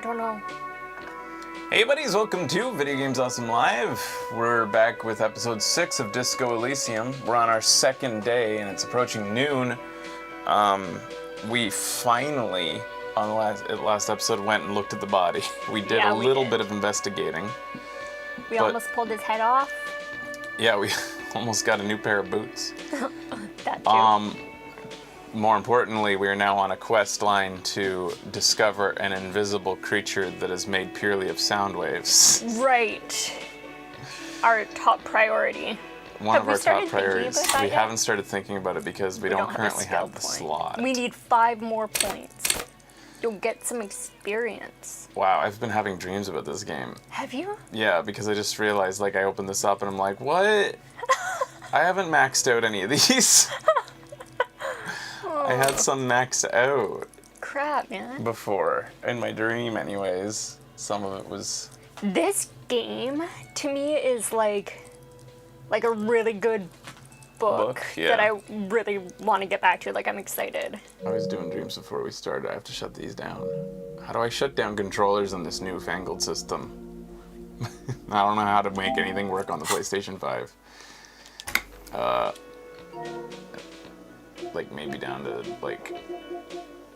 don't know. Hey buddies, welcome to Video Games Awesome Live. We're back with episode 6 of Disco Elysium. We're on our second day and it's approaching noon. We finally, on the last episode, went and looked at the body. We did a little bit of investigating. We almost pulled his head off. Yeah, we almost got a new pair of boots. That too. More importantly, we are now on a quest line to discover an invisible creature that is made purely of sound waves. Right. Our top priority. One of our top priorities. We yet? haven't started thinking about it because we don't currently have the slot. We need 5 more points. You'll get some experience. Wow, I've been having dreams about this game. Have you? Yeah, because I just realized, like, I opened this up and I'm like, what? I haven't maxed out any of these. I had some maxed out. Crap, man. Before. In my dream, anyways. Some of it was... This game, to me, is like a really good book that I really want to get back to. Like, I'm excited. I was doing dreams before we started. I have to shut these down. How do I shut down controllers in this newfangled system? I don't know how to make anything work on the PlayStation 5. Like, maybe down to, like,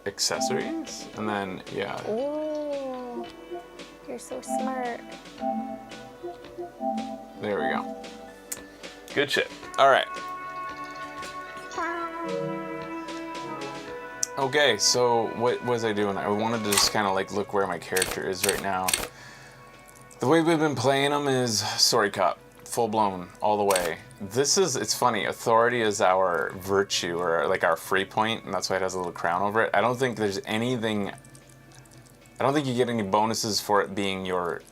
accessories? And then, yeah. Ooh, you're so smart. There we go. Good shit. All right. Okay, so what was I doing? I wanted to just kind of like look where my character is right now. The way we've been playing him is sorry cop, full blown, all the way. It's funny, authority is our virtue, or like our free point, and that's why it has a little crown over it. I don't think there's anything, I don't think you get any bonuses for it being your,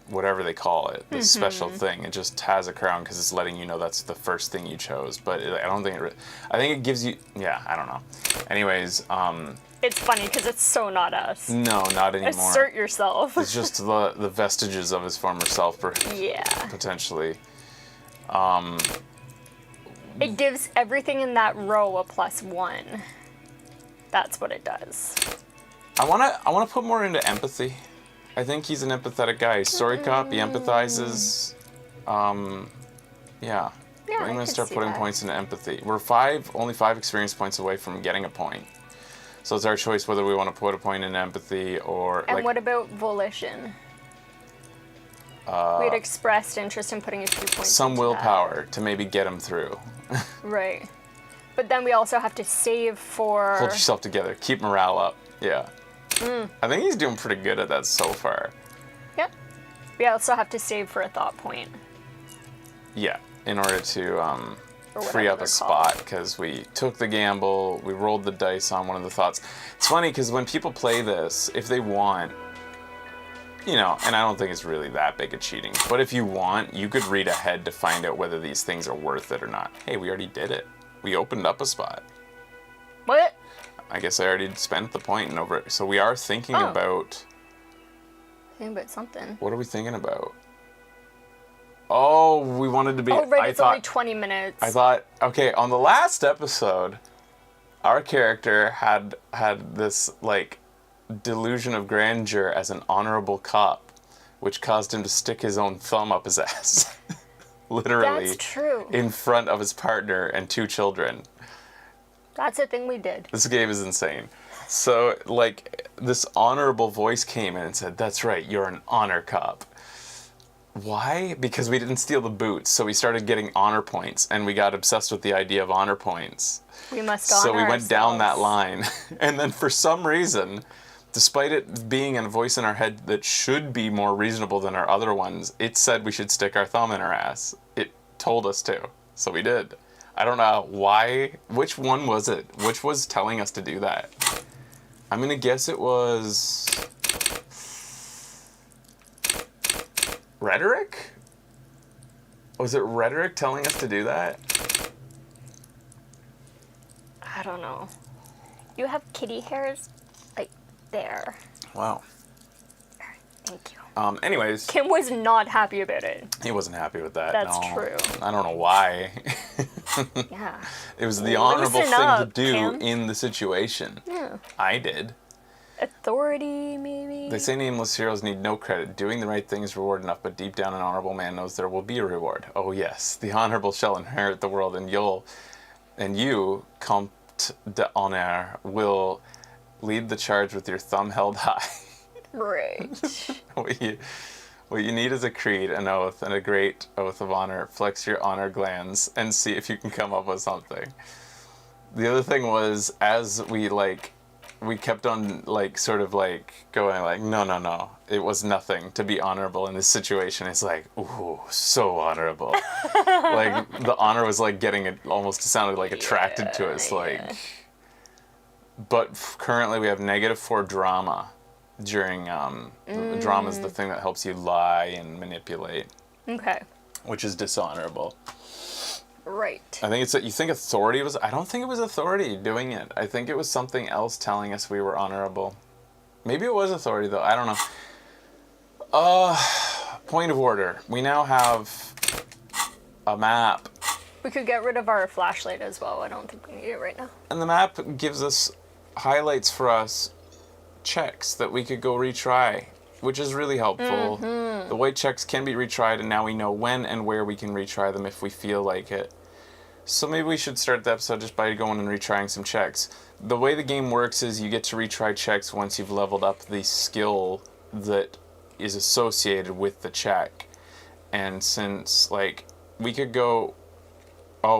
whatever they call it, this special thing. It just has a crown because it's letting you know that's the first thing you chose. But I don't think I think it gives you, yeah, I don't know. Anyways, It's funny because it's so not us. No, not anymore. Assert yourself. It's just the vestiges of his former self, potentially. It gives everything in that row a +1. That's what it does. I wanna put more into empathy. I think he's an empathetic guy. He's sorry cop, he empathizes. Yeah. I'm gonna start putting points into empathy. We're only 5 experience points away from getting a point. So it's our choice whether we want to put a point in empathy or... And what about volition? We had expressed interest in putting a few points some willpower to maybe get him through. Right. But then we also have to save for... Hold yourself together. Keep morale up. Yeah. I think he's doing pretty good at that so far. Yep. We also have to save for a thought point. Yeah, in order to free up a spot, because we took the gamble, we rolled the dice on one of the thoughts. It's funny, because when people play this, if they want, you know, and I don't think it's really that big a cheating, but if you want, you could read ahead to find out whether these things are worth it or not. Hey, we already did it. We opened up a spot. What? I guess I already spent the point and over it. So we are thinking about... Thinking about something. What are we thinking about? Oh, we wanted to be... Oh, right, it's only 20 minutes. I thought, okay, on the last episode, our character had this, like, delusion of grandeur as an honorable cop, which caused him to stick his own thumb up his ass. Literally. That's true. In front of his partner and 2 children. That's a thing we did. This game is insane. So, like, this honorable voice came in and said, that's right, you're an honor cop. Why? Because we didn't steal the boots, so we started getting honor points, and we got obsessed with the idea of honor points. We must honor So we went ourselves. down that line, and then for some reason, despite it being a voice in our head that should be more reasonable than our other ones, it said we should stick our thumb in our ass. It told us to, so we did. I don't know why. Which one was it? Which was telling us to do that? I'm gonna guess it was... Rhetoric? Was it Rhetoric telling us to do that? I don't know. You have kitty hairs, like, there. Wow. Thank you. Anyways. Kim was not happy about it. He wasn't happy with that. That's no. true. I don't know why. Yeah. It was the honorable thing to do Kim. in the situation. Yeah. I did. Authority, maybe? They say nameless heroes need no credit. Doing the right thing is reward enough, but deep down an honorable man knows there will be a reward. Oh yes, the honorable shall inherit the world, and you, Comte d'Honneur, will lead the charge with your thumb held high. Right. What you need is a creed, an oath, and a great oath of honor. Flex your honor glands and see if you can come up with something. The other thing was, as we kept on sort of going no. It was nothing to be honorable in this situation. It's like, ooh, so honorable. The honor was getting it almost sounded attracted to us. But currently we have -4 drama during drama is the thing that helps you lie and manipulate. Okay. Which is dishonorable. Right. I think you think authority was, I don't think it was authority doing it. I think it was something else telling us we were honorable. Maybe it was authority though, I don't know. Point of order. We now have a map. We could get rid of our flashlight as well. I don't think we need it right now. And the map gives us highlights for us checks that we could go retry, which is really helpful. Mm-hmm. The white checks can be retried, and now we know when and where we can retry them if we feel like it. So maybe we should start the episode just by going and retrying some checks. The way the game works is you get to retry checks once you've leveled up the skill that is associated with the check. And since we could go,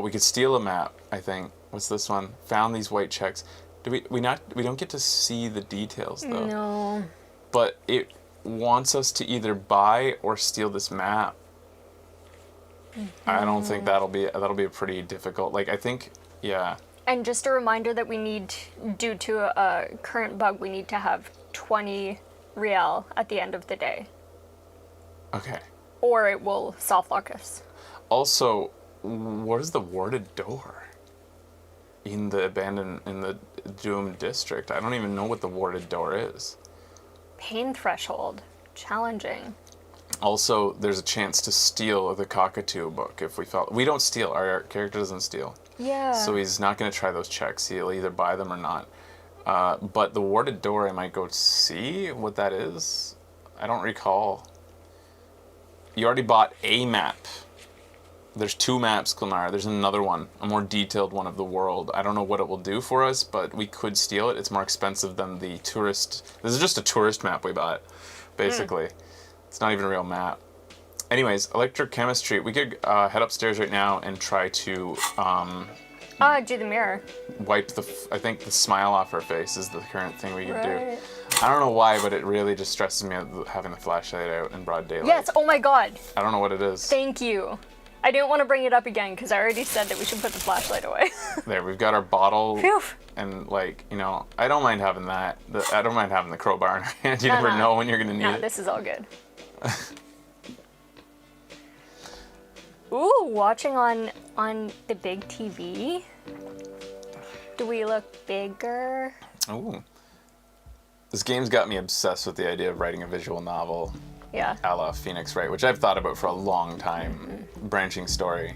we could steal a map, I think. What's this one? Found these white checks. We don't get to see the details though. No. But it wants us to either buy or steal this map. Mm-hmm. I don't think that'll be a pretty difficult. I think, yeah. And just a reminder that we need, due to a current bug, we need to have 20 real at the end of the day. Okay. Or it will soft lock us. Also, what is the warded door in the doomed district? I don't even know what the warded door is. Pain threshold. Challenging. Also, there's a chance to steal the cockatoo book if we felt. We don't steal. Our character doesn't steal. Yeah. So he's not going to try those checks. He'll either buy them or not. But the warded door, I might go see what that is. I don't recall. You already bought a map. There's 2 maps, Clamar. There's another one, a more detailed one of the world. I don't know what it will do for us, but we could steal it. It's more expensive than the tourist. This is just a tourist map we bought, basically. It's not even a real map. Anyways, electrochemistry. We could head upstairs right now and try to do the mirror. Wipe I think the smile off her face is the current thing we could do. I don't know why, but it really just stresses me out having the flashlight out in broad daylight. Yes, oh my god. I don't know what it is. Thank you. I didn't want to bring it up again because I already said that we should put the flashlight away. There, we've got our bottle. Phew. And I don't mind having that. I don't mind having the crowbar in our hand. You never know when you're going to need it. This is all good. Ooh, watching on the big TV. Do we look bigger? Ooh. This game's got me obsessed with the idea of writing a visual novel. Yeah. A la Phoenix Wright, which I've thought about for a long time. Branching story.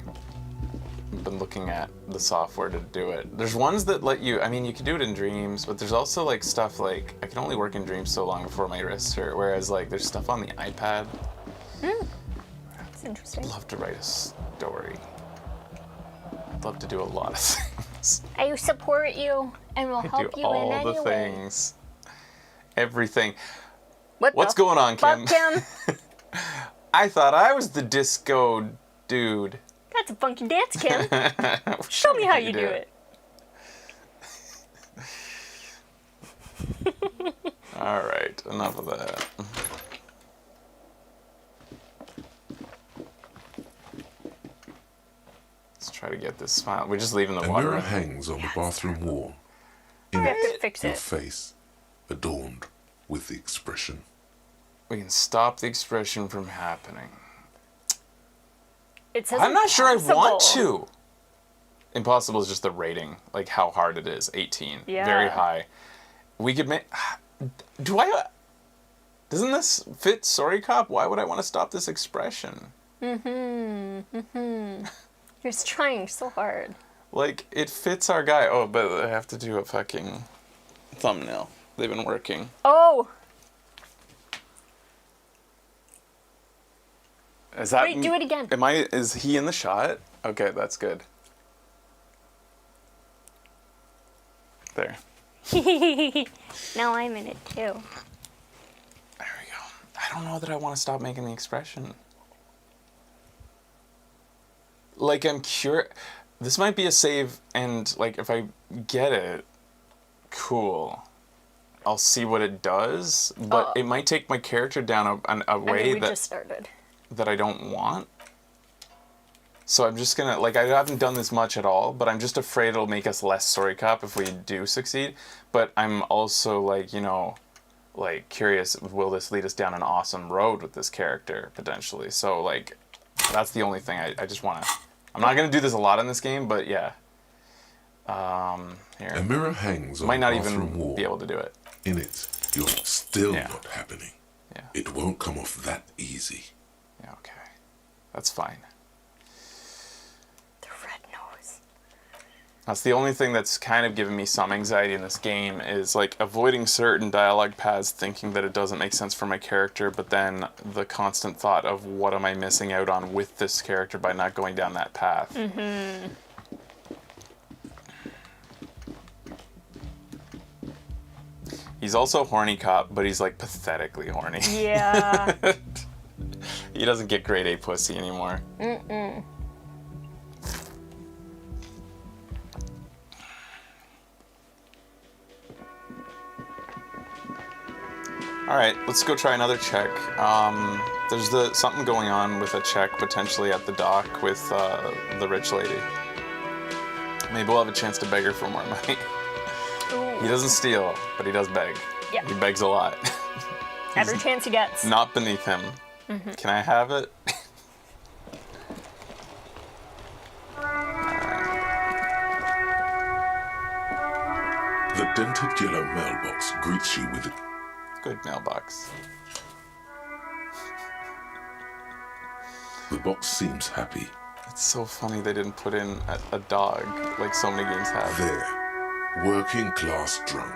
I've been looking at the software to do it. There's ones that let you, you could do it in dreams, but there's also stuff I can only work in dreams so long before my wrists hurt, whereas there's stuff on the iPad. That's interesting. I'd love to write a story. I'd love to do a lot of things. I support you and will help you in any way. I do all the things. Everything. What's going on, Kim? Kim? I thought I was the disco dude. That's a funky dance, Kim. Show me how you do it. All right, enough of that. Let's try to get this smile. We're just leaving the water. A mirror hangs on the bathroom wall. In We have to it, fix your it. face, adorned with the expression. We can stop the expression from happening. It says I'm not sure I want impossible. to. Impossible is just the rating, how hard it is. 18. Yeah. Very high. We could make... Doesn't this fit Sorry Cop? Why would I want to stop this expression? You're just trying so hard. It fits our guy. Oh, but I have to do a fucking thumbnail. They've been working. Oh! Is that... Wait, do it again. Is he in the shot? Okay, that's good. There. Now I'm in it too. There we go. I don't know that I want to stop making the expression. Like, I'm curious. This might be a save, and, like, if I get it, cool. I'll see what it does, but it might take my character down a way we just started. that I don't want. So I'm just gonna, like, I haven't done this much at all, but I'm just afraid it'll make us less story cop if we do succeed. But I'm also, like, you know, like, curious, will this lead us down an awesome road with this character, potentially? So, like, that's the only thing I just want to... I'm not going to do this a lot in this game, but yeah. Here. A mirror hangs on Might not the bathroom even wall. be able to do it. In it, you're still not happening. Yeah. It won't come off that easy. Yeah, okay. That's fine. The red nose. That's the only thing that's kind of given me some anxiety in this game is, like, avoiding certain dialogue paths, thinking that it doesn't make sense for my character, but then the constant thought of what am I missing out on with this character by not going down that path. Mm-hmm. He's also a horny cop, but he's, like, pathetically horny. Yeah. He doesn't get grade A pussy anymore. Mm-mm. All right, let's go try another check. There's something going on with a check potentially at the dock with the rich lady. Maybe we'll have a chance to beg her for more money. Ooh. He doesn't steal, but he does beg. Yeah. He begs a lot. Every chance he gets. Not beneath him. Mm-hmm. Can I have it? The dented yellow mailbox greets you with a Good mailbox. The box seems happy. It's so funny they didn't put in a dog like so many games have. There. Working class drunk.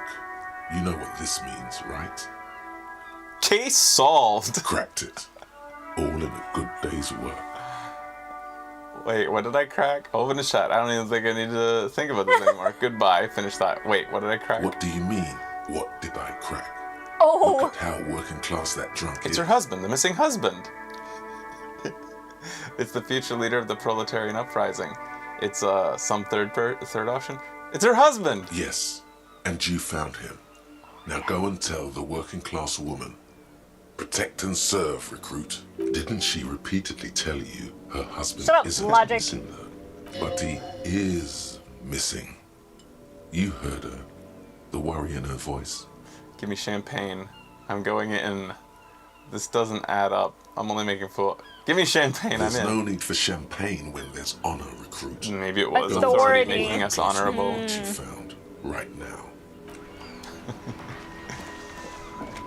You know what this means, right? Case solved. Cracked it. All in a good day's work. Wait, what did I crack? Open the shot. I don't even think I need to think about this anymore. Goodbye. Finish that. Wait, what did I crack? What do you mean? What did I crack? Oh! Look at how working class that drunk is. It's her husband, the missing husband. It's the future leader of the proletarian uprising. It's some third option. It's her husband. Yes, and you found him. Now go and tell the working class woman. Protect and serve, recruit. Didn't she repeatedly tell you her husband Shut up, isn't logic. missing her? But he is missing. You heard her. The worry in her voice. Give me champagne. I'm going in. This doesn't add up. I'm only making fool. Give me champagne. There's I'm in. no need for champagne when there's honor, recruit. Maybe it was Authority. authority making us honorable. What you found right now.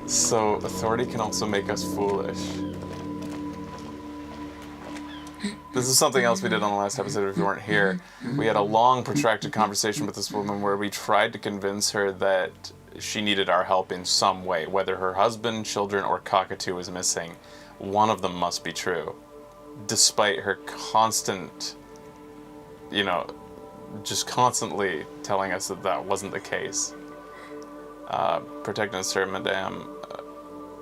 So authority can also make us foolish. This is something else we did on the last episode if you weren't here. We had a long, protracted conversation with this woman where we tried to convince her that she needed our help in some way, whether her husband, children, or cockatoo was missing. One of them must be true. Despite her constant, just constantly telling us that that wasn't the case. Protect and serve, madame.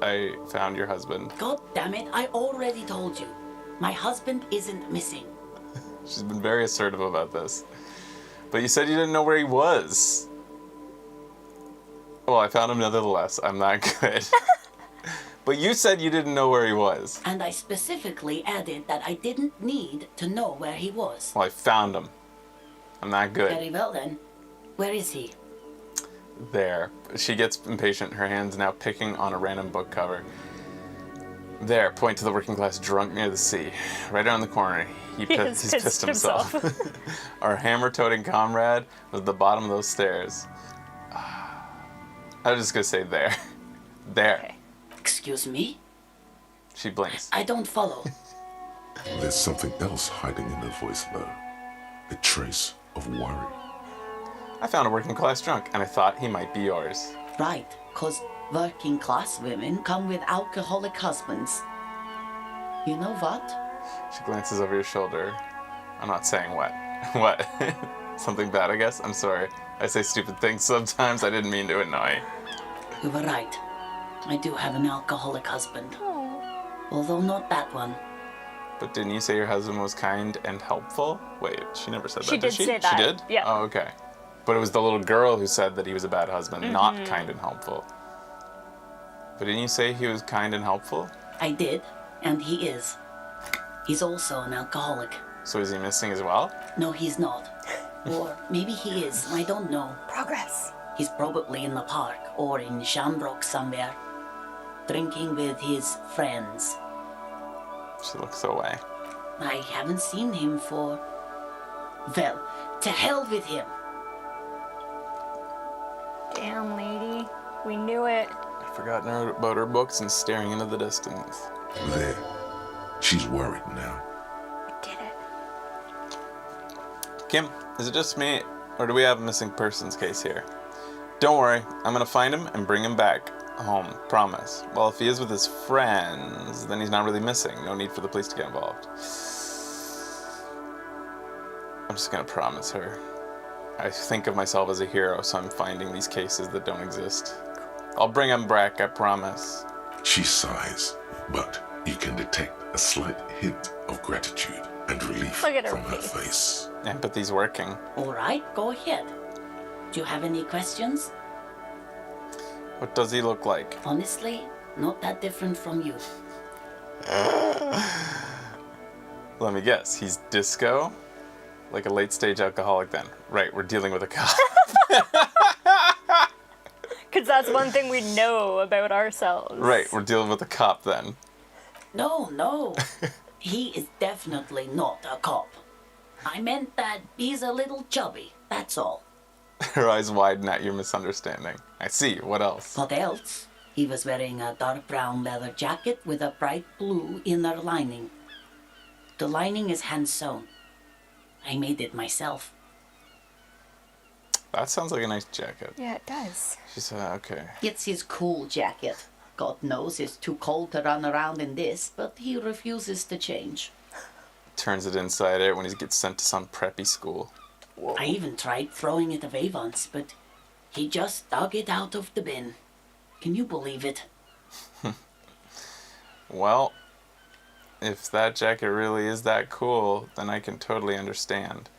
I found your husband. God damn it, I already told you. My husband isn't missing. She's been very assertive about this. But you said you didn't know where he was. Well, I found him nevertheless. I'm not good. But you said you didn't know where he was. And I specifically added that I didn't need to know where he was. Well, I found him. I'm not good. Very well then. Where is he? There. She gets impatient. Her hand's now picking on a random book cover. There. Point to the working class drunk near the sea. Right around the corner. He's pissed himself. Our hammer-toting comrade was at the bottom of those stairs. I was just gonna say there. There. Okay. Excuse me? She blinks. I don't follow. There's something else hiding in her voice, though. A trace of worry. I found a working class drunk, and I thought he might be yours. Right, 'cause working class women come with alcoholic husbands. You know what? She glances over your shoulder. I'm not saying what. What? Something bad, I guess? I'm sorry. I say stupid things sometimes. I didn't mean to annoy. You were right. I do have an alcoholic husband. Although not that one. But didn't you say your husband was kind and helpful? Wait, she never said that, She did say that. She did? Yeah. Oh, okay. But it was the little girl who said that he was a bad husband, not kind and helpful. But didn't you say he was kind and helpful? I did, and he is. He's also an alcoholic. So is he missing as well? No, he's not. Or maybe he is, I don't know. Progress. He's probably in the park or in Shamrock somewhere, drinking with his friends. She looks away. I haven't seen him for... Well, to hell with him. Damn, lady. We knew it. I'd forgotten about her books and staring into the distance. There. She's worried now. We did it. Kim, is it just me, or do we have a missing persons case here? Don't worry, I'm gonna find him and bring him back home, promise. Well, if he is with his friends, then he's not really missing. No need for the police to get involved. I'm just gonna promise her. I think of myself as a hero, so I'm finding these cases that don't exist. I'll bring him back, I promise. She sighs, but you can detect a slight hint of gratitude and relief Look at her from her face. face. Empathy's working. All right, go ahead. Do you have any questions? What does he look like? Honestly, not that different from you. Let me guess, he's disco? Like a late stage alcoholic then. Right, we're dealing with a cop. Because that's one thing we know about ourselves. Right, we're dealing with a cop then. No. He is definitely not a cop. I meant that he's a little chubby, that's all. Her eyes widen at your misunderstanding. I see, what else? What else? He was wearing a dark brown leather jacket with a bright blue inner lining. The lining is hand-sewn. I made it myself. That sounds like a nice jacket. Yeah, it does. She said, okay. It's his cool jacket. God knows it's too cold to run around in this, but he refuses to change. Turns it inside out when he gets sent to some preppy school. Whoa. I even tried throwing it away once, but he just dug it out of the bin. Can you believe it? Well, if that jacket really is that cool, then I can totally understand.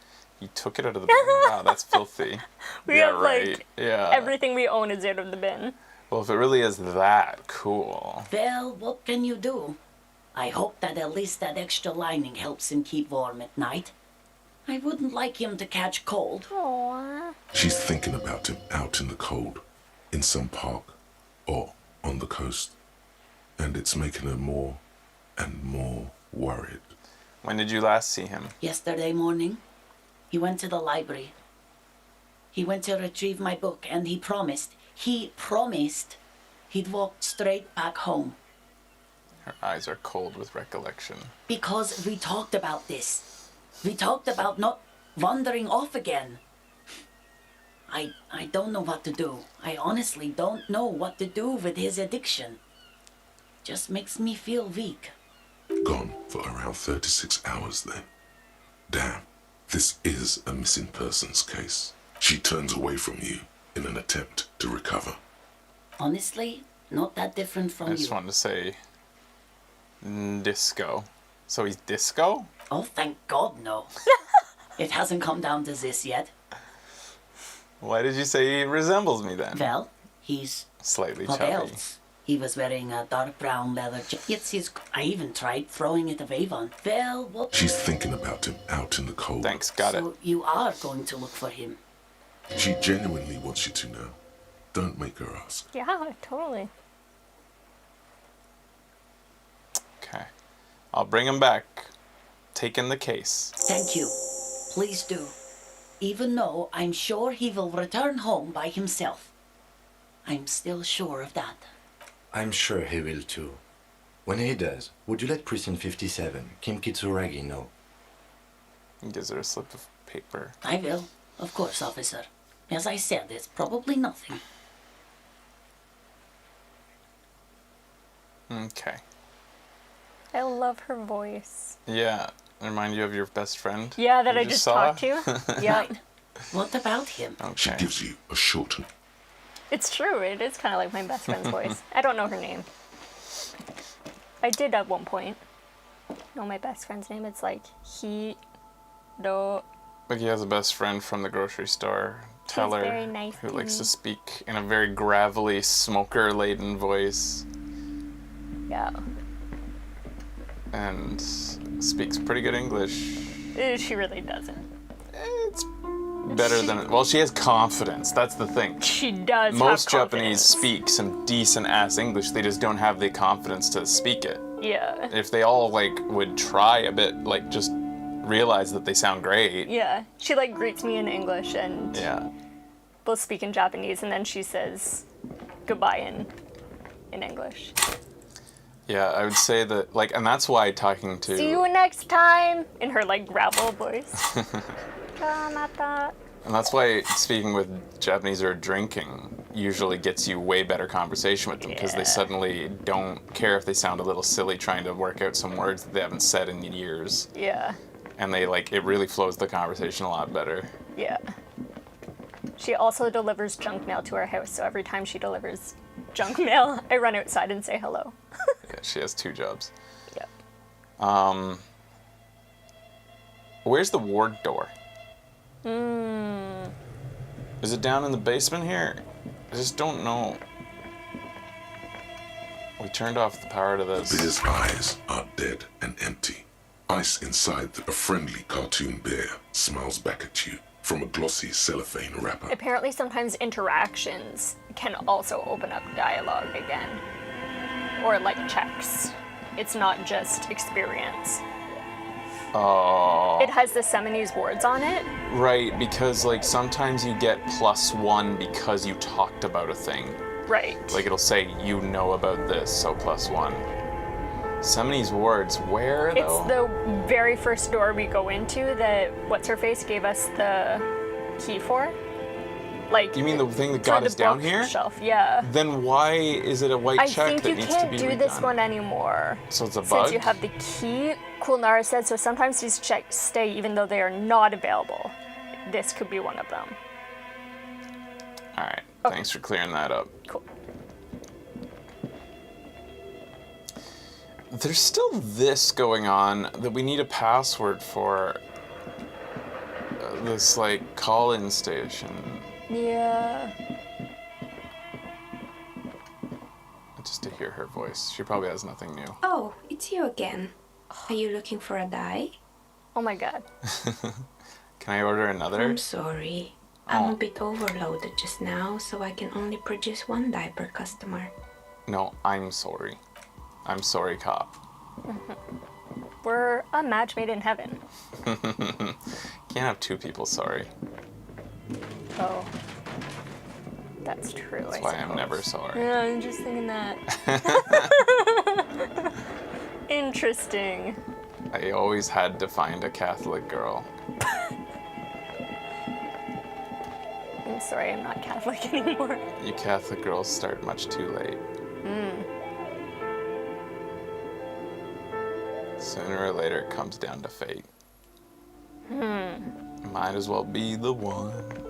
He took it out of the bin. Wow, that's filthy. We have, like, yeah. Everything we own is out of the bin. Well, if it really is that cool. Well, what can you do? I hope that at least that extra lining helps him keep warm at night. I wouldn't like him to catch cold. Aww. She's thinking about him out in the cold, in some park, or on the coast. And it's making her more and more worried. When did you last see him? Yesterday morning, he went to the library. He went to retrieve my book, and he promised he'd walk straight back home. Her eyes are cold with recollection. Because we talked about this. We talked about not wandering off again. I don't know what to do. I honestly don't know what to do with his addiction. Just makes me feel weak. Gone for around 36 hours then. Damn, this is a missing persons case. She turns away from you in an attempt to recover. Honestly, not that different from I you. just wanted to say disco. So he's disco? Oh, thank God, no. It hasn't come down to this yet. Why did you say he resembles me then? Well, he's... Slightly What chubby. else? He was wearing a dark brown leather jacket. I even tried throwing it away once. Well, what... She's thinking about him out in the cold. Thanks, got it. So you are going to look for him? She genuinely wants you to know. Don't make her ask. Yeah, totally. Okay. I'll bring him back. Taking the case. Thank you. Please do. Even though I'm sure he will return home by himself. I'm still sure of that. I'm sure he will too. When he does, would you let Precinct 57, Kim Kitsuragi, know? He gives her a slip of paper. I will. Of course, officer. As I said, it's probably nothing. Okay. I love her voice. Yeah. Remind you of your best friend? Yeah, that you I just talked to. Yeah. What about him? Okay. She gives you a shorten. It's true. It is kind of like my best friend's voice. I don't know her name. I did at one point know my best friend's name. It's like Like he has a best friend from the grocery store, Teller, very nice who to likes me. to speak in a very gravelly, smoker-laden voice, Yeah. and speaks pretty good English. She really doesn't. It's better than... Well, she has confidence. That's the thing. She does Most have Japanese confidence. speak some decent-ass English. They just don't have the confidence to speak it. Yeah. If they all, like, would try a bit, like, just realize that they sound great. Yeah. She like greets me in English and Yeah. we'll speak in Japanese and then she says goodbye in English. Yeah, I would say that, like, and that's why talking to... See you next time in her like gravel voice. Kamata. And that's why speaking with Japanese or drinking usually gets you way better conversation with them, because they Yeah. suddenly don't care if they sound a little silly trying to work out some words that they haven't said in years. Yeah. And they, like, it really flows the conversation a lot better. Yeah. She also delivers junk mail to our house, so every time she delivers junk mail, I run outside and say hello. Yeah, she has 2 jobs. Yeah. Where's the ward door? Is it down in the basement here? I just don't know. We turned off the power to this. The bear's eyes are dead and empty. Ice inside a friendly cartoon bear smiles back at you from a glossy cellophane wrapper. Apparently sometimes interactions can also open up dialogue again. Or like checks. It's not just experience. Oh. It has the Seminese words on it. Right, because, like, sometimes you get +1 because you talked about a thing. Right. Like, it'll say, you know about this, so +1. Seminese words, where, though? It's the very first door we go into that What's-Her-Face gave us the key for. Like, You mean the thing that for got the us down here? bookshelf, yeah. Then why is it a white I check think that you needs to can't be do redone? this one anymore. So it's a bug? Since you have the key, Kulnara said, so sometimes these checks stay even though they are not available. This could be one of them. Alright, Okay. thanks for clearing that up. Cool. There's still this going on that we need a password for this, like, call-in station. Yeah. Just to hear her voice. She probably has nothing new. Oh, it's you again. Are you looking for a dye? Oh my god. Can I order another? I'm sorry. I'm a bit overloaded just now, so I can only produce 1 dye per customer. No, I'm sorry. I'm sorry, cop. We're a match made in heaven. Can't have 2 people sorry. Oh. That's true, That's I why suppose. I'm never sorry. Yeah, I'm just thinking that. Interesting. I always had to find a Catholic girl. I'm sorry, I'm not Catholic anymore. You Catholic girls start much too late. Sooner or later it comes down to fate. Might as well be the one.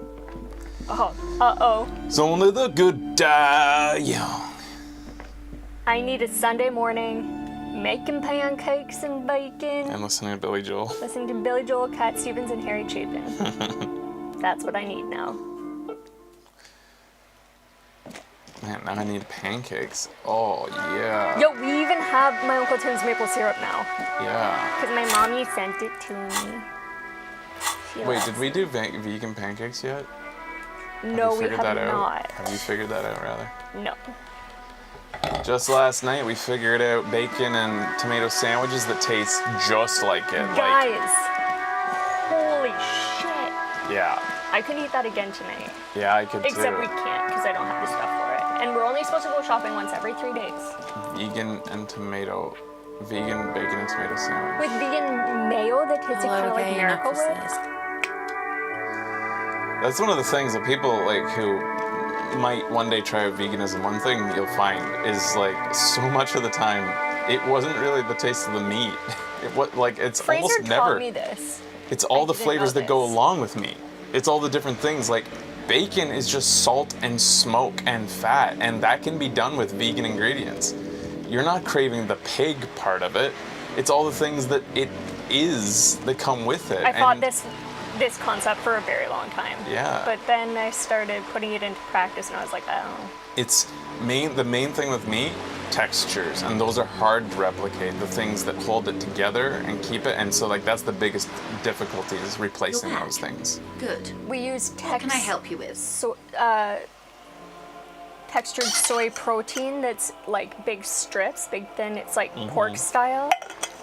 Oh, uh-oh. It's only the good die young. I need a Sunday morning, making pancakes and bacon, And listening to Billy Joel. listening to Billy Joel, Cat Stevens, and Harry Chapin. That's what I need now. Man, now I need pancakes. Oh, yeah. Yo, we even have my Uncle Tim's maple syrup now. Yeah. Because my mommy sent it to me. She Wait, loves did we do vegan pancakes yet? No, we figured have that out? not. Have you figured that out, rather? No. Just last night, we figured out bacon and tomato sandwiches that taste just like it. Guys, holy shit. Yeah. I could eat that again tonight. Yeah, I could Except too. we can't because I don't have the stuff for it. And we're only supposed to go shopping once every 3 days. Vegan bacon and tomato sandwich. With vegan mayo that tasted kind of like Miracle Whip. That's one of the things that people like who might one day try out veganism, one thing you'll find is like so much of the time it wasn't really the taste of the meat. It's Fraser almost taught never. me this. It's all I the didn't flavors know that go this. along with meat. It's all the different things. Like bacon is just salt and smoke and fat, and that can be done with vegan ingredients. You're not craving the pig part of it. It's all the things that it is that come with it. I fought this concept for a very long time. Yeah. But then I started putting it into practice, and I was like, oh. It's the main thing with meat, textures, and those are hard to replicate. The things that hold it together and keep it, and so like that's the biggest difficulty is replacing You're back. those things. Good. We use What can I help you with? textured soy protein that's like big strips, big thin. It's like pork style,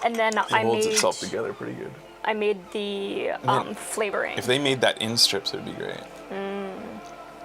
and then It holds itself together pretty good. I made the flavoring. If they made that in strips, it'd be great.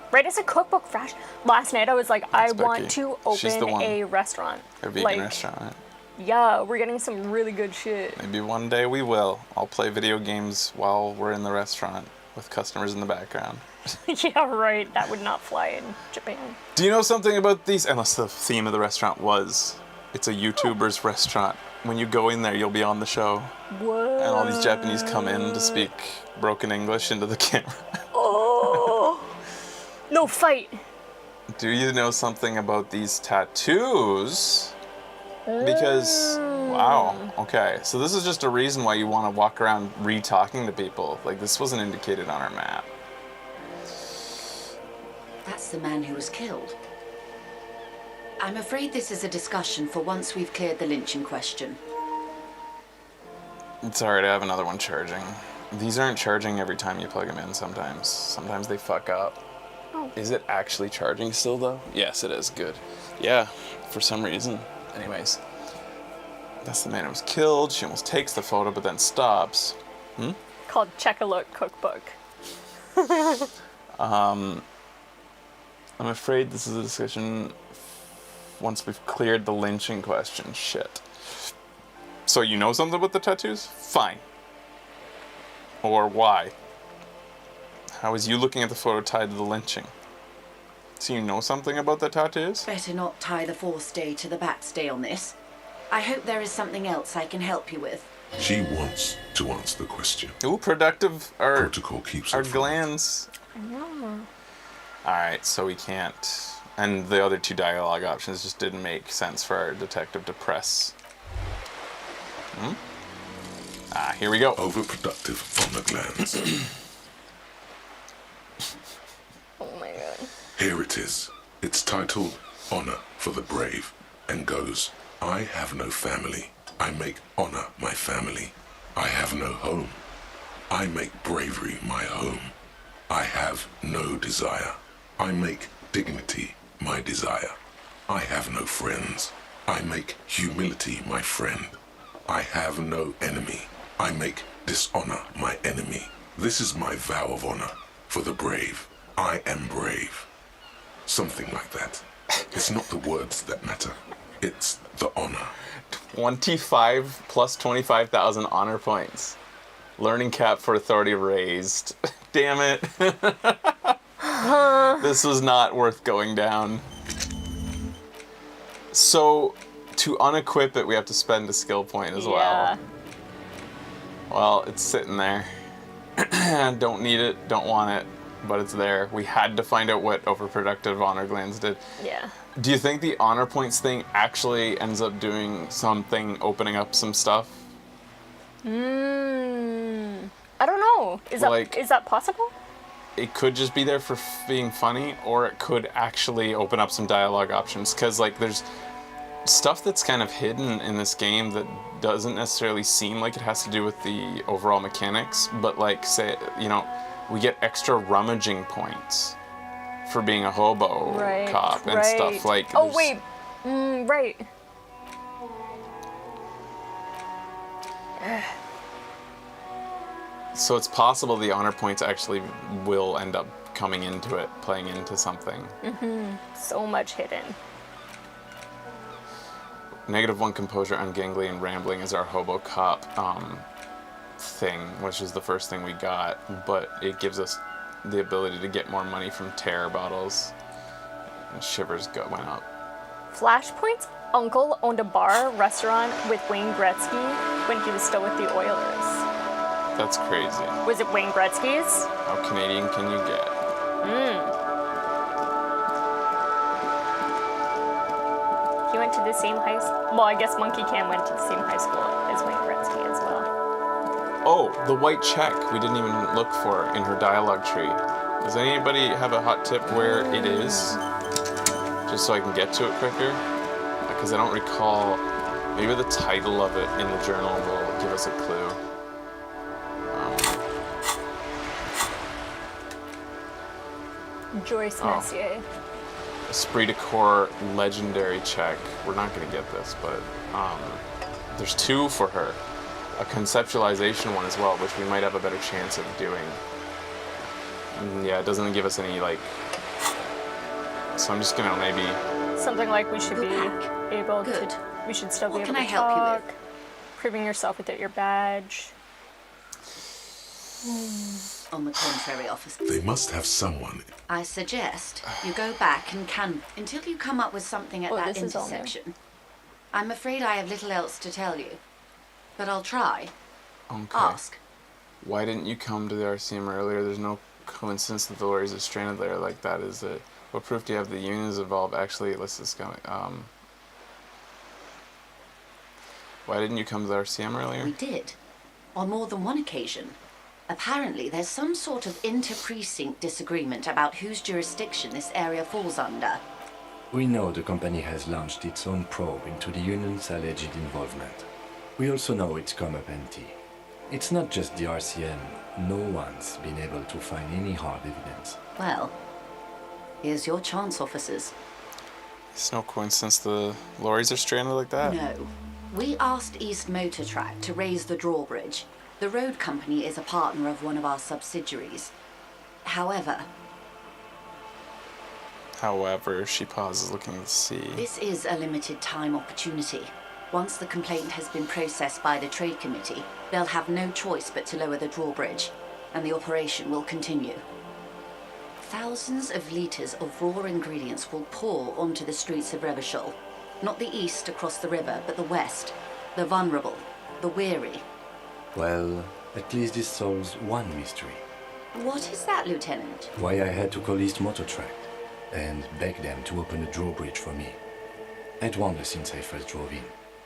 Right as a cookbook fresh. Last night I was like, I Becky. want to She's the open one. a restaurant. A vegan like, restaurant. Yeah, we're getting some really good shit. Maybe one day we will. I'll play video games while we're in the restaurant with customers in the background. Yeah, right. That would not fly in Japan. Do you know something about these? Unless the theme of the restaurant was, it's a YouTuber's restaurant. When you go in there, you'll be on the show. What? And all these Japanese come in to speak broken English into the camera. Oh. No fight. Do you know something about these tattoos? Because, wow, okay. So this is just a reason why you want to walk around re-talking to people. Like, this wasn't indicated on our map. That's the man who was killed. I'm afraid this is a discussion for once we've cleared the lynching question. It's alright, I have another one charging. These aren't charging every time you plug them in sometimes. Sometimes they fuck up. Oh. Is it actually charging still, though? Yes, it is. Good. Yeah, for some reason. Anyways. That's the man who was killed. She almost takes the photo, but then stops. Called Check a Look Cookbook. I'm afraid this is a discussion once we've cleared the lynching question. Shit. So you know something about the tattoos? Fine. Or why? How is you looking at the photo tied to the lynching? So you know something about the tattoos? Better not tie the forestay to the backstay on this. I hope there is something else I can help you with. She wants to answer the question. Ooh, productive. Protocol keeps Our her from glands. Alright, so we can't. And the other two dialogue options just didn't make sense for our detective to press. Here we go. overproductive on the glands. Oh my god. Here it is. It's titled Honor for the Brave and goes, I have no family. I make honor my family. I have no home. I make bravery my home. I have no desire. I make dignity my desire. I have no friends. I make humility my friend. I have no enemy. I make dishonor my enemy. This is my vow of honor for the brave. I am brave. Something like that. It's not the words that matter. It's the honor. 25 plus 25,000 honor points. Learning cap for authority raised. Damn it. This was not worth going down. So, to unequip it, we have to spend a skill point as well. Well, it's sitting there. Don't need it, don't want it, but it's there. We had to find out what overproductive honor glands did. Yeah. Do you think the honor points thing actually ends up doing something, opening up some stuff? I don't know. Is that possible? It could just be there for being funny, or it could actually open up some dialogue options. Because like there's stuff that's kind of hidden in this game that doesn't necessarily seem like it has to do with the overall mechanics, but like say, you know, we get extra rummaging points for being a hobo cop and stuff like. Oh wait, right. So it's possible the honor points actually will end up coming into it, playing into something. So much hidden. -1 composure, ungangly, and rambling is our hobo cop thing, which is the first thing we got, but it gives us the ability to get more money from terror bottles. And shivers went up. Flashpoint's uncle owned a bar restaurant with Wayne Gretzky when he was still with the Oilers. That's crazy. Was it Wayne Gretzky's? How Canadian can you get? He went to the same high school. Well, I guess Monkey Cam went to the same high school as Wayne Gretzky as well. Oh, the white check we didn't even look for in her dialogue tree. Does anybody have a hot tip where it is? Just so I can get to it quicker? Because I don't recall. Maybe the title of it in the journal will give us a clue. Joyce Messier. Esprit de Corps legendary check. We're not going to get this, but there's 2 for her. A conceptualization one as well, which we might have a better chance of doing. Yeah, it doesn't give us any, like... So I'm just going to maybe... Something like we should be able Good. to... We should still What be able can to I help you talk. with? Proving yourself without your badge. On the contrary, officer. They must have someone. I suggest you go back and until you come up with something at that this is all new. intersection. I'm afraid I have little else to tell you, but I'll try. Okay. Ask. Why didn't you come to the RCM earlier? There's no coincidence that the lawyers are stranded there like that, is it? What proof do you have the unions involved? Actually, let's just go. Why didn't you come to the RCM earlier? We did, on more than one occasion. Apparently, there's some sort of inter-precinct disagreement about whose jurisdiction this area falls under. We know the company has launched its own probe into the union's alleged involvement. We also know it's come up empty. It's not just the RCM. No one's been able to find any hard evidence. Well, here's your chance, officers. It's no coincidence the lorries are stranded like that? No. We asked East Motor Track to raise the drawbridge. The road company is a partner of one of our subsidiaries. However, she pauses looking to see. this is a limited time opportunity. Once the complaint has been processed by the trade committee, they'll have no choice but to lower the drawbridge, and the operation will continue. Thousands of litres of raw ingredients will pour onto the streets of Revachol. Not the east across the river, but the west. The vulnerable, the weary. Well, at least this solves one mystery. What is that, Lieutenant? Why I had to call East Motor Track and beg them to open the drawbridge for me. I'd wondered since I first drove in,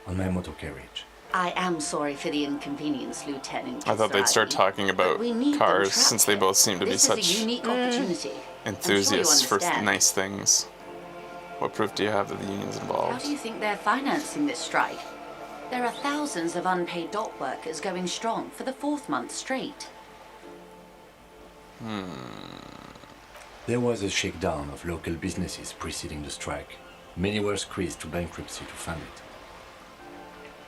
on my motor carriage. I am sorry for the inconvenience, Lieutenant. I thought they'd start talking about cars since they both seem to be such This is a unique opportunity. enthusiasts for understand. nice things. What proof do you have that the union's How involved? do you think they're financing this strike? There are thousands of unpaid dock workers going strong for the 4th month straight. There was a shakedown of local businesses preceding the strike. Many were squeezed to bankruptcy to fund it.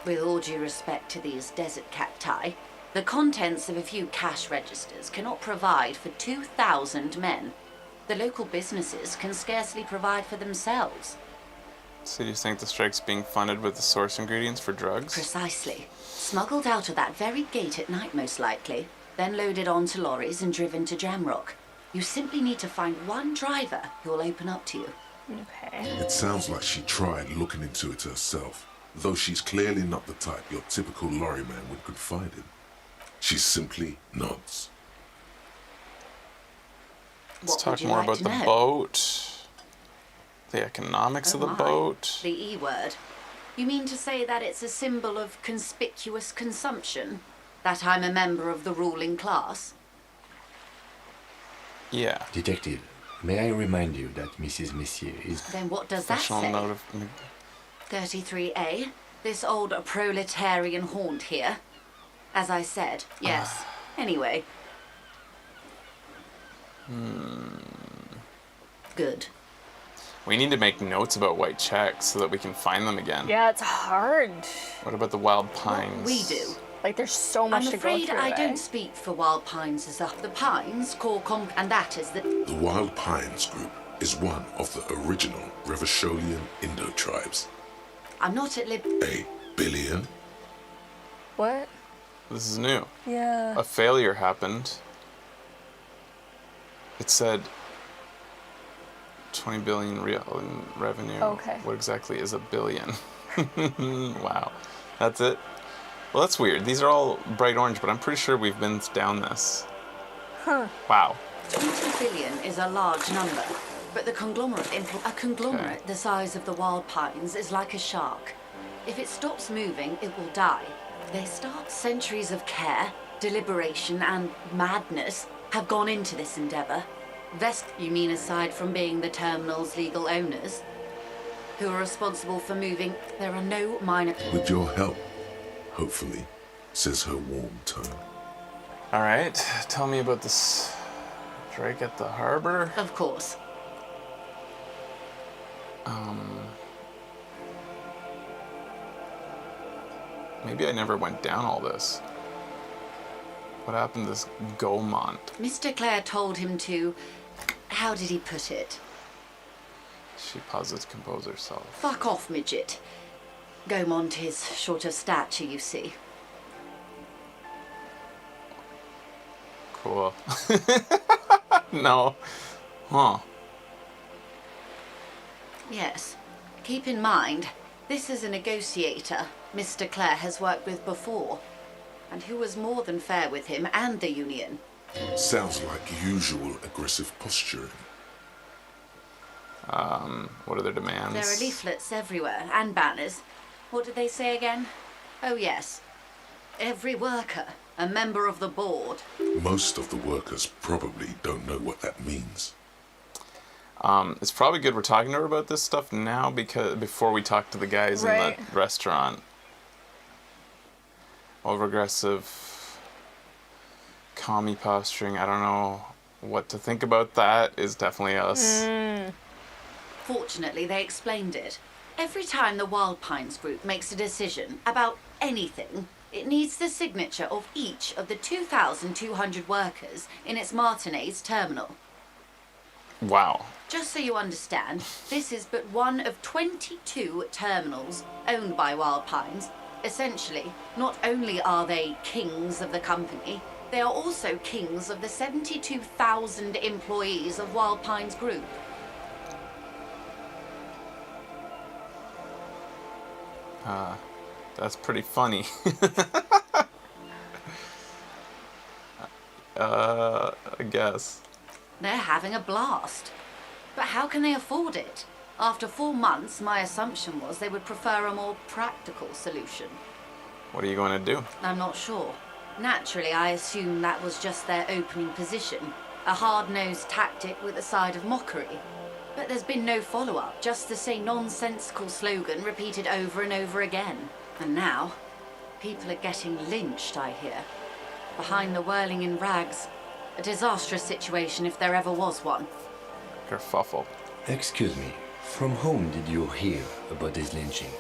With all due respect to these desert cacti, the contents of a few cash registers cannot provide for 2,000 men. The local businesses can scarcely provide for themselves. So do you think the strike's being funded with the source ingredients for drugs? Precisely. Smuggled out of that very gate at night, most likely, then loaded onto lorries and driven to Jamrock. You simply need to find one driver who'll open up to you. Okay. It sounds like she tried looking into it herself, though she's clearly not the type your typical lorryman would confide in. She simply nods. Let's What talk would you more like about to the know? boat, the economics Oh of the my. boat. The E word. You mean to say that it's a symbol of conspicuous consumption? That I'm a member of the ruling class? Yeah. Detective, may I remind you that Mrs. Messier is... Then what does that Professional say? note of 33A? This old proletarian haunt here? As I said, yes. Anyway. Good. We need to make notes about white checks so that we can find them again. Yeah, it's hard. What about the wild pines? What we do. Like, there's so much I'm to go afraid through. I eh? don't speak for Wild Pines as up. The Pines core and that is the... The Wild Pines group is one of the original Revacholian Indo-tribes. I'm not at lib... A billion? What? This is new. Yeah. A failure happened. It said 20 billion real in revenue. Okay. What exactly is a billion? Wow. That's it? Well, that's weird. These are all bright orange, but I'm pretty sure we've been down this. Huh. Wow. 20 billion is a large number, but the conglomerate the size of the wild pines is like a shark. If it stops moving, it will die. They start centuries of care, deliberation, and madness have gone into this endeavor. You mean aside from being the terminal's legal owners, who are responsible for moving, there are no minor... With your help, hopefully, says her warm tone. All right. Tell me about this Drake at the harbor. Of course. Maybe I never went down all this. What happened to this Gaumont? Mr. Clare told him to... How did he put it? She pauses to compose herself. Fuck off, midget. Gaumont is short of stature, you see. Cool. No. Huh. Yes. Keep in mind, this is a negotiator Mr. Clare has worked with before, and who was more than fair with him and the union. Sounds like usual aggressive posturing. What are their demands? There are leaflets everywhere, and banners. What did they say again? Oh yes. Every worker, a member of the board. Most of the workers probably don't know what that means. It's probably good we're talking to her about this stuff now, because before we talk to the guys in the restaurant. Over-aggressive, commie posturing. I don't know what to think about that. Is definitely us. Fortunately, they explained it. Every time the Wild Pines group makes a decision about anything, it needs the signature of each of the 2,200 workers in its Martinez terminal. Wow. Just so you understand, this is but one of 22 terminals owned by Wild Pines. Essentially, not only are they kings of the company, they are also kings of the 72,000 employees of Wild Pines Group. That's pretty funny. I guess. They're having a blast. But how can they afford it? After 4 months, my assumption was they would prefer a more practical solution. What are you going to do? I'm not sure. Naturally, I assumed that was just their opening position, a hard-nosed tactic with a side of mockery. But there's been no follow-up, just the same nonsensical slogan repeated over and over again. And now, people are getting lynched, I hear. Behind the whirling in rags. A disastrous situation if there ever was one. Kerfuffle. Excuse me, from whom did you hear about this lynching?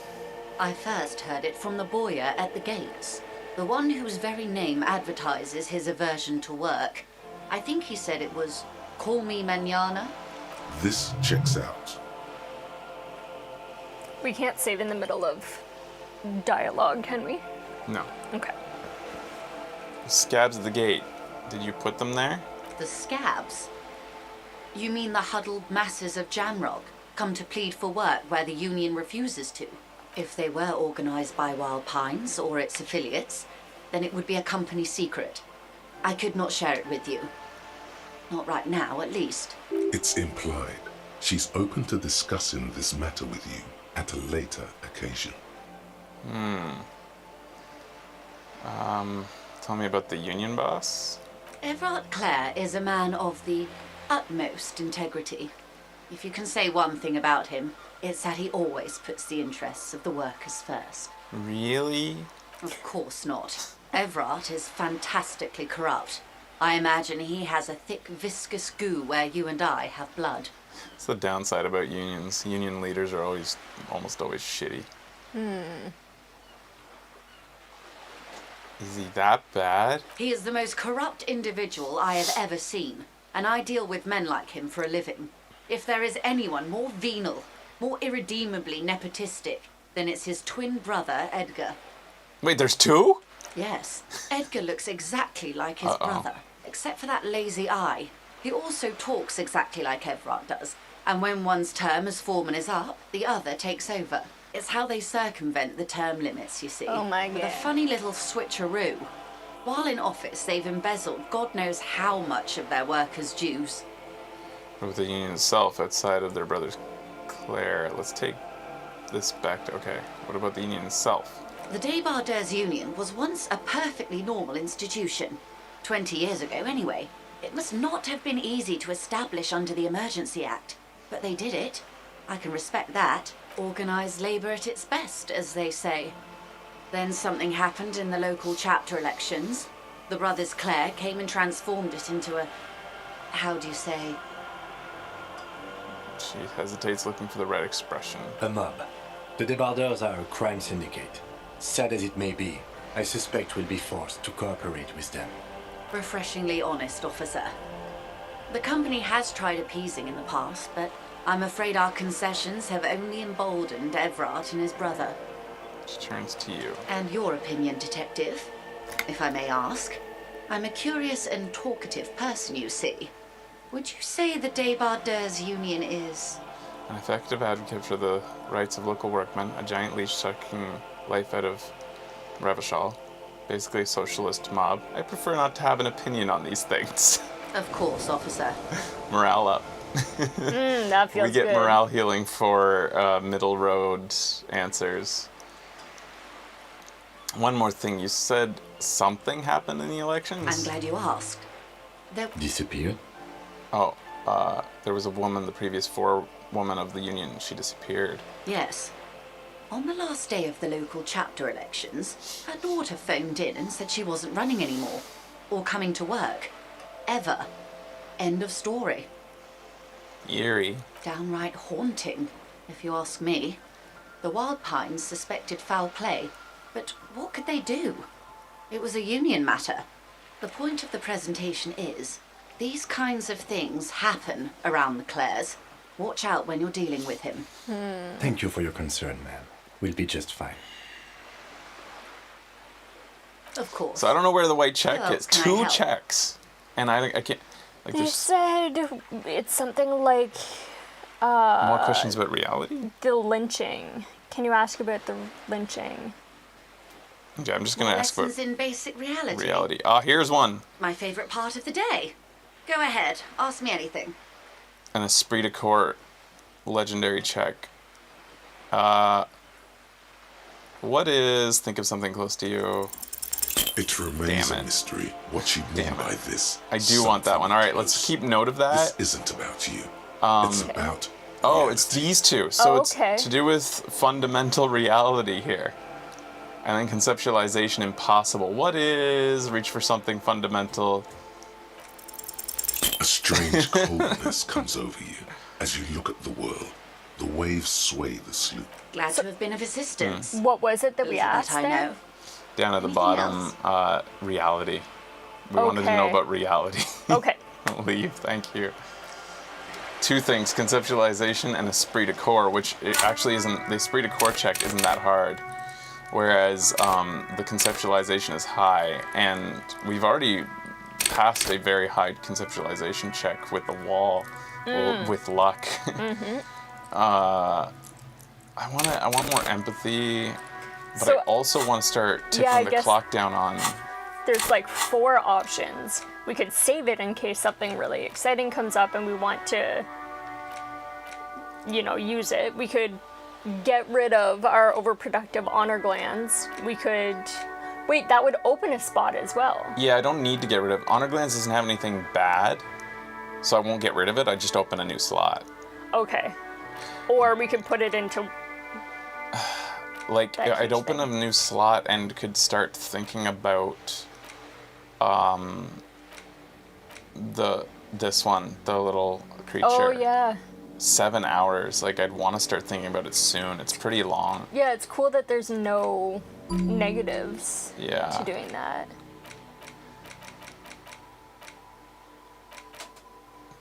I first heard it from the bowyer at the gates. The one whose very name advertises his aversion to work. I think he said it was, "Call me mañana." This checks out. We can't save in the middle of dialogue, can we? No. Okay. Scabs at the gate. Did you put them there? The scabs? You mean the huddled masses of Jamrock come to plead for work where the union refuses to? If they were organized by Wild Pines or its affiliates, then it would be a company secret. I could not share it with you. Not right now, at least. It's implied. She's open to discussing this matter with you at a later occasion. Tell me about the union boss. Everard Clare is a man of the utmost integrity. If you can say one thing about him, it's that he always puts the interests of the workers first. Really? Of course not. Everard is fantastically corrupt. I imagine he has a thick, viscous goo where you and I have blood. It's the downside about unions. Union leaders are almost always shitty. Is he that bad? He is the most corrupt individual I have ever seen, and I deal with men like him for a living. If there is anyone more venal, more irredeemably nepotistic, then it's his twin brother, Edgar. Wait, there's two? Yes, Edgar looks exactly like his brother, except for that lazy eye. He also talks exactly like Everard does. And when one's term as foreman is up, the other takes over. It's how they circumvent the term limits, you see. Oh my God. With a funny little switcheroo. While in office, they've embezzled God knows how much of their workers' dues. With the union itself outside of their brother's Claire. Let's take this back to, okay, what about the union itself? The Débardeurs Union was once a perfectly normal institution. 20 years ago, anyway. It must not have been easy to establish under the Emergency Act. But they did it. I can respect that. Organised labour at its best, as they say. Then something happened in the local chapter elections. The brothers Claire came and transformed it into a... how do you say? She hesitates, looking for the right expression. A mob. The Débardeurs are a crime syndicate. Sad as it may be, I suspect we'll be forced to cooperate with them. Refreshingly honest, officer. The company has tried appeasing in the past, but I'm afraid our concessions have only emboldened Everard and his brother. She turns to you. And your opinion, detective, if I may ask. I'm a curious and talkative person, you see. Would you say the Débardeurs Union is... An effective advocate for the rights of local workmen, a giant leech sucking life out of Revachol. Basically a socialist mob. I prefer not to have an opinion on these things. Of course, officer. Morale up. That feels We get good. morale healing for middle road answers. One more thing. You said something happened in the elections? I'm glad you asked. Disappeared? Oh, there was a woman, the previous forewoman of the union. She disappeared. Yes. On the last day of the local chapter elections, her daughter phoned in and said she wasn't running anymore. Or coming to work. Ever. End of story. Eerie. Downright haunting, if you ask me. The Wild Pines suspected foul play, but what could they do? It was a union matter. The point of the presentation is, these kinds of things happen around the Clares. Watch out when you're dealing with him. Thank you for your concern, ma'am. We'll be just fine. Of course. So I don't know where the white check Who is. else can I 2 help? checks. And I can't... Like, You there's said it's something like more questions about reality? the lynching. Can you ask about the lynching? Okay, I'm just going to ask about Lessons in basic reality. reality. Ah, here's one. My favourite part of the day. Go ahead, ask me anything. An esprit de corps legendary check. What is... Think of something close to you. It remains Damn a it. mystery what you mean Damn it. by this. I do want that one. All right, let's keep note of that. This isn't about you. It's about Oh, it's reality. these two. So Oh, it's okay. to do with fundamental reality here. And then conceptualization impossible. What is reach for something fundamental? A strange coldness comes over you as you look at the world. The waves sway the sloop. Glad to have been of assistance. What was it that we Little asked that I there? know. Down at the Anything bottom, reality. We wanted to know Okay. about reality. Okay. Leave, thank you. 2 things, conceptualization and esprit de corps, which it actually isn't, the esprit de corps check isn't that hard. Whereas the conceptualization is high, and we've already passed a very high conceptualization check with the wall, with luck. I want more empathy, but So- I also want to start ticking Yeah, I the guess- clock down on. There's like 4 options. We could save it in case something really exciting comes up and we want to, use it. We could get rid of our overproductive honor glands. We could... Wait, that would open a spot as well. Yeah, I don't need to get rid of honor glands. Doesn't have anything bad, so I won't get rid of it. I just open a new slot. Okay. Or we could put it into... Like, That I'd huge open a thing. new slot and could start thinking about this one, the little creature. Oh, yeah. 7 hours. Like, I'd want to start thinking about it soon. It's pretty long. Yeah, it's cool that there's no negatives Yeah. to doing that.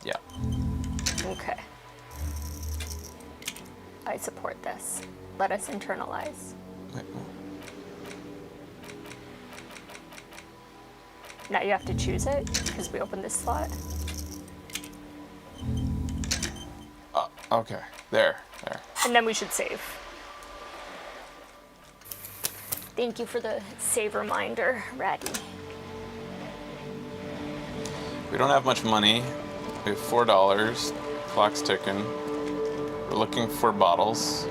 Yeah. Okay. I support this. Let us internalize. Wait, Now you have to choose it because we opened this slot. Okay, there. And then we should save. Thank you for the save reminder, Ratty. We don't have much money. We have $4. Clock's ticking. We're looking for bottles.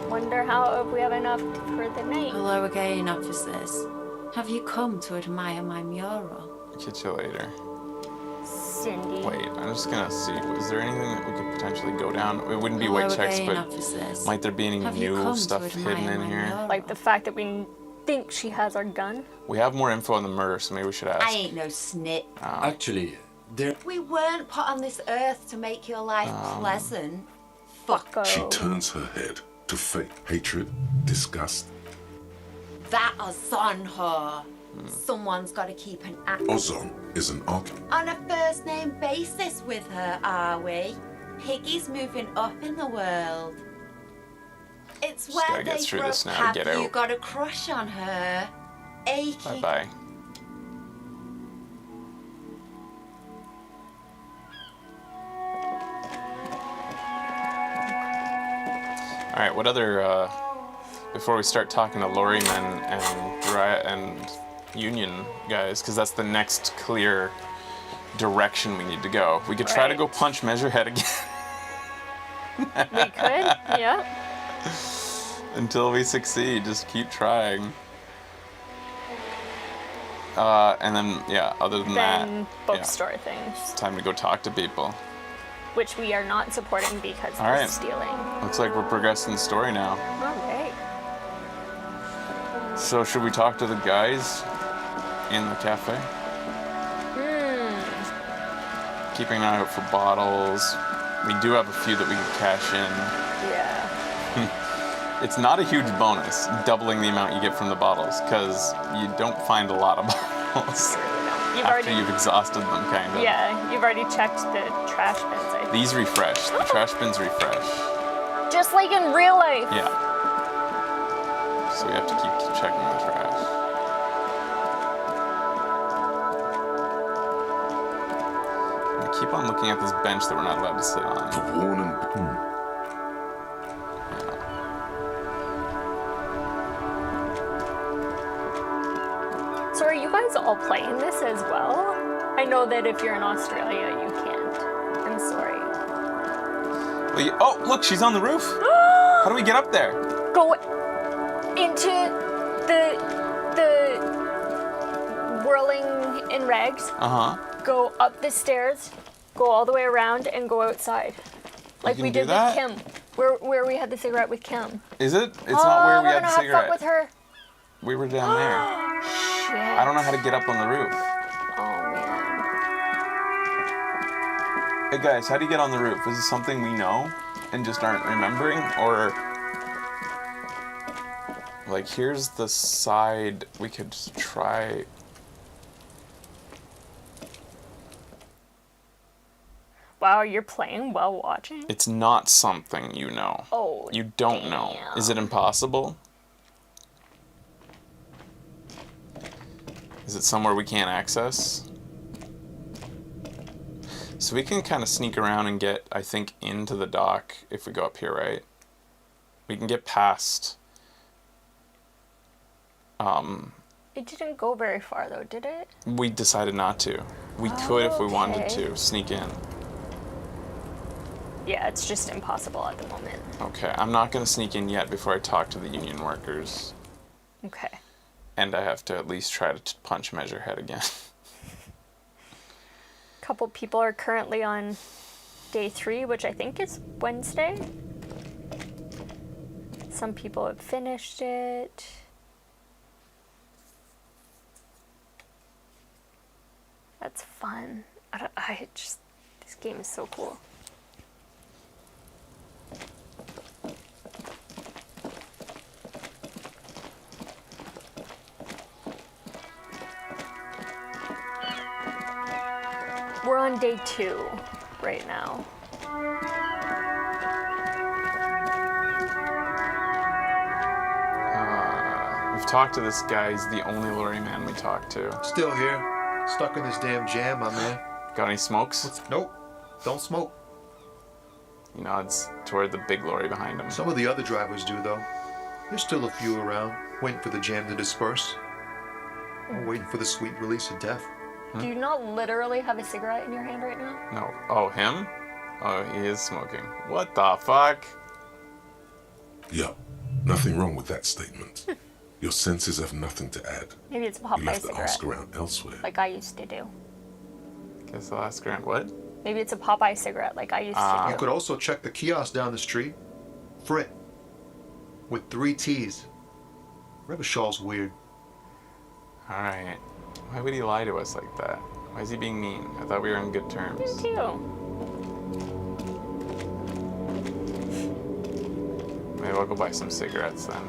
Wonder how if we have enough for the night. Hello again, officers. Have you come to admire my mural? Catch you later. Cindy. Wait, I'm just gonna see. Is there anything that we could potentially go down? It wouldn't be Hello white checks, again, but officers. might there be any Have you new come stuff to admire hidden in my here? mural? Like the fact that we think she has our gun. We have more info on the murder, so maybe we should ask. I ain't no snit. Actually, there. We weren't put on this earth to make your life pleasant. Fuck. She turns her head to fake hatred, disgust. That is on her. Someone's got to keep an eye Ozone is an architect. on a first name basis with her, are we? Piggy's moving up in the world. It's Just where gotta get they through this broke. now to Have get you out. got a crush on her? Achy. Bye-bye. Alright, what other, before we start talking to lorrymen and union guys, because that's the next clear direction we need to go. We could try to Right. go punch Measurehead again We could, yeah. until we succeed. Just keep trying. And then, yeah, other than Then that, bookstore things, it's time to go talk to people. which we are not supporting because All we're right. stealing. Looks like we're progressing the story now. Okay. So should we talk to the guys in the cafe? Keeping an eye out for bottles. We do have a few that we can cash in. Yeah. It's not a huge bonus, doubling the amount you get from the bottles, because you don't find a lot of bottles You've after already, you've exhausted them, kind of. yeah, you've already checked the trash bins, I think. These refresh. The trash bins refresh. Just like in real life. Yeah. So we have to keep checking the trash. We keep on looking at this bench that we're not allowed to sit on. The worn and So are you guys all playing this as well? I know that if you're in Australia, you can't. I'm sorry. Oh, look, she's on the roof. How do we get up there? Go into the whirling in rags. Uh-huh. Go up the stairs, go all the way around, and go outside. Like can we do did that? with Kim. Where we had the cigarette with Kim. Is it? It's not where we we're had gonna the have cigarette. fun with her. We were down there. Shit. I don't know how to get up on the roof. Oh man. Hey guys, how do you get on the roof? Is this something we know and just aren't remembering? Or like here's the side we could just try. Wow, you're playing while watching? It's not something you know. Oh, You don't know. Is it impossible? Is it somewhere we can't access? So we can kind of sneak around and get, I think, into the dock if we go up here, right? We can get past. It didn't go very far though, did it? We decided not to. We could if we wanted Okay. to sneak in. Yeah, it's just impossible at the moment. Okay, I'm not going to sneak in yet before I talk to the union workers. Okay. And I have to at least try to punch Measurehead again. A couple people are currently on day 3, which I think is Wednesday. Some people have finished it. That's fun. This game is so cool. We're on day 2 right now. We've talked to this guy. He's the only lorry man we talked to. Still here. Stuck in this damn jam, my man. Got any smokes? Nope. Don't smoke. He nods toward the big lorry behind him. Some of the other drivers do, though. There's still a few around, waiting for the jam to disperse. Or waiting for the sweet release of death. Do you not literally have a cigarette in your hand right now? No. Oh, him? Oh, he is smoking. What the fuck? Yup. Nothing wrong with that statement. Your senses have nothing to add. Maybe it's a You'll Popeye have to cigarette. ask around elsewhere. Like I used to do. Guess I'll ask around. What? Maybe it's a Popeye cigarette like I used to do. You could also check the kiosk down the street. Frit. With 3 T's. Revachol's weird. Alright. Why would he lie to us like that? Why is he being mean? I thought we were on good terms. Me too. Maybe I'll go buy some cigarettes then.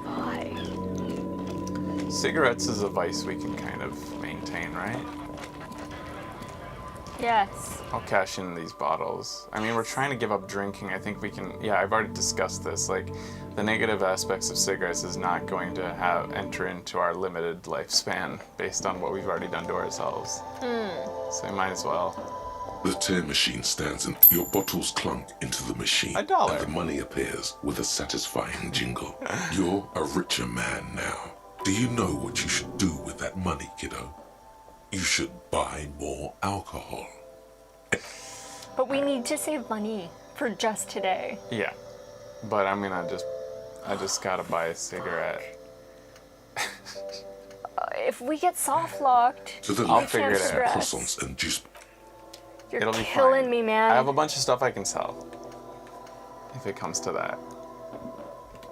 Why? Cigarettes is a vice we can kind of maintain, right? Yes. I'll cash in these bottles. I mean, we're trying to give up drinking. I think we can. Yeah, I've already discussed this. Like, the negative aspects of cigarettes is not going to enter into our limited lifespan based on what we've already done to ourselves. So we might as well. The tear machine stands and your bottles clunk into the machine. $1. And the money appears with a satisfying jingle. You're a richer man now. Do you know what you should do with that money, kiddo? You should buy more alcohol. But we need to save money for just today. Yeah, but I'm gonna I just gotta buy a cigarette. If we get soft locked, To the I'll left, figure it out. croissants and juice. you're It'll be killing fine. me, man. I have a bunch of stuff I can sell. If it comes to that.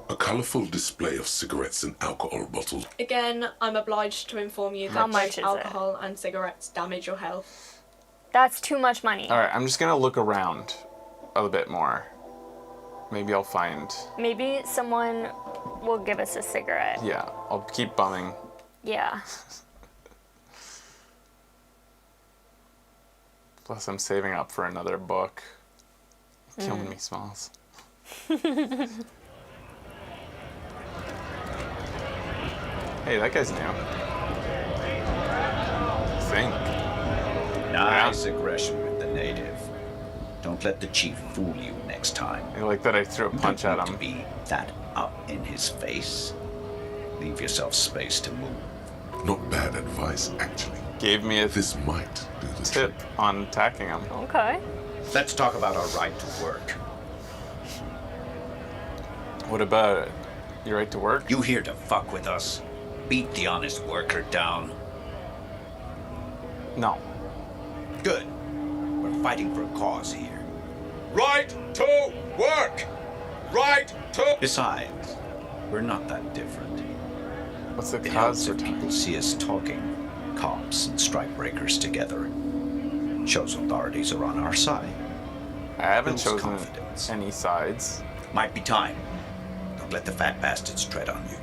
A colorful display of cigarettes and alcohol bottles. Again, I'm obliged to inform you How that much both is alcohol and cigarettes damage your health. That's too much money. Alright, I'm just gonna look around a bit more. Maybe I'll find. Maybe someone will give us a cigarette. Yeah, I'll keep bumming. Yeah. Plus, I'm saving up for another book. Killing me, Smalls. Hey, that guy's new. Think. Nice aggression with the native. Don't let the chief fool you next time. I like that I threw a punch at To him. be that up in his face. Leave yourself space to move. Not bad advice, actually. Gave me a This might do the tip trick. on attacking him. Okay. Let's talk about our right to work. What about it? Your right to work? You here to fuck with us? Beat the honest worker down? No. Good. We're fighting for a cause here. Right to work! Right to... Besides, we're not that different. What's the It cause helps for if people see us talking, cops and strikebreakers together. Shows authorities are on our side. I haven't Builds chosen confidence. any sides. Might be time. Don't let the fat bastards tread on you.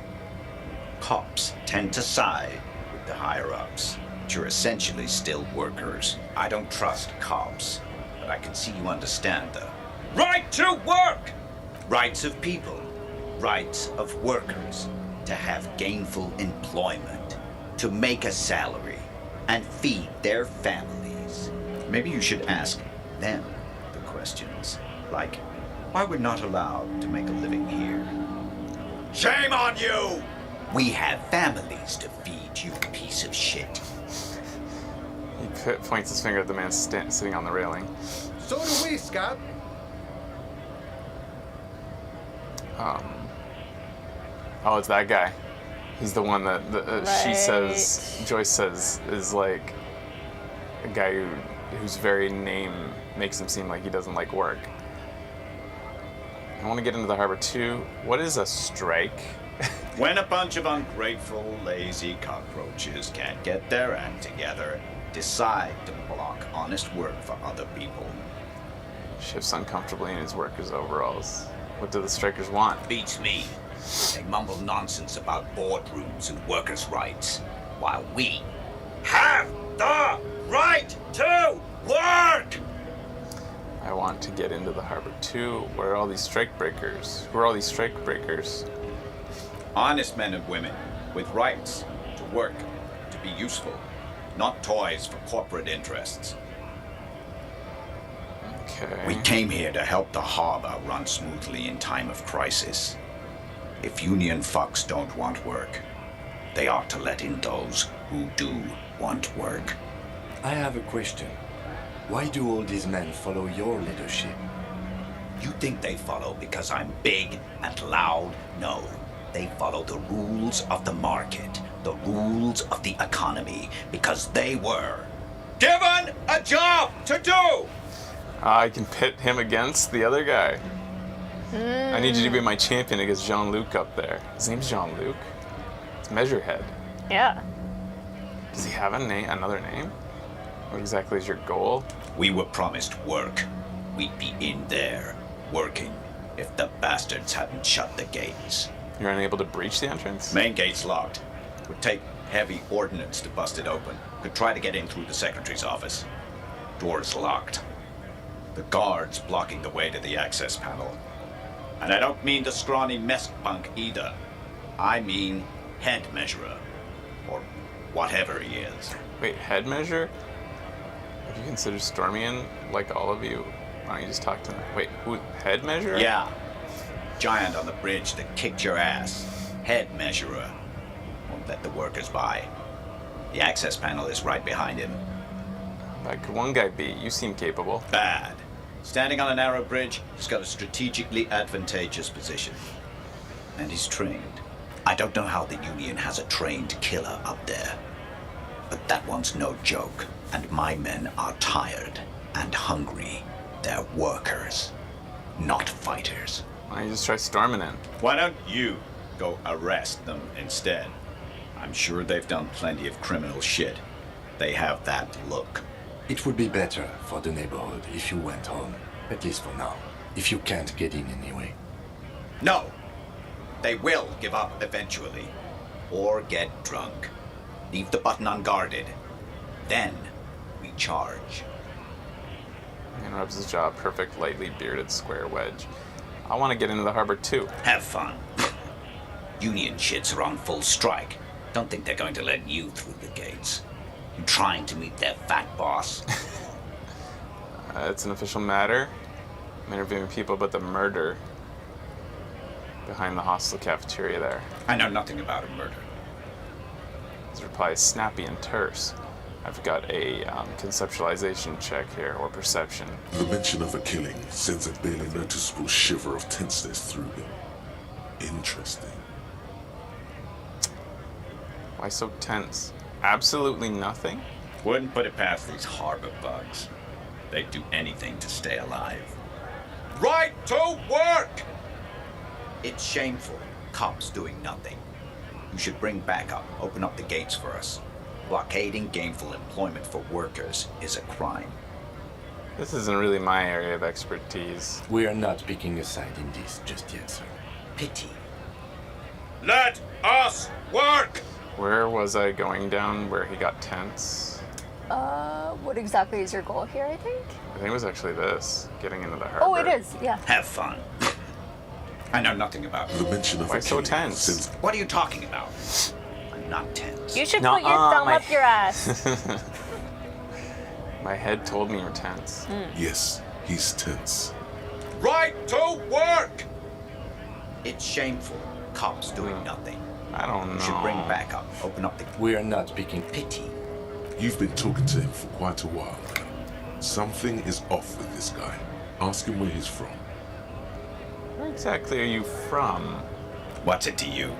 Cops tend to side with the higher-ups, but you're essentially still workers. I don't trust cops, but I can see you understand the Right to work! rights of people, rights of workers, to have gainful employment, to make a salary, and feed their families. Maybe you should ask them the questions, like, why we're not allowed to make a living here. Shame on you! We have families to feed, you piece of shit. He points his finger at the man sitting on the railing. So do we, Scott. Oh, it's that guy. He's the one that she Right. says, Joyce says, is like a guy whose very name makes him seem like he doesn't like work. I want to get into the harbor too. What is a strike? When a bunch of ungrateful, lazy cockroaches can't get their act together, decide to block honest work for other people. Shifts uncomfortably in his worker's overalls. What do the strikers want? Beats me. They mumble nonsense about boardrooms and workers' rights, while we Have the right to work! I want to get into the harbor too. Where are all these strike breakers? Who are all these strike breakers? honest men and women with rights to work, to be useful, not toys for corporate interests. Okay. We came here to help the harbor run smoothly in time of crisis. If union fucks don't want work, they ought to let in those who do want work. I have a question. Why do all these men follow your leadership? You think they follow because I'm big and loud? No. They follow the rules of the market, the rules of the economy, because they were given a job to do! I can pit him against the other guy. I need you to be my champion against Jean-Luc up there. His name's Jean-Luc. It's Measurehead. Yeah. Does he have a name? Another name? What exactly is your goal? We were promised work. We'd be in there, working, if the bastards hadn't shut the gates. You're unable to breach the entrance? Main gate's locked. Would take heavy ordnance to bust it open. Could try to get in through the secretary's office. Door's locked. The guard's blocking the way to the access panel. And I don't mean the scrawny mess punk either. I mean head measurer. Or whatever he is. Wait, head measure? Have you considered storming in like all of you? Why don't you just talk to him? Wait, who? Head measure? Yeah. Giant on the bridge that kicked your ass. Head measurer. Won't let the workers by. The access panel is right behind him. That could one guy be? You seem capable. Bad. Standing on a narrow bridge, he's got a strategically advantageous position. And he's trained. I don't know how the Union has a trained killer up there. But that one's no joke. And my men are tired and hungry. They're workers, not fighters. Why don't you just try storming in? Why don't you go arrest them instead? I'm sure they've done plenty of criminal shit. They have that look. It would be better for the neighborhood if you went home, at least for now, if you can't get in anyway. No! They will give up eventually. Or get drunk. Leave the button unguarded. Then we charge. He interrupts his jaw, perfect, lightly bearded square wedge. I want to get into the harbor too. Have fun. Union shits are on full strike. Don't think they're going to let you through the gates. You're trying to meet their fat boss. It's an official matter. I'm interviewing people about the murder behind the hostel cafeteria there. I know nothing about a murder. His reply is snappy and terse. I've got a conceptualization check here, or perception. The mention of a killing sends a barely noticeable shiver of tenseness through him. Interesting. Why so tense? Absolutely nothing? Wouldn't put it past these harbor bugs. They'd do anything to stay alive. Right to work! It's shameful. Cops doing nothing. You should bring backup. Open up the gates for us. Blockading gainful employment for workers is a crime. This isn't really my area of expertise. We are not picking a side in this just yet, sir. Pity. Let us work! Where was I going down where he got tense? What exactly is your goal here, I think? I think it was actually this, getting into the harbor. Oh, it is, yeah. Have fun. I know nothing about it. The mention of Why a so killing tense? sends What are you talking about? I'm not tense. You should put your thumb up your ass. My head told me you were tense. Yes, he's tense. Right to work! It's shameful. Cops doing nothing. I don't know. You should bring backup. Open up the We are not picking pity. You've been talking to him for quite a while now. Something is off with this guy. Ask him where he's from. Where exactly are you from? What's it to you?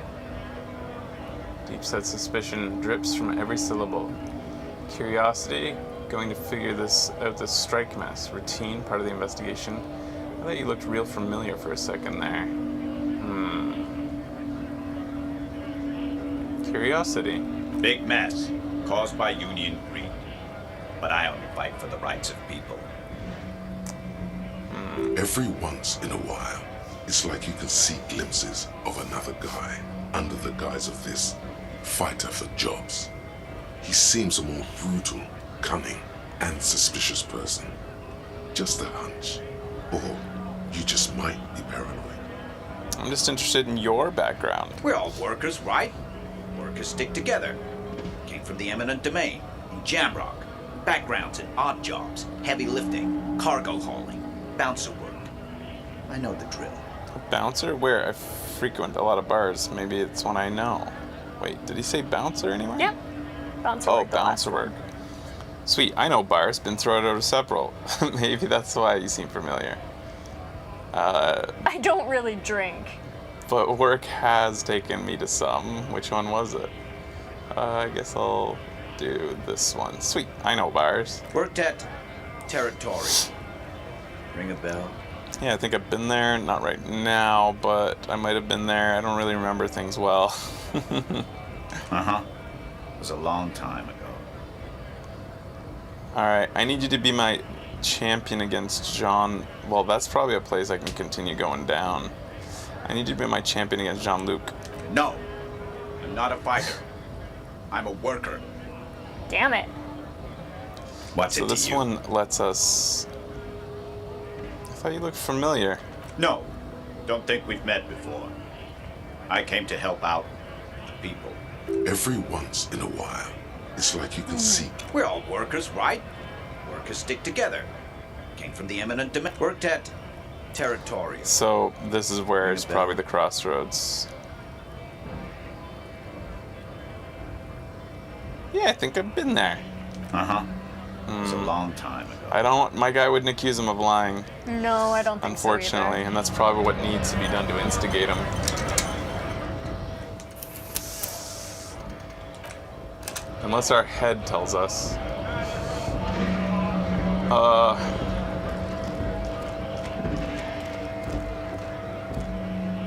Deep-set suspicion drips from every syllable. Curiosity, going to figure this out, this strike mess. Routine, part of the investigation. I thought you looked real familiar for a second there. Curiosity. Big mess. Caused by union greed. But I only fight for the rights of people. Every once in a while, it's like you can see glimpses of another guy under the guise of this fighter for jobs. He seems a more brutal, cunning, and suspicious person. Just a hunch. Or you just might be paranoid. I'm just interested in your background. We're all workers, right? Workers stick together. Came from the eminent domain in Jamrock. Backgrounds in odd jobs, heavy lifting, cargo hauling, bouncer work. I know the drill. A bouncer? Where? I frequent a lot of bars. Maybe it's one I know. Wait, did he say bouncer anywhere? Yep. Bouncer Oh, work. bouncer work. Sweet, I know bars. Been thrown out of several. Maybe that's why you seem familiar. I don't really drink. But work has taken me to some. Which one was it? I guess I'll do this one. Sweet, I know bars. Worked at Territory. Ring a bell? Yeah, I think I've been there. Not right now, but I might have been there. I don't really remember things well. Uh-huh. It was a long time ago. Alright, I need you to be my champion against John. Well, that's probably a place I can continue going down. I need you to be my champion against Jean-Luc. No, I'm not a fighter. I'm a worker. Damn it. What's so it to this you? one lets us... I thought you looked familiar. No, don't think we've met before. I came to help out the people. Every once in a while, it's like you can seek. We're all workers, right? Workers stick together. Came from the eminent domain. Worked at Territory. So this is where it's probably the crossroads. Yeah, I think I've been there. Uh-huh. It was a long time ago. I don't... My guy wouldn't accuse him of lying. No, I don't think so Unfortunately, either. and that's probably what needs to be done to instigate him. Unless our head tells us.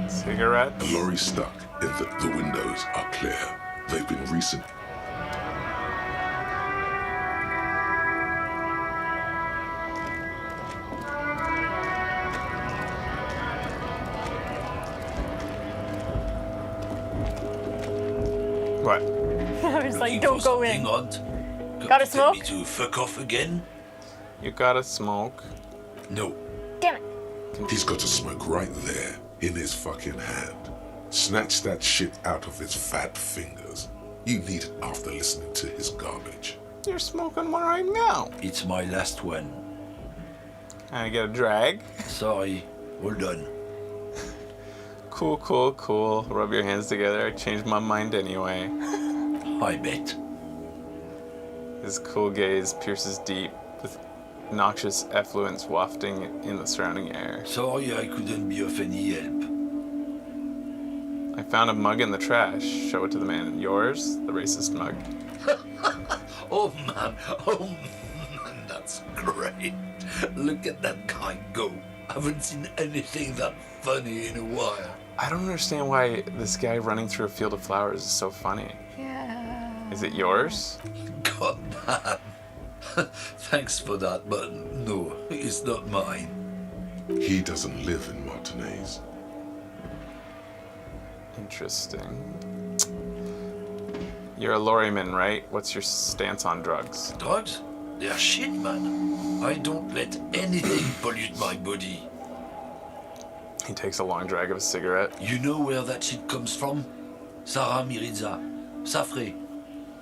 Cigarette? A lorry stuck in the windows are clear. They've been recent. What? I was like, don't go in. Gotta Tell smoke? me to fuck off again? You gotta smoke. No. Damn it. He's got a smoke right there in his fucking hand. Snatch that shit out of his fat fingers. You need it after listening to his garbage. You're smoking one right now. It's my last one. Can I get a drag? Sorry. All done. Cool, cool, cool. Rub your hands together. I changed my mind anyway. I bet. His cool gaze pierces deep, with noxious effluence wafting in the surrounding air. Sorry I couldn't be of any help. I found a mug in the trash. Show it to the man. Yours? The racist mug. Oh man, that's great. Look at that guy go. I haven't seen anything that funny in a while. I don't understand why this guy running through a field of flowers is so funny. Yeah. Is it yours? God man. Thanks for that, but no, it's not mine. He doesn't live in Martinez. Interesting. You're a lorryman, right? What's your stance on drugs? Drugs? They're shit, man. I don't let anything pollute my body. He takes a long drag of a cigarette. You know where that shit comes from? Sarah Miriza, Safre,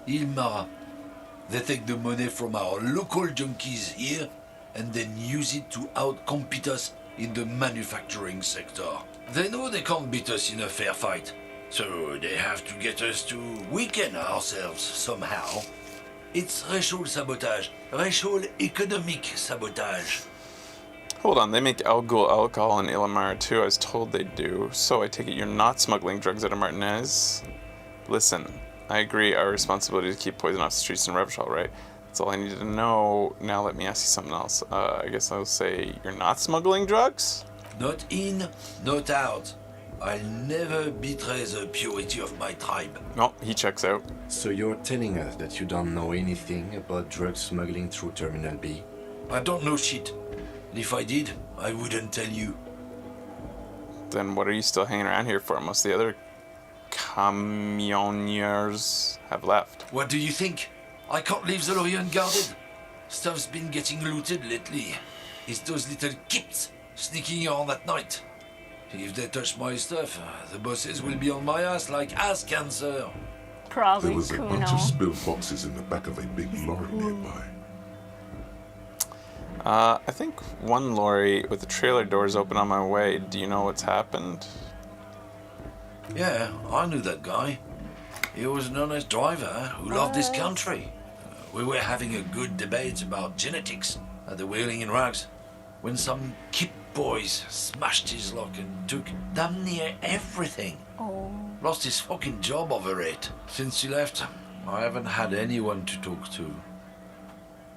Ilmara. They take the money from our local junkies here and then use it to outcompete us in the manufacturing sector. They know they can't beat us in a fair fight, so they have to get us to weaken ourselves somehow. It's racial sabotage, racial economic sabotage. Hold on, they make alcohol in Ilmara too. I was told they do. So I take it you're not smuggling drugs out of Martinez? Listen, I agree, our responsibility to keep poison off the streets in Revachol, right? That's all I needed to know. Now let me ask you something else. I guess I'll say you're not smuggling drugs? Not in, not out. I'll never betray the purity of my tribe. No, he checks out. So you're telling us that you don't know anything about drug smuggling through Terminal B? I don't know shit. And if I did, I wouldn't tell you. Then what are you still hanging around here for? Most of the other camioniers have left. What do you think? I can't leave the lorry unguarded. Stuff's been getting looted lately. It's those little kips sneaking around at night. If they touch my stuff, the bosses will be on my ass like ass cancer. Probably There was a bunch of Kuno. spilled boxes in the back of a big lorry nearby. I think one lorry with the trailer doors open on my way. Do you know what's happened? Yeah, I knew that guy. He was an honest driver who loved this country. We were having a good debate about genetics at the Wheeling in Rags when some Kip boys smashed his lock and took damn near everything. Oh. Lost his fucking job over it. Since he left, I haven't had anyone to talk to.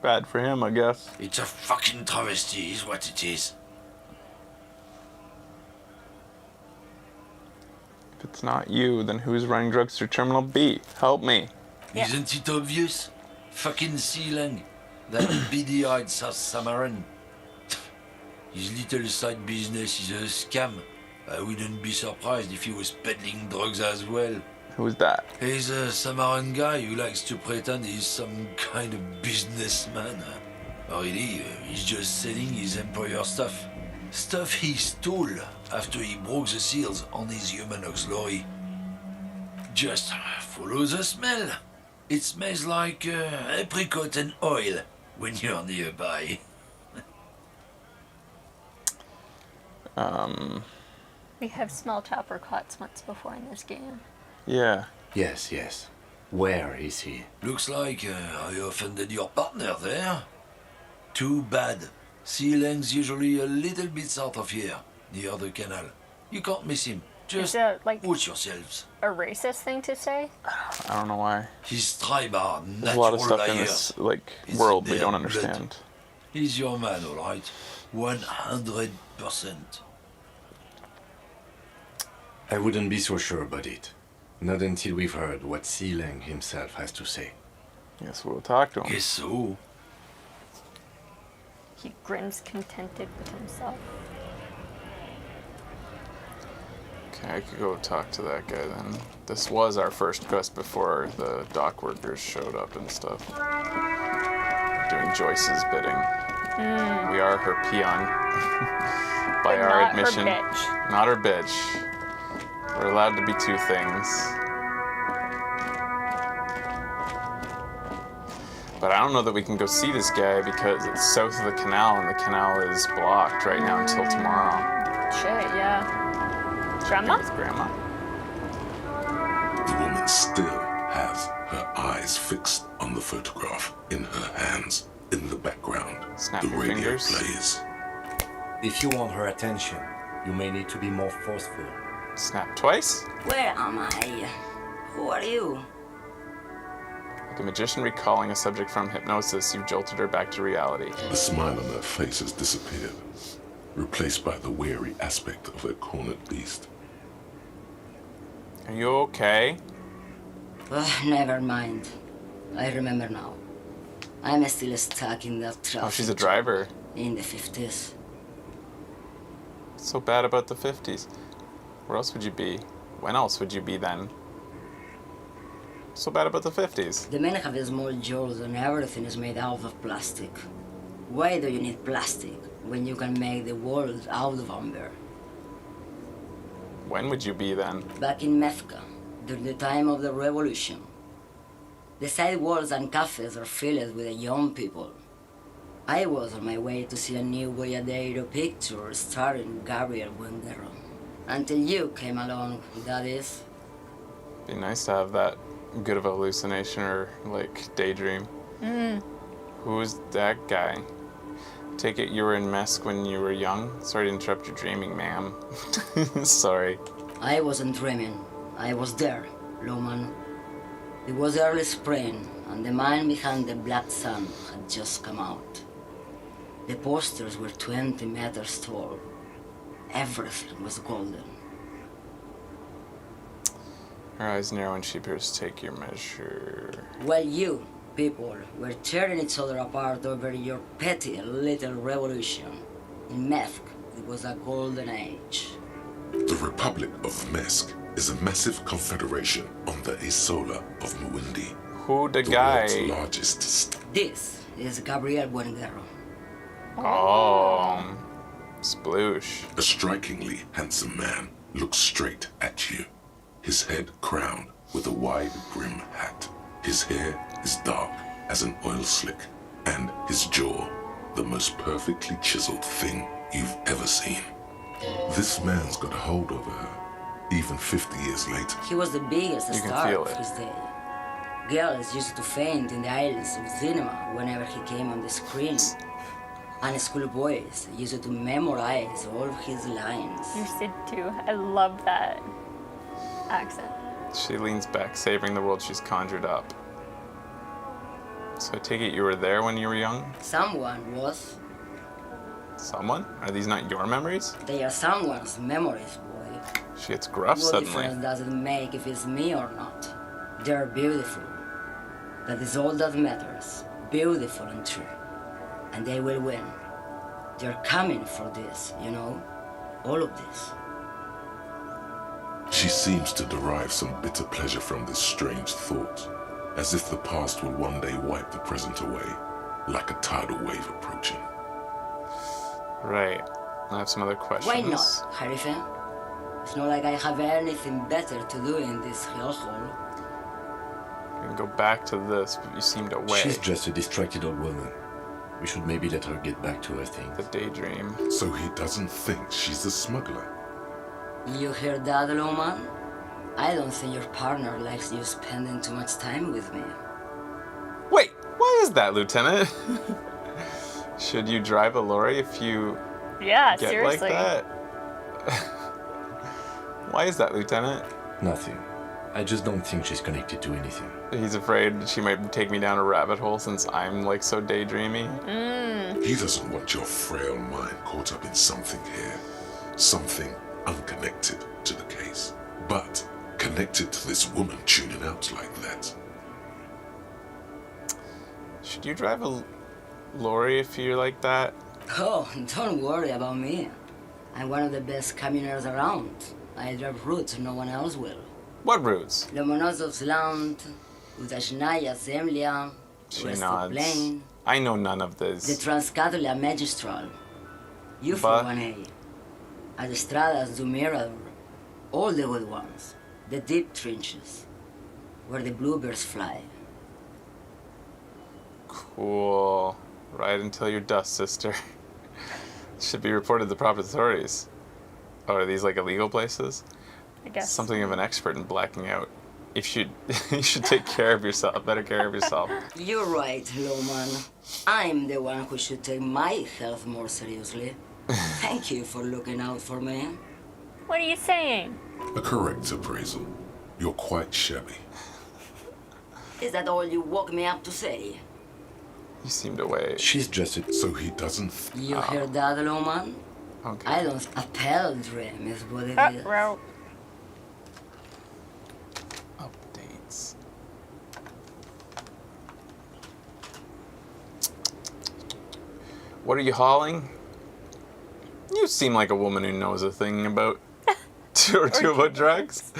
Bad for him, I guess. It's a fucking travesty is what it is. If it's not you, then who's running drugs through Terminal B? Help me. Yeah. Isn't it obvious? Fucking Sealang, that beady-eyed South Samaran. His little side business is a scam. I wouldn't be surprised if he was peddling drugs as well. Who's that? He's a Samaran guy who likes to pretend he's some kind of businessman. Really, he's just selling his employer stuff. Stuff he stole after he broke the seals on his Humanox lorry. Just follow the smell. It smells like apricot and oil when you're nearby. We have smelled apricots once before in this game. Yeah. Yes. Where is he? Looks like I offended your partner there. Too bad. Sealang's usually a little bit south of here, near the canal. You can't miss him. Just watch yourselves. A racist thing to say? I don't know why. His tribe are natural There's a lot of stuff liars. in this world we don't understand. He's your man, all right. 100%. I wouldn't be so sure about it. Not until we've heard what Sealang himself has to say. Yes, we'll talk to him. Guess so. He grins contented with himself. Okay, I could go talk to that guy then. This was our first quest before the dock workers showed up and stuff. Doing Joyce's bidding. We are her peon. By but our not admission. Her bitch. Not her bitch. We're allowed to be two things. But I don't know that we can go see this guy because it's south of the canal and the canal is blocked right now until tomorrow. Shit, yeah. Grandma? It's Grandma. The woman still has her eyes fixed on the photograph in her hands. In the background, Snap the your radio fingers. plays. If you want her attention, you may need to be more forceful. Snap twice? Where am I? Who are you? Like a magician recalling a subject from hypnosis, you've jolted her back to reality. The smile on her face has disappeared, replaced by the wary aspect of a cornered beast. Are you okay? Never mind. I remember now. I'm still stuck in that traffic. Oh, she's a driver. In the 50s. What's so bad about the 50s? Where else would you be? When else would you be then? What's so bad about the 50s? The men have small jaws and everything is made out of plastic. Why do you need plastic when you can make the world out of amber? When would you be then? Back in Methka, during the time of the revolution. The sidewalks and cafes are filled with young people. I was on my way to see a new Boyadero picture starring Gabriel Buendero. Until you came along, that is. Be nice to have that good of a hallucination or, daydream. Who's that guy? Take it you were in Mesk when you were young? Sorry to interrupt your dreaming, ma'am. Sorry. I wasn't dreaming. I was there, Loman. It was early spring, and the man behind the black sun had just come out. The posters were 20 meters tall. Everything was golden. Her eyes narrow when she appears to take your measure. While you, people, were tearing each other apart over your petty little revolution, in Methk, it was a golden age. The Republic of Mesk is a massive confederation on the Isola of Muindi. Who the guy? guy? World's largest. This is Gabriel Buendero. Oh, sploosh. A strikingly handsome man looks straight at you, his head crowned with a wide brim hat. His hair is dark as an oil slick, and his jaw the most perfectly chiseled thing you've ever seen. This man's got a hold over her, even 50 years later. He was the biggest You can star feel of it. his day. Girls used to faint in the aisles of cinema whenever he came on the screen. And schoolboys used to memorize all of his lines. You should too. I love that accent. She leans back, savoring the world she's conjured up. So I take it you were there when you were young? Someone was. Someone? Are these not your memories? They are someone's memories, boy. She gets gruff What suddenly. difference does it make if it's me or not? They're beautiful. That is all that matters. Beautiful and true. And they will win. They're coming for this, you know? All of this. She seems to derive some bitter pleasure from this strange thought, as if the past will one day wipe the present away, like a tidal wave approaching. Right. I have some other questions. Why not, Harife? It's not like I have anything better to do in this hellhole. We can go back to this, but you seemed away. She's just a distracted old woman. We should maybe let her get back to her thing. The daydream. So he doesn't think she's a smuggler. You hear that, Loman? I don't think your partner likes you spending too much time with me. Wait, why is that, Lieutenant? Should you drive a lorry if you get seriously. like that? Why is that, Lieutenant? Nothing. I just don't think she's connected to anything. He's afraid she might take me down a rabbit hole since I'm like so daydreamy. He doesn't want your frail mind caught up in something here. Something unconnected to the case, but connected to this woman tuning out like that. Should you drive a lorry if you're like that? Oh, don't worry about me. I'm one of the best camioners around. I drive routes no one else will. What routes? Lomonosov's Land, Udachnaya Zemlya, She West nods. Plain, I know none of the this. Transcatolia Magistral. You for But- 1A. Adestradas do Mirador. All the good ones. The deep trenches. Where the bluebirds fly. Cool. Ride until you're dust, sister. Should be reported to the proper authorities. Oh, are these like illegal places? I guess. Something of an expert in blacking out. You should take care of yourself. Better care of yourself. You're right, Loman. I'm the one who should take my health more seriously. Thank you for looking out for me. What are you saying? A correct appraisal. You're quite shabby. Is that all you woke me up to say? You seemed away. She's just a... So he doesn't... You hear that, Loman? Okay. I don't... A pale dream is what it is. Route. Updates. What are you hauling? You seem like a woman who knows a thing about or two about drugs.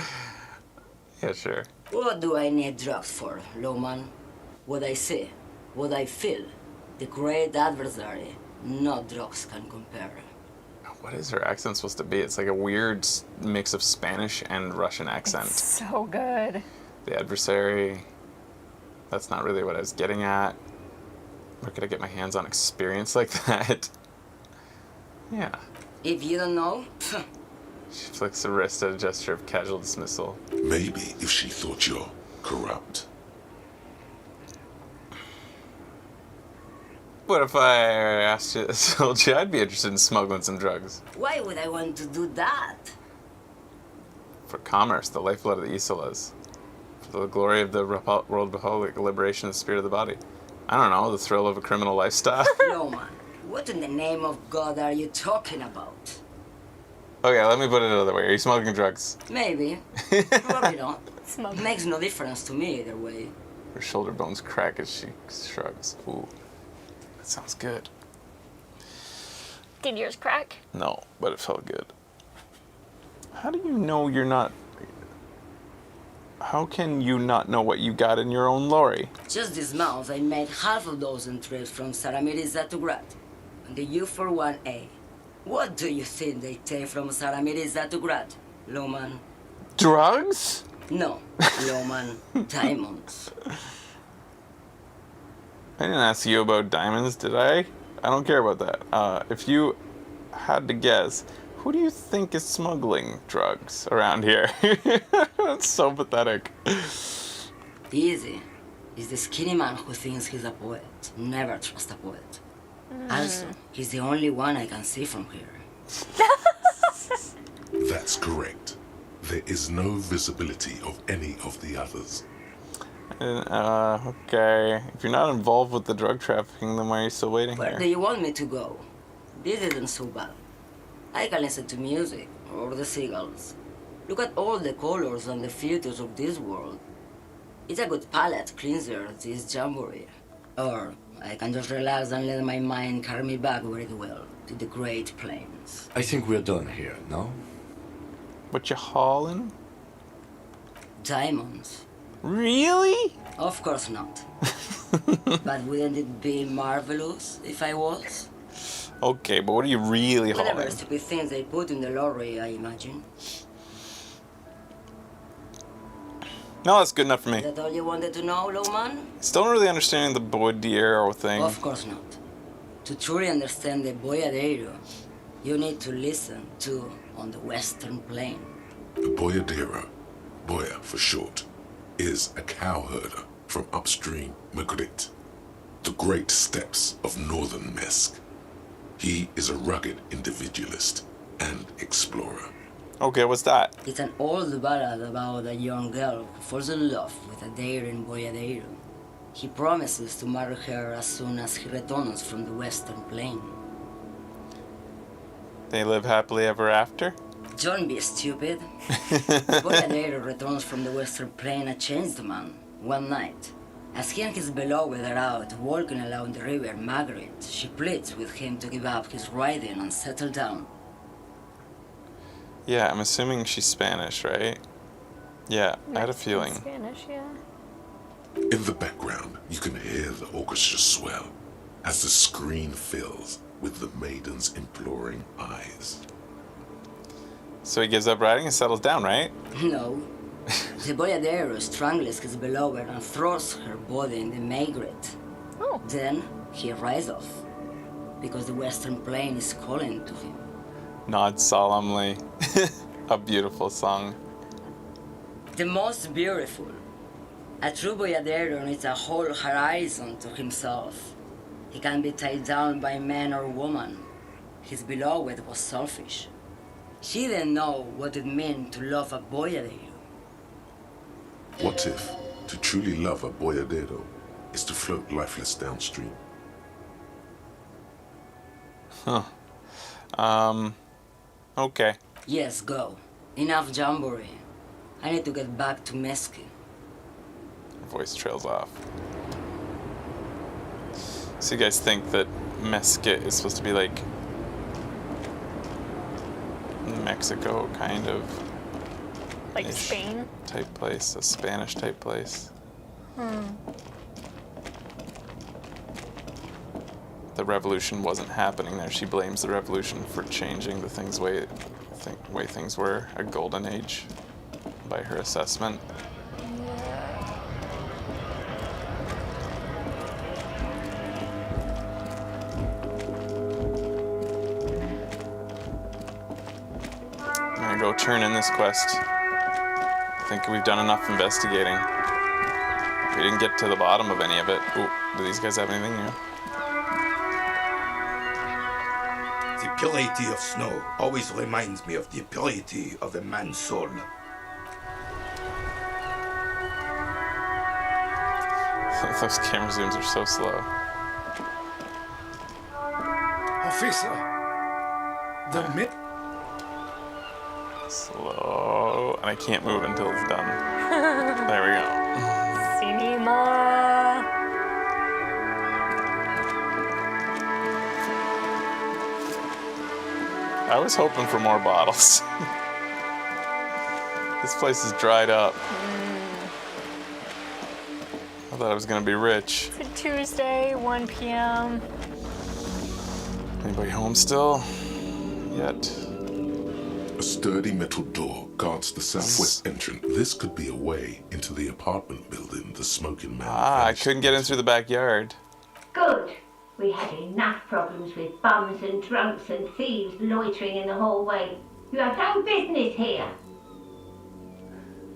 Yeah, sure. What do I need drugs for, Loman? What I see, what I feel. The great adversary. No drugs can compare. What is her accent supposed to be? It's like a weird mix of Spanish and Russian accent. It's so good. The adversary. That's not really what I was getting at. Where could I get my hands on experience like that? Yeah. If you don't know, She flicks the wrist at a gesture of casual dismissal. Maybe if she thought you're corrupt. What if I asked you, told you I'd be interested in smuggling some drugs? why would I want to do that? For commerce, the lifeblood of the Isolas. For the glory of the world republic, liberation of the spirit of the body. I don't know, the thrill of a criminal lifestyle. Loman, what in the name of God are you talking about? Okay, let me put it another way. Are you smuggling drugs? Maybe. Probably not. Makes no difference to me either way. Her shoulder bones crack as she shrugs. Ooh, that sounds good. Did yours crack? No, but it felt good. How do you know you're not... How can you not know what you got in your own lorry? Just this month, I made half a dozen trips from Saramiriza to Grad. And the U for 1A. What do you think they take from Saramiriza to Grad, Loman? Drugs? No, Loman. Diamonds. I didn't ask you about diamonds, did I? I don't care about that. If you had to guess, who do you think is smuggling drugs around here? That's so pathetic. Easy. He's the skinny man who thinks he's a poet. Never trust a poet. Also, he's the only one I can see from here. That's correct. There is no visibility of any of the others. Okay. If you're not involved with the drug trafficking, then why are you still waiting Where here? do you want me to go? This isn't so bad. I can listen to music, or the seagulls. Look at all the colors and the features of this world. It's a good palate cleanser, this jamboree. Or I can just relax and let my mind carry me back where it will, to the Great Plains. I think we're done here, no? What you hauling? Diamonds. Really? Of course not. But wouldn't it be marvelous if I was? Okay, but what are you really hauling? Whatever stupid things they put in the lorry, I imagine. No, that's good enough for me. Is that all you wanted to know, Lowman? Still don't really understanding the Boyadero thing. Of course not. To truly understand the Boyadero, you need to listen to On the Western Plain. The Boyadero, Boya for short, is a cowherder from upstream Magritte, the great steppes of northern Mesk. He is a rugged individualist and explorer. Okay, what's that? It's an old ballad about a young girl who falls in love with a daring Boyadero. He promises to marry her as soon as he returns from the Western Plain. They live happily ever after? Don't be stupid. Boyadero returns from the Western Plain a changed man, one night. As he and his beloved are out walking along the river Margaret, she pleads with him to give up his riding and settle down. Yeah, I'm assuming she's Spanish, right? Yeah, I had a feeling. Spanish, yeah. In the background, you can hear the orchestra swell as the screen fills with the maiden's imploring eyes. So he gives up riding and settles down, right? No. The Boyadero strangles his beloved and throws her body in the Margaret. Oh. Then he rides off, because the Western Plain is calling to him. Nod solemnly. A beautiful song. The most beautiful. A true Boyadero needs a whole horizon to himself. He can be tied down by man or woman. His beloved was selfish. She didn't know what it meant to love a Boyadero. What if to truly love a Boyadero is to float lifeless downstream? Huh. Okay. Yes, go. Enough jamboree. I need to get back to Meski. Voice trails off. So you guys think that Mesquite is supposed to be like Mexico, kind of? Like Spain? Type place, a Spanish type place. The revolution wasn't happening there. She blames the revolution for changing the things way things were, a golden age, by her assessment. I'm gonna go turn in this quest. I think we've done enough investigating. We didn't get to the bottom of any of it. Ooh, do these guys have anything new? The purity of snow always reminds me of the purity of a man's soul. Those camera zooms are so slow. Officer, the myth. Slow, and I can't move until it's done. There we go. Cinema. I was hoping for more bottles. This place is dried up. I thought I was gonna be rich. It's a Tuesday, 1 p.m. Anybody home still? Yet? A sturdy metal door guards the southwest entrance. This could be a way into the apartment building the smoking man. I couldn't get in through the backyard. Good. We had enough problems with bums and drunks and thieves loitering in the hallway. You have no business here.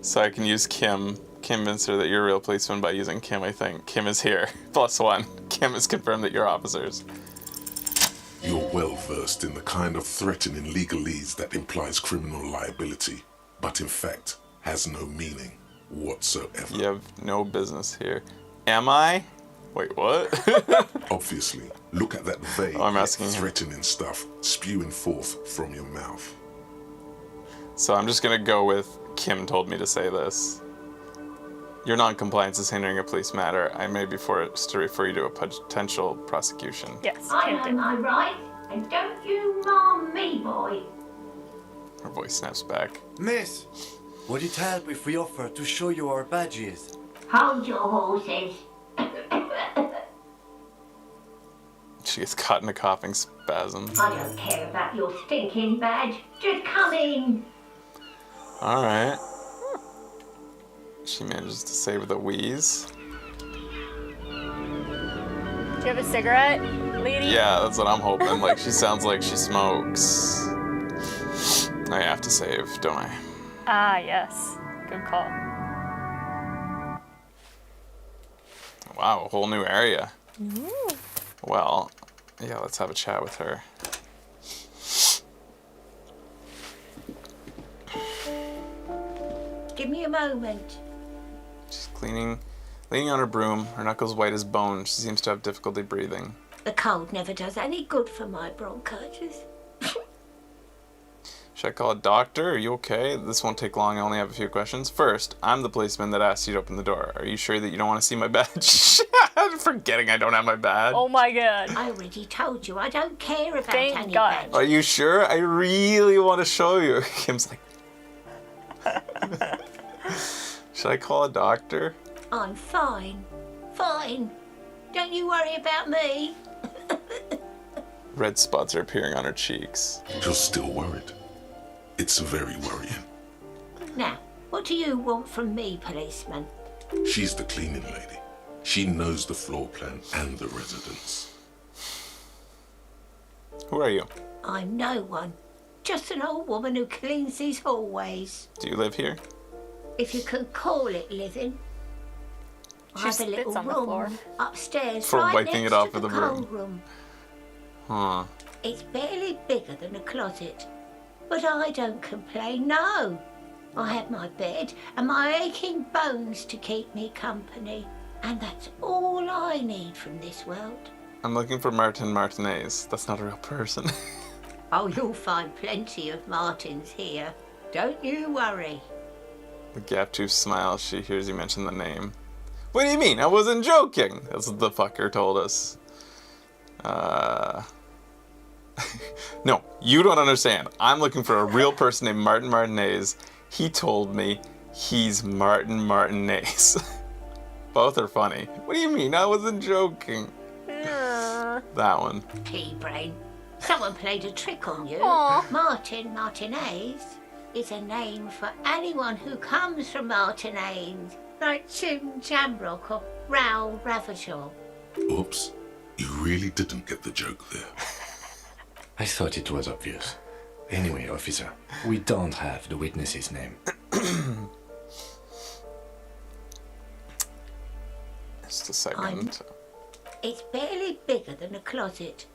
So I can use Kim. Convince her that you're a real policeman by using Kim, I think. Kim is here. +1. Kim has confirmed that you're officers. You're well versed in the kind of threatening legalese that implies criminal liability, but in fact has no meaning whatsoever. You have no business here. Am I? Wait, what? Obviously, look at that vague, I'm asking threatening stuff spewing forth from your mouth. So I'm just gonna go with Kim told me to say this. Your non-compliance is hindering a police matter. I may be forced to refer you to a potential prosecution. Yes. I know my rights, and don't you mom me, boy. Her voice snaps back. Miss, would it help if we offer to show you our badges? Hold your horses. She gets caught in a coughing spasm. I don't care about your stinking badge. Just come in. All right. She manages to say with a wheeze. Do you have a cigarette, lady? Yeah, that's what I'm hoping. Like, she sounds like she smokes. I have to save, don't I? Ah, yes. Good call. Wow, a whole new area. Ooh. Well, yeah, let's have a chat with her. Give me a moment. She's leaning on her broom, her knuckles white as bone. She seems to have difficulty breathing. The cold never does any good for my bronchitis. Should I call a doctor? Are you okay? This won't take long. I only have a few questions. First, I'm the policeman that asked you to open the door. Are you sure that you don't want to see my badge? I'm forgetting I don't have my badge. Oh my god. I already told you I don't care about Thank any God. badge. Are you sure? I really want to show you. Kim's like... Should I call a doctor? I'm fine. Fine. Don't you worry about me. Red spots are appearing on her cheeks. You're still worried. It's very worrying. Now, what do you want from me, policeman? She's the cleaning lady. She knows the floor plan and the residence. Who are you? I'm no one. Just an old woman who cleans these hallways. Do you live here? If you can call it living. I have a little on the floor. room upstairs For right wiping next it off to with the a broom. cold room. Huh. It's barely bigger than a closet. But I don't complain, no. I have my bed and my aching bones to keep me company. And that's all I need from this world. I'm looking for Martin Martinez. That's not a real person. Oh, you'll find plenty of Martins here. Don't you worry. The gap-toothed smile. She hears you mention the name. What do you mean? I wasn't joking. That's what the fucker told us. No, you don't understand. I'm looking for a real person named Martin Martinez. He told me he's Martin Martinez. Both are funny. What do you mean? I wasn't joking. That one. Pea-brain. Someone played a trick on you. Aw. Martin Martinez is a name for anyone who comes from Martinez, like Jim Jamrock or Raoul Ravachol. Oops. You really didn't get the joke there. I thought it was obvious. Anyway, officer, we don't have the witness's name. Just a second. It's barely bigger than a closet.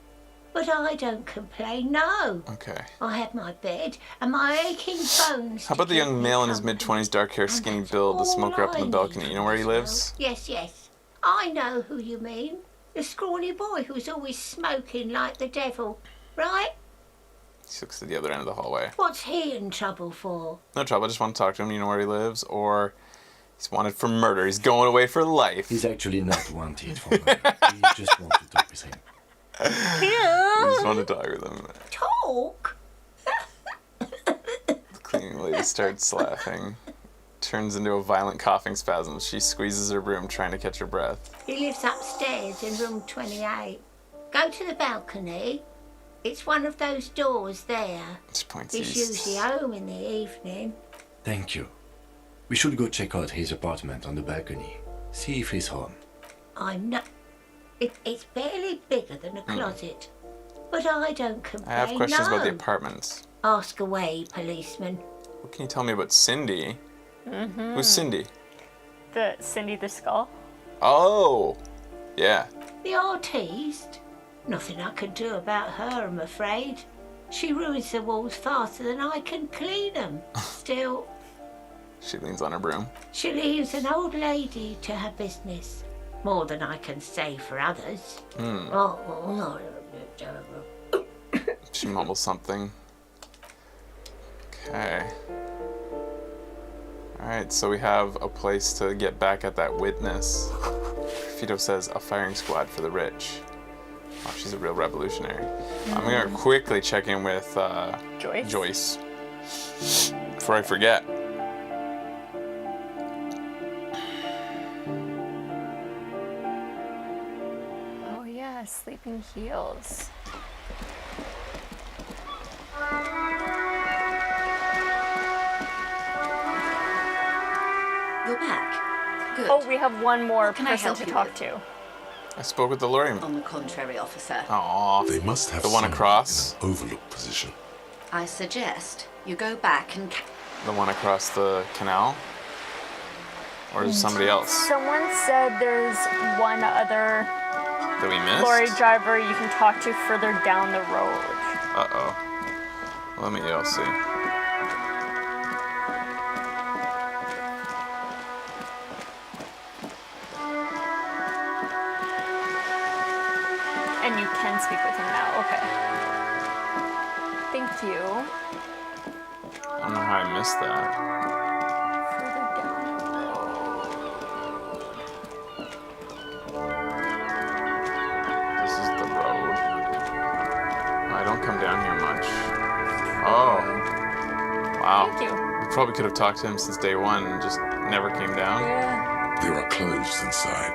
But I don't complain, no. Okay. I have my bed and my aching bones. How about the young male in his mid-20s, dark hair, skinny build, the smoker up on the balcony? You know where he lives? Yes, yes. I know who you mean. The scrawny boy who's always smoking like the devil, right? He looks at the other end of the hallway. What's he in trouble for? No trouble, I just want to talk to him. You know where he lives? Or he's wanted for murder. He's going away for life. He's actually not wanted for murder. We just want to talk with him. I just want to talk with him. Talk? The cleaning lady starts laughing. Turns into a violent coughing spasm. She squeezes her broom, trying to catch her breath. He lives upstairs in room 28. Go to the balcony. It's one of those doors there. She points He's east. usually home in the evening. Thank you. We should go check out his apartment on the balcony. See if he's home. I'm not... It's barely bigger than a closet. But I don't complain, I have questions about the no. apartments. Ask away, policeman. What can you tell me about Cindy? Mm-hmm. Who's Cindy? Cindy the Skull. Oh, yeah. The artiste? Nothing I can do about her, I'm afraid. She ruins the walls faster than I can clean them. Still, She leans on her broom. she leaves an old lady to her business. More than I can say for others. Oh. She mumbles something. Okay. Alright, so we have a place to get back at that witness. Fido says a firing squad for the rich. Oh, she's a real revolutionary. I'm gonna quickly check in with Joyce. Before I forget. Oh yeah, Sleeping Heels. You're back. Good. Oh, we have one more Can I person help to you talk with? to. I spoke with the lawyer. On the contrary, officer. Aww. They must have the one someone across. in an overlook position. I suggest you go back and... The one across the canal? Or is it somebody else? Someone said there's one other That we missed? lorry driver you can talk to further down the road. Uh-oh. Let me go see. And you can speak with him now. Okay. Thank you. I don't know how I missed that. Further down the road. This is the road. I don't come down here much. Oh. Wow. Thank you. We probably could have talked to him since day one and just never came down. Yeah. There are clothes inside.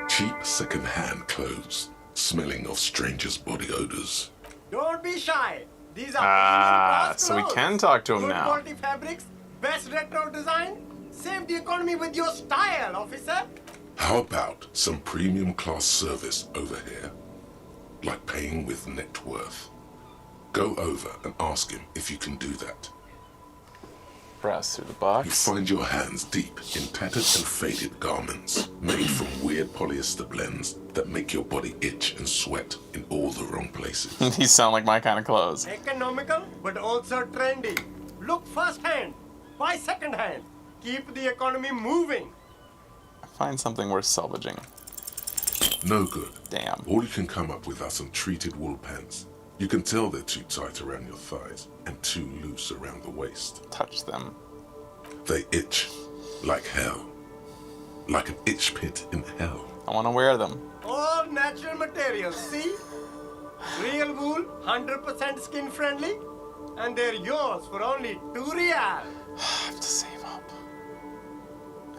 Cheap second-hand clothes, smelling of strangers' body odors. Don't be shy. These are So we can talk to him good now. quality fabrics, best retro design. Save the economy with your style, officer. How about some premium class service over here? Like paying with net worth. Go over and ask him if you can do that. Browse through the box. You find your hands deep in tattered and faded garments made from weird polyester blends that make your body itch and sweat in all the wrong places. These sound like my kind of clothes. Economical, but also trendy. Look first hand, buy second hand. Keep the economy moving. Find something worth salvaging. No good. Damn. All you can come up with are some treated wool pants. You can tell they're too tight around your thighs and too loose around the waist. Touch them. They itch like hell. Like an itch pit in hell. I want to wear them. All natural materials, see? Real wool, 100% skin friendly, and they're yours for only 2 real. I have to save up.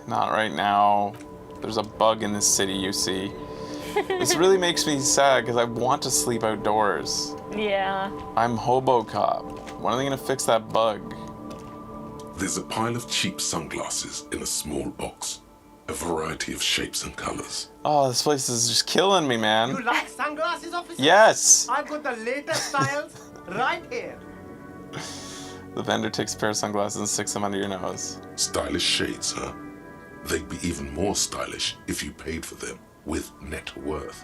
Not right now. There's a bug in this city, you see. This really makes me sad because I want to sleep outdoors. Yeah. I'm Hobo Cop. When are they going to fix that bug? There's a pile of cheap sunglasses in a small box. A variety of shapes and colors. Oh, this place is just killing me, man. You like sunglasses, officer? Yes! I've got the latest styles right here. The vendor takes a pair of sunglasses and sticks them under your nose. Stylish shades, huh? They'd be even more stylish if you paid for them with net worth.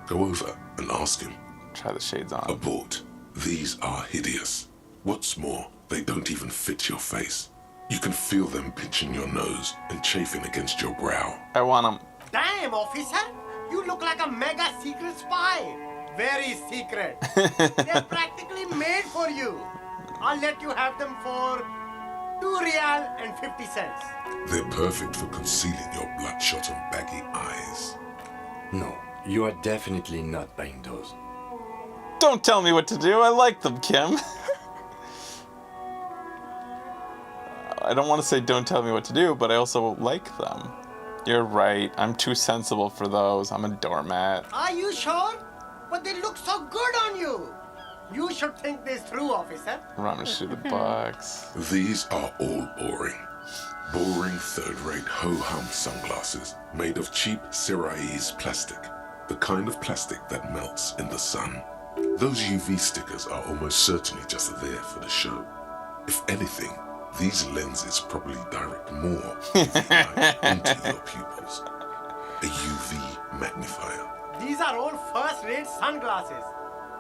Go over and ask him. Try the shades on. Abort. These are hideous. What's more, they don't even fit your face. You can feel them pinching your nose and chafing against your brow. I want them. Damn, officer. You look like a mega secret spy. Very secret. They're practically made for you. I'll let you have them for 2 real and 50 cents. They're perfect for concealing your bloodshot and baggy eyes. No, you are definitely not buying those. Don't tell me what to do. I like them, Kim. I don't want to say don't tell me what to do, but I also like them. You're right. I'm too sensible for those. I'm a doormat. Are you sure? But they look so good on you. You should think this through, officer. Rummage through the box. These are all boring. Boring third-rate ho-hum sunglasses made of cheap Syrahese plastic. The kind of plastic that melts in the sun. Those UV stickers are almost certainly just there for the show. If anything, these lenses probably direct more UV light into your pupils. A UV magnifier. These are all first-rate sunglasses.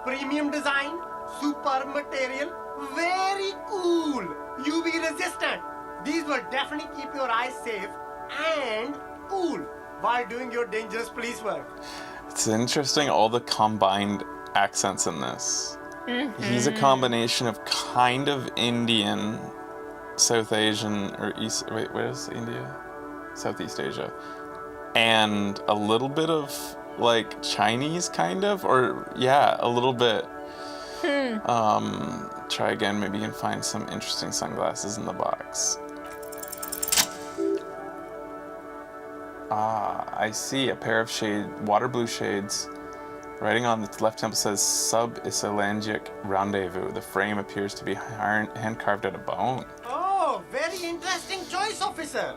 Premium design, super material, very cool. UV resistant. These will definitely keep your eyes safe and cool while doing your dangerous police work. It's interesting, all the combined accents in this. Mm-hmm. He's a combination of kind of Indian, South Asian, or East, wait, where's India? Southeast Asia. And a little bit of like Chinese kind of, or yeah, a little bit. Try again, maybe you can find some interesting sunglasses in the box. Ah, I see a pair of water blue shades. Writing on the left temple says Sub-Icelandic Rendezvous. The frame appears to be hand carved out of bone. Oh, very interesting choice, officer.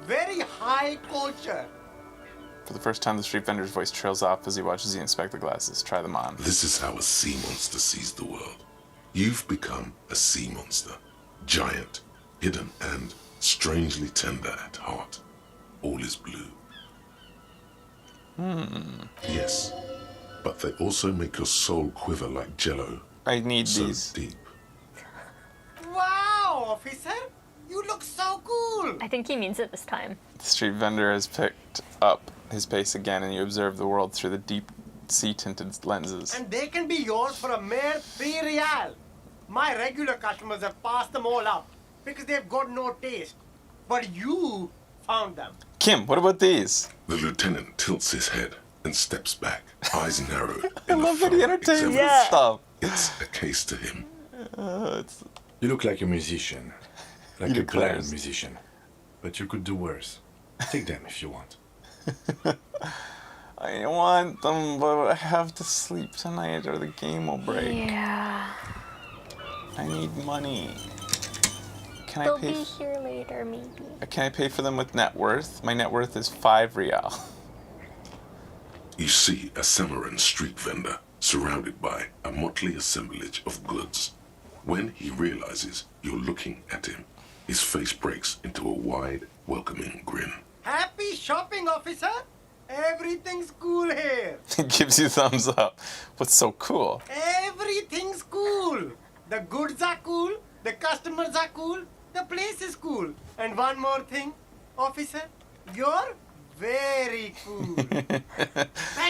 Very high culture. For the first time, the street vendor's voice trails off as he watches you inspect the glasses. Try them on. This is how a sea monster sees the world. You've become a sea monster. Giant, hidden, and strangely tender at heart. All is blue. Yes, but they also make your soul quiver like jello. I need so these. Deep. Wow, officer. You look so cool. I think he means it this time. The street vendor has picked up his pace again, and you observe the world through the deep sea-tinted lenses. And they can be yours for a mere 3 real. My regular customers have passed them all up because they've got no taste. But you found them. Kim, what about these? The lieutenant tilts his head and steps back, eyes narrowed. I love that he entertains stuff. It's a case to him. You look like a musician. Like You a declares. blind musician. But you could do worse. Take them if you want. I want them, but I have to sleep tonight or the game will break. Yeah. I need money. Can They'll I pay? be here later, maybe. Can I pay for them with net worth? My net worth is 5 real. You see a Samaran street vendor surrounded by a motley assemblage of goods. When he realizes you're looking at him, his face breaks into a wide, welcoming grin. Happy shopping, officer. Everything's cool here. He gives you thumbs up. What's so cool? Everything's cool. The goods are cool. The customers are cool. The place is cool. And one more thing, officer, you're very cool. Bang,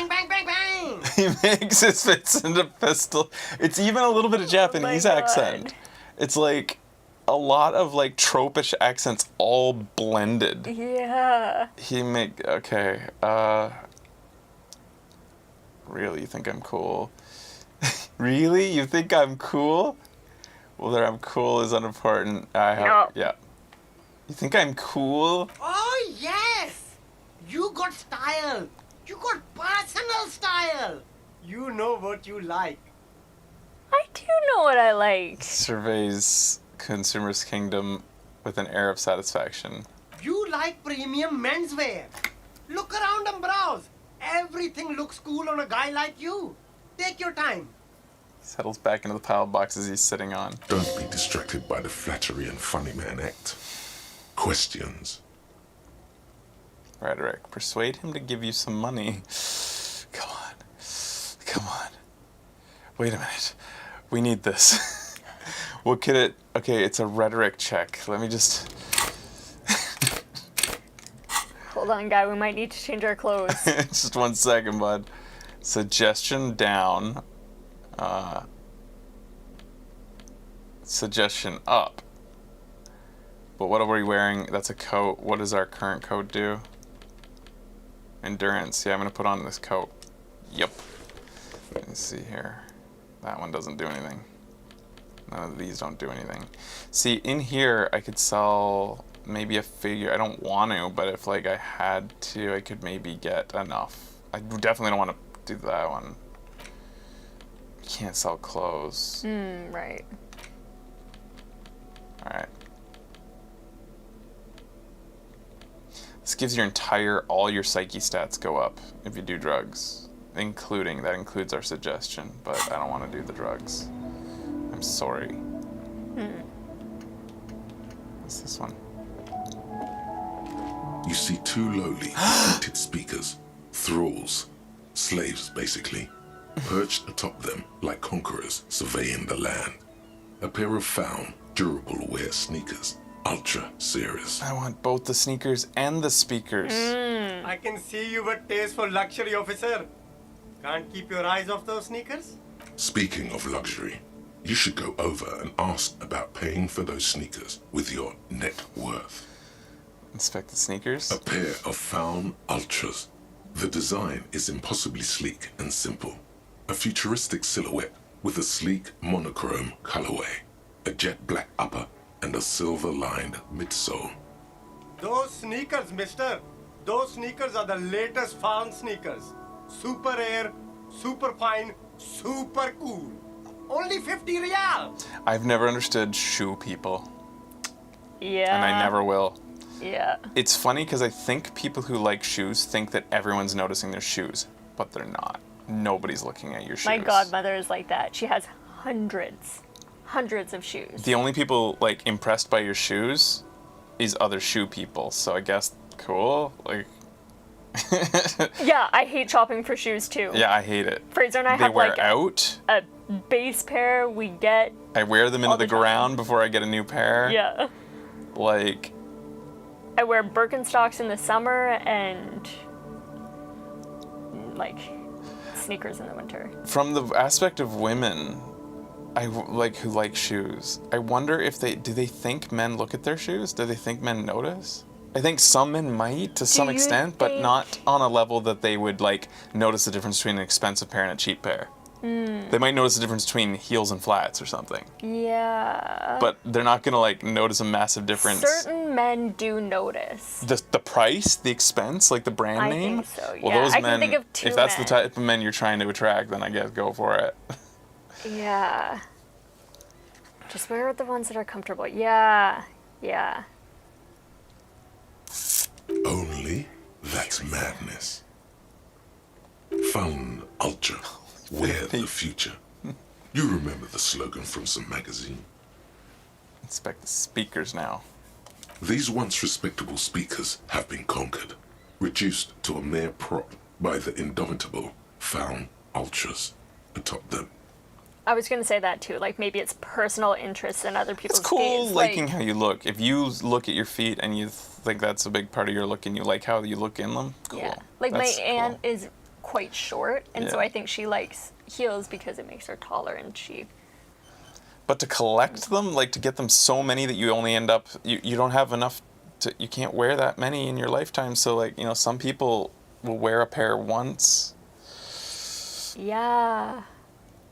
bang, bang, bang. He makes his face into pistol. It's even a little bit of Japanese accent. It's like a lot of like tropish accents all blended. Yeah. Okay, really, you think I'm cool? Really? You think I'm cool? Whether I'm cool is unimportant. Yeah. You think I'm cool? Oh, yes. You got style. You got personal style. You know what you like. I do know what I like. Surveys Consumer's Kingdom with an air of satisfaction. You like premium menswear. Look around and browse. Everything looks cool on a guy like you. Take your time. Settles back into the pile of boxes he's sitting on. Don't be distracted by the flattery and funny man act. Questions. Rhetoric. Persuade him to give you some money. Come on. Come on. Wait a minute. We need this. What could it... Okay, it's a rhetoric check. Let me just... Hold on, guy. We might need to change our clothes. Just 1 second, bud. Suggestion down. Suggestion up. But what are we wearing? That's a coat. What does our current coat do? Endurance. Yeah, I'm going to put on this coat. Yep. Let's see here. That one doesn't do anything. None of these don't do anything. See, in here, I could sell maybe a figure. I don't want to, but if like I had to, I could maybe get enough. I definitely don't want to do that one. Can't sell clothes. Right. Alright. This gives all your psyche stats go up if you do drugs. That includes our suggestion, but I don't want to do the drugs. I'm sorry. What's this one? You see 2 lowly, defeated speakers, thralls, slaves basically, perched atop them like conquerors surveying the land. A pair of found, durable wear sneakers, ultra series. I want both the sneakers and the speakers. I can see you with taste for luxury, officer. Can't keep your eyes off those sneakers? Speaking of luxury, you should go over and ask about paying for those sneakers with your net worth. Inspect the sneakers. A pair of found ultras. The design is impossibly sleek and simple. A futuristic silhouette with a sleek monochrome colorway, a jet black upper, and a silver-lined midsole. Those sneakers, mister. Those sneakers are the latest found sneakers. Super air, super fine, super cool. Only 50 real. I've never understood shoe people. Yeah. And I never will. Yeah. It's funny because I think people who like shoes think that everyone's noticing their shoes, but they're not. Nobody's looking at your shoes. My godmother is like that. She has hundreds of shoes. The only people like impressed by your shoes is other shoe people. So I guess cool. Like. Yeah, I hate shopping for shoes too. Yeah, I hate it. Fraser and I they have wear like out. A base pair we get. I wear them into the ground before I get a new pair. Yeah. Like. I wear Birkenstocks in the summer and like sneakers in the winter. From the aspect of women, who like shoes, I wonder if do they think men look at their shoes? Do they think men notice? I think some men might to some extent, but not on a level that they would like notice the difference between an expensive pair and a cheap pair. They might notice the difference between heels and flats or something. Yeah. But they're not gonna like notice a massive difference. Certain men do notice. The price, the expense, like the brand name. I think so. Well, yeah. those I men. can think of 2 if that's men. the type of men you're trying to attract, then I guess go for it. Yeah. Just wear the ones that are comfortable. Yeah. Yeah. Only that's madness. Found ultra. Wear the future. You remember the slogan from some magazine? Inspect the speakers now. These once respectable speakers have been conquered, reduced to a mere prop by the indomitable found ultras atop them. I was going to say that too. Like maybe it's personal interests in other people's It's cool gaze. liking how you look. If you look at your feet and you think that's a big part of your look and you like how you look in them, cool. Yeah. Like that's my aunt is quite short, and so Yeah. I think she likes heels because it makes her taller and she. But to collect them, like to get them so many that you only end up, you don't have enough you can't wear that many in your lifetime. So like, some people will wear a pair once. Yeah.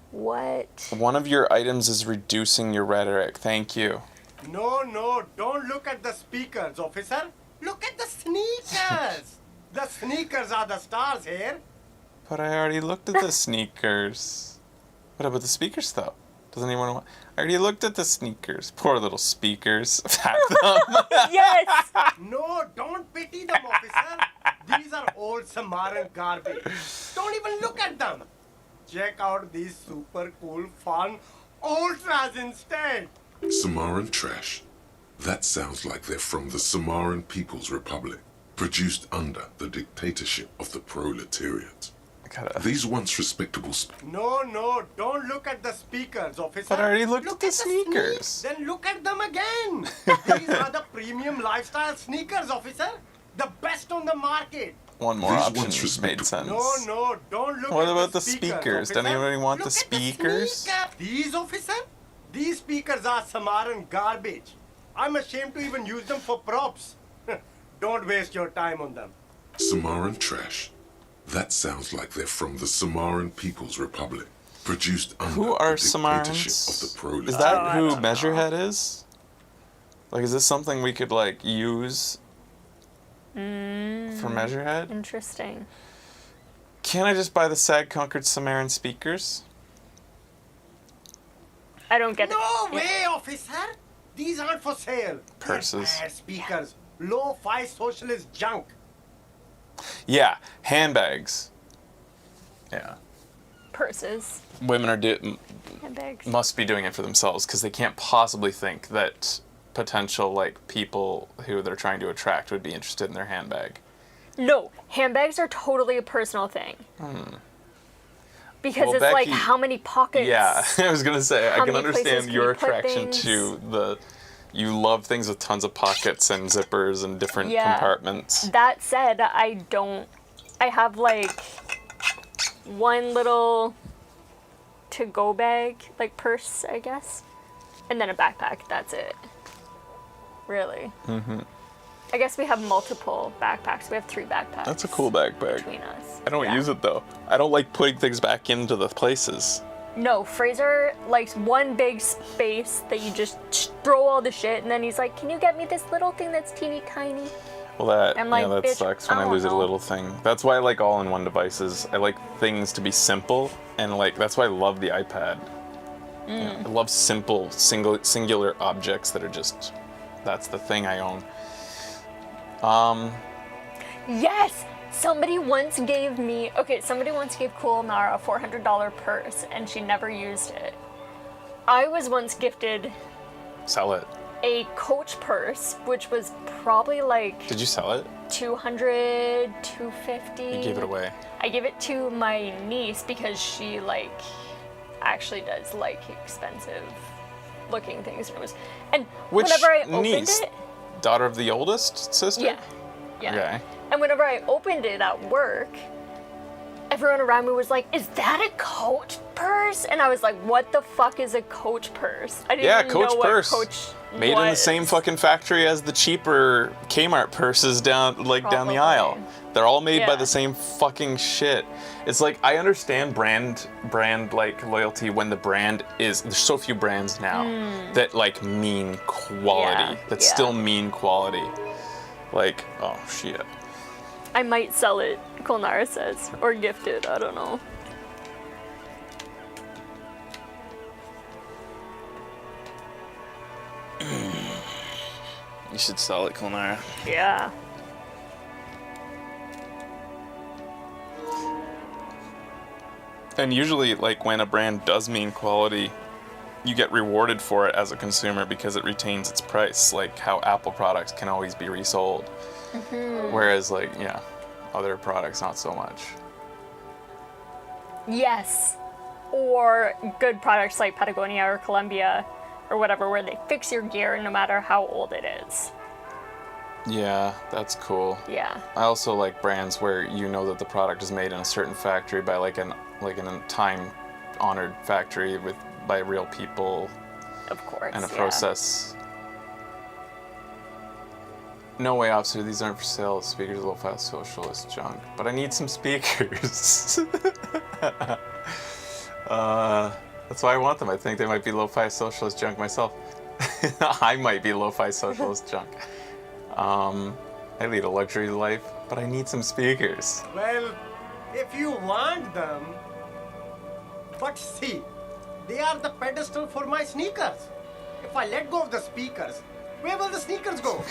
What? One of your items is reducing your rhetoric. Thank you. No, don't look at the speakers, officer. Look at the sneakers. The sneakers are the stars here. But I already looked at the sneakers. What about the speakers, though? Doesn't anyone want... I already looked at the sneakers. Poor little speakers. Pat them. Yes! No, don't pity them, officer. These are old Samaran garbage. Don't even look at them. Check out these super cool, fun ultras instead. Samaran trash. That sounds like they're from the Samaran People's Republic, produced under the dictatorship of the proletariat. These once respectable... No, don't look at the speakers, officer. But I already looked at the sneakers. Then look at them again. These are the premium lifestyle sneakers, officer. The best on the market. One more option made sense. No, don't look What at about the the speakers? officer. Doesn't anybody want Look the at speakers? These, officer? These speakers are Samaran garbage. I'm ashamed to even use them for props. Don't waste your time on them. Samaran trash. That sounds like they're from the Samaran People's Republic, produced under Who are the dictatorship Samarans? of the proletariat. Is that who Measurehead is? Like, is this something we could, like, use for Measurehead? Interesting. Can I just buy the SAG-conquered Samaran speakers? I don't get it. No way, officer. These aren't for sale. Purses. They're bad speakers. low-fi socialist junk. Yeah, handbags. Yeah. Purses. Women are Handbags. must be doing it for themselves because they can't possibly think that potential like people who they're trying to attract would be interested in their handbag. No, handbags are totally a personal thing. Because it's Becky, like how many pockets. Yeah, I was gonna say I can understand your attraction things? to the. You love things with tons of pockets and zippers and different compartments. That said, I have like one little to-go bag, like purse, I guess, and then a backpack. That's it. Really. Mm-hmm. I guess we have multiple backpacks. We have 3 backpacks. That's a cool backpack. Between us. I don't use it though. I don't like putting things back into the places. No, Fraser likes one big space that you just throw all the shit, and then he's like, "Can you get me this little thing that's teeny tiny?" Well, that I'm like, that bitch, sucks when I lose a little thing. That's why I like all-in-one devices. I like things to be simple, and like that's why I love the iPad. Yeah, I love simple, singular objects that are just. That's the thing I own. Yes! Somebody once gave Cool Nara a $400 purse, and she never used it. I was once gifted Sell it. a Coach purse, which was probably like... Did you sell it? $200, $250. You gave it away. I gave it to my niece because she like actually does like expensive looking things. And Which whenever I opened niece? it... Daughter of the oldest sister? Yeah. Yeah. Okay. And whenever I opened it at work, everyone around me was like, "Is that a Coach purse?" And I was like, "What the fuck is a Coach purse?" I didn't even Coach know purse. what Coach Made was. in the same fucking factory as the cheaper Kmart purses down the aisle. They're all made by the same fucking shit. It's like I understand brand like loyalty when the brand is there's so few brands now that like mean quality. Still mean quality. Like, oh shit. I might sell it, Kolnara says, or gift it, I don't know. You should sell it, Kolnara. Yeah. And usually, like, when a brand does mean quality, you get rewarded for it as a consumer because it retains its price, like how Apple products can always be resold. Whereas, like, other products, not so much. Yes. Or good products like Patagonia or Columbia or whatever, where they fix your gear no matter how old it is. Yeah, that's cool. Yeah. I also like brands where you know that the product is made in a certain factory by in a time-honored factory by real people. Of course. And a process. No way, officer. These aren't for sale. Speakers are low-fi socialist junk. But I need some speakers. That's why I want them. I think they might be lo-fi socialist junk myself. I might be lo-fi socialist junk. I lead a luxury life, but I need some speakers. Well, if you want them, but see, they are the pedestal for my sneakers. If I let go of the speakers, where will the sneakers go?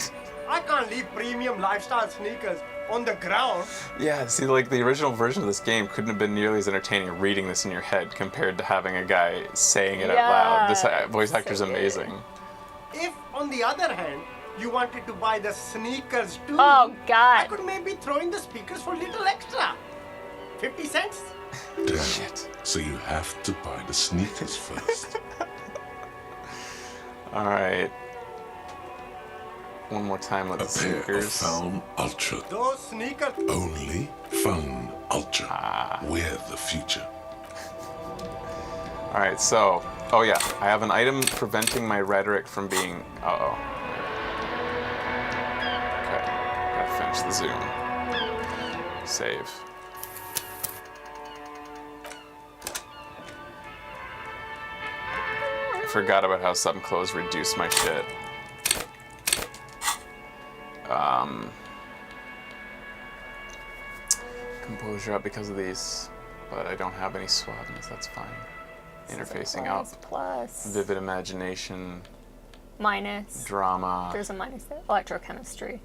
I can't leave premium lifestyle sneakers on the ground. Yeah, see, like, the original version of this game couldn't have been nearly as entertaining reading this in your head compared to having a guy saying it out loud. This voice actor's amazing. If, on the other hand, you wanted to buy the sneakers too, oh God, I could maybe throw in the speakers for a little extra. 50 cents? Damn it. So you have to buy the sneakers first. Alright. One more time with the sneakers. Pair of Found Ultra. Those sneakers. Only Found Ultra. We're the future. Alright, so. Oh yeah, I have an item preventing my rhetoric from being. Uh-oh. Okay. Gotta finish the zoom. Save. I forgot about how sudden close reduced my shit. Composure up because of these, but I don't have any suaveness, that's fine. Interfacing up. Plus. Vivid imagination. Minus. Drama. There's a minus there. Electrochemistry.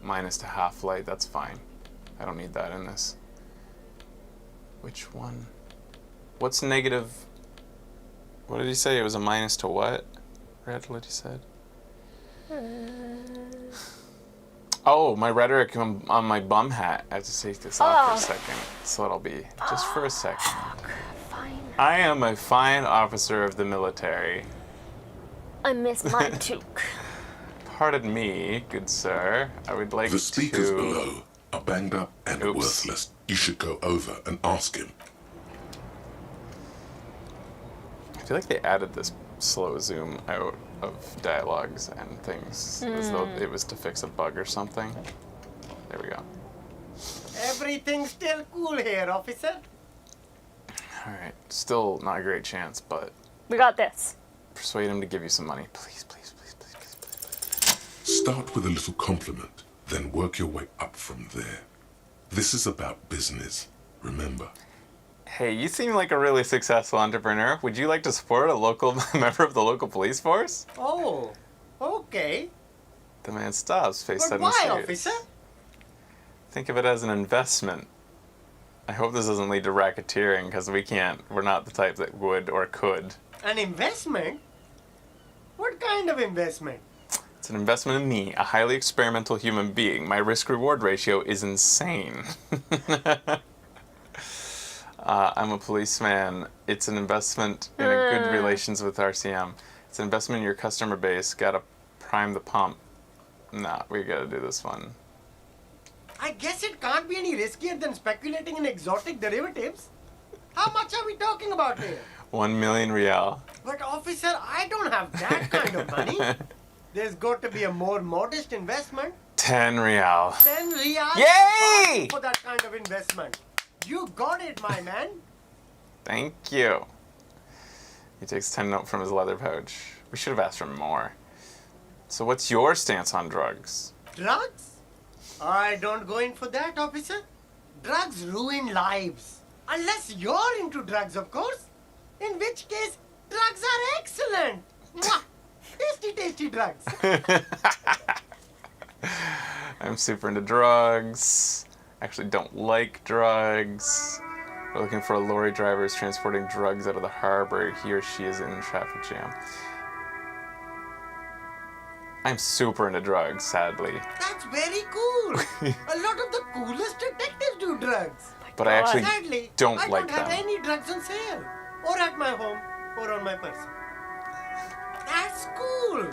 minus to half light. That's fine. I don't need that in this. Which one? What's negative? What did he say? It was a minus to what? Red, what he said? Oh, my rhetoric on my bum hat. I have to take this off for a second. So it'll be just for a second. Fine. I am a fine officer of the military. I miss my toque. Pardon me, good sir. I would like The speakers to... below are banged up and worthless. You should go over and ask him. I feel like they added this slow zoom out of dialogues and things as though it was to fix a bug or something. There we go. Everything's still cool here, officer. Alright, still not a great chance, but... We got this. Persuade him to give you some money. Please, please, please, please, please, please. Start with a little compliment, then work your way up from there. This is about business, remember. Hey, you seem like a really successful entrepreneur. Would you like to support a local member of the local police force? Oh, okay. The man stops, face But suddenly why, serious. officer? Think of it as an investment. I hope this doesn't lead to racketeering, because we're not the type that would or could. An investment? What kind of investment? It's an investment in me, a highly experimental human being. My risk-reward ratio is insane. I'm a policeman. It's an investment in a good relations with RCM. It's an investment in your customer base. Gotta prime the pump. Nah, we gotta do this one. I guess it can't be any riskier than speculating in exotic derivatives. How much are we talking about here? 1 million real. But officer, I don't have that kind of money. There's got to be a more modest investment. 10 real. 10 real Yay! for that kind of investment. You got it, my man. Thank you. He takes 10 note from his leather pouch. We should have asked for more. So what's your stance on drugs? Drugs? I don't go in for that, officer. Drugs ruin lives. Unless you're into drugs, of course. In which case, drugs are excellent. Mwah! Tasty, tasty drugs. I'm super into drugs. Actually don't like drugs. We're looking for a lorry driver who's transporting drugs out of the harbor. He or she is in a traffic jam. I'm super into drugs, sadly. That's very cool. A lot of the coolest detectives do drugs. But I actually Sadly, don't I like don't have them. any drugs on sale. Or at my home, or on my person. That's cool.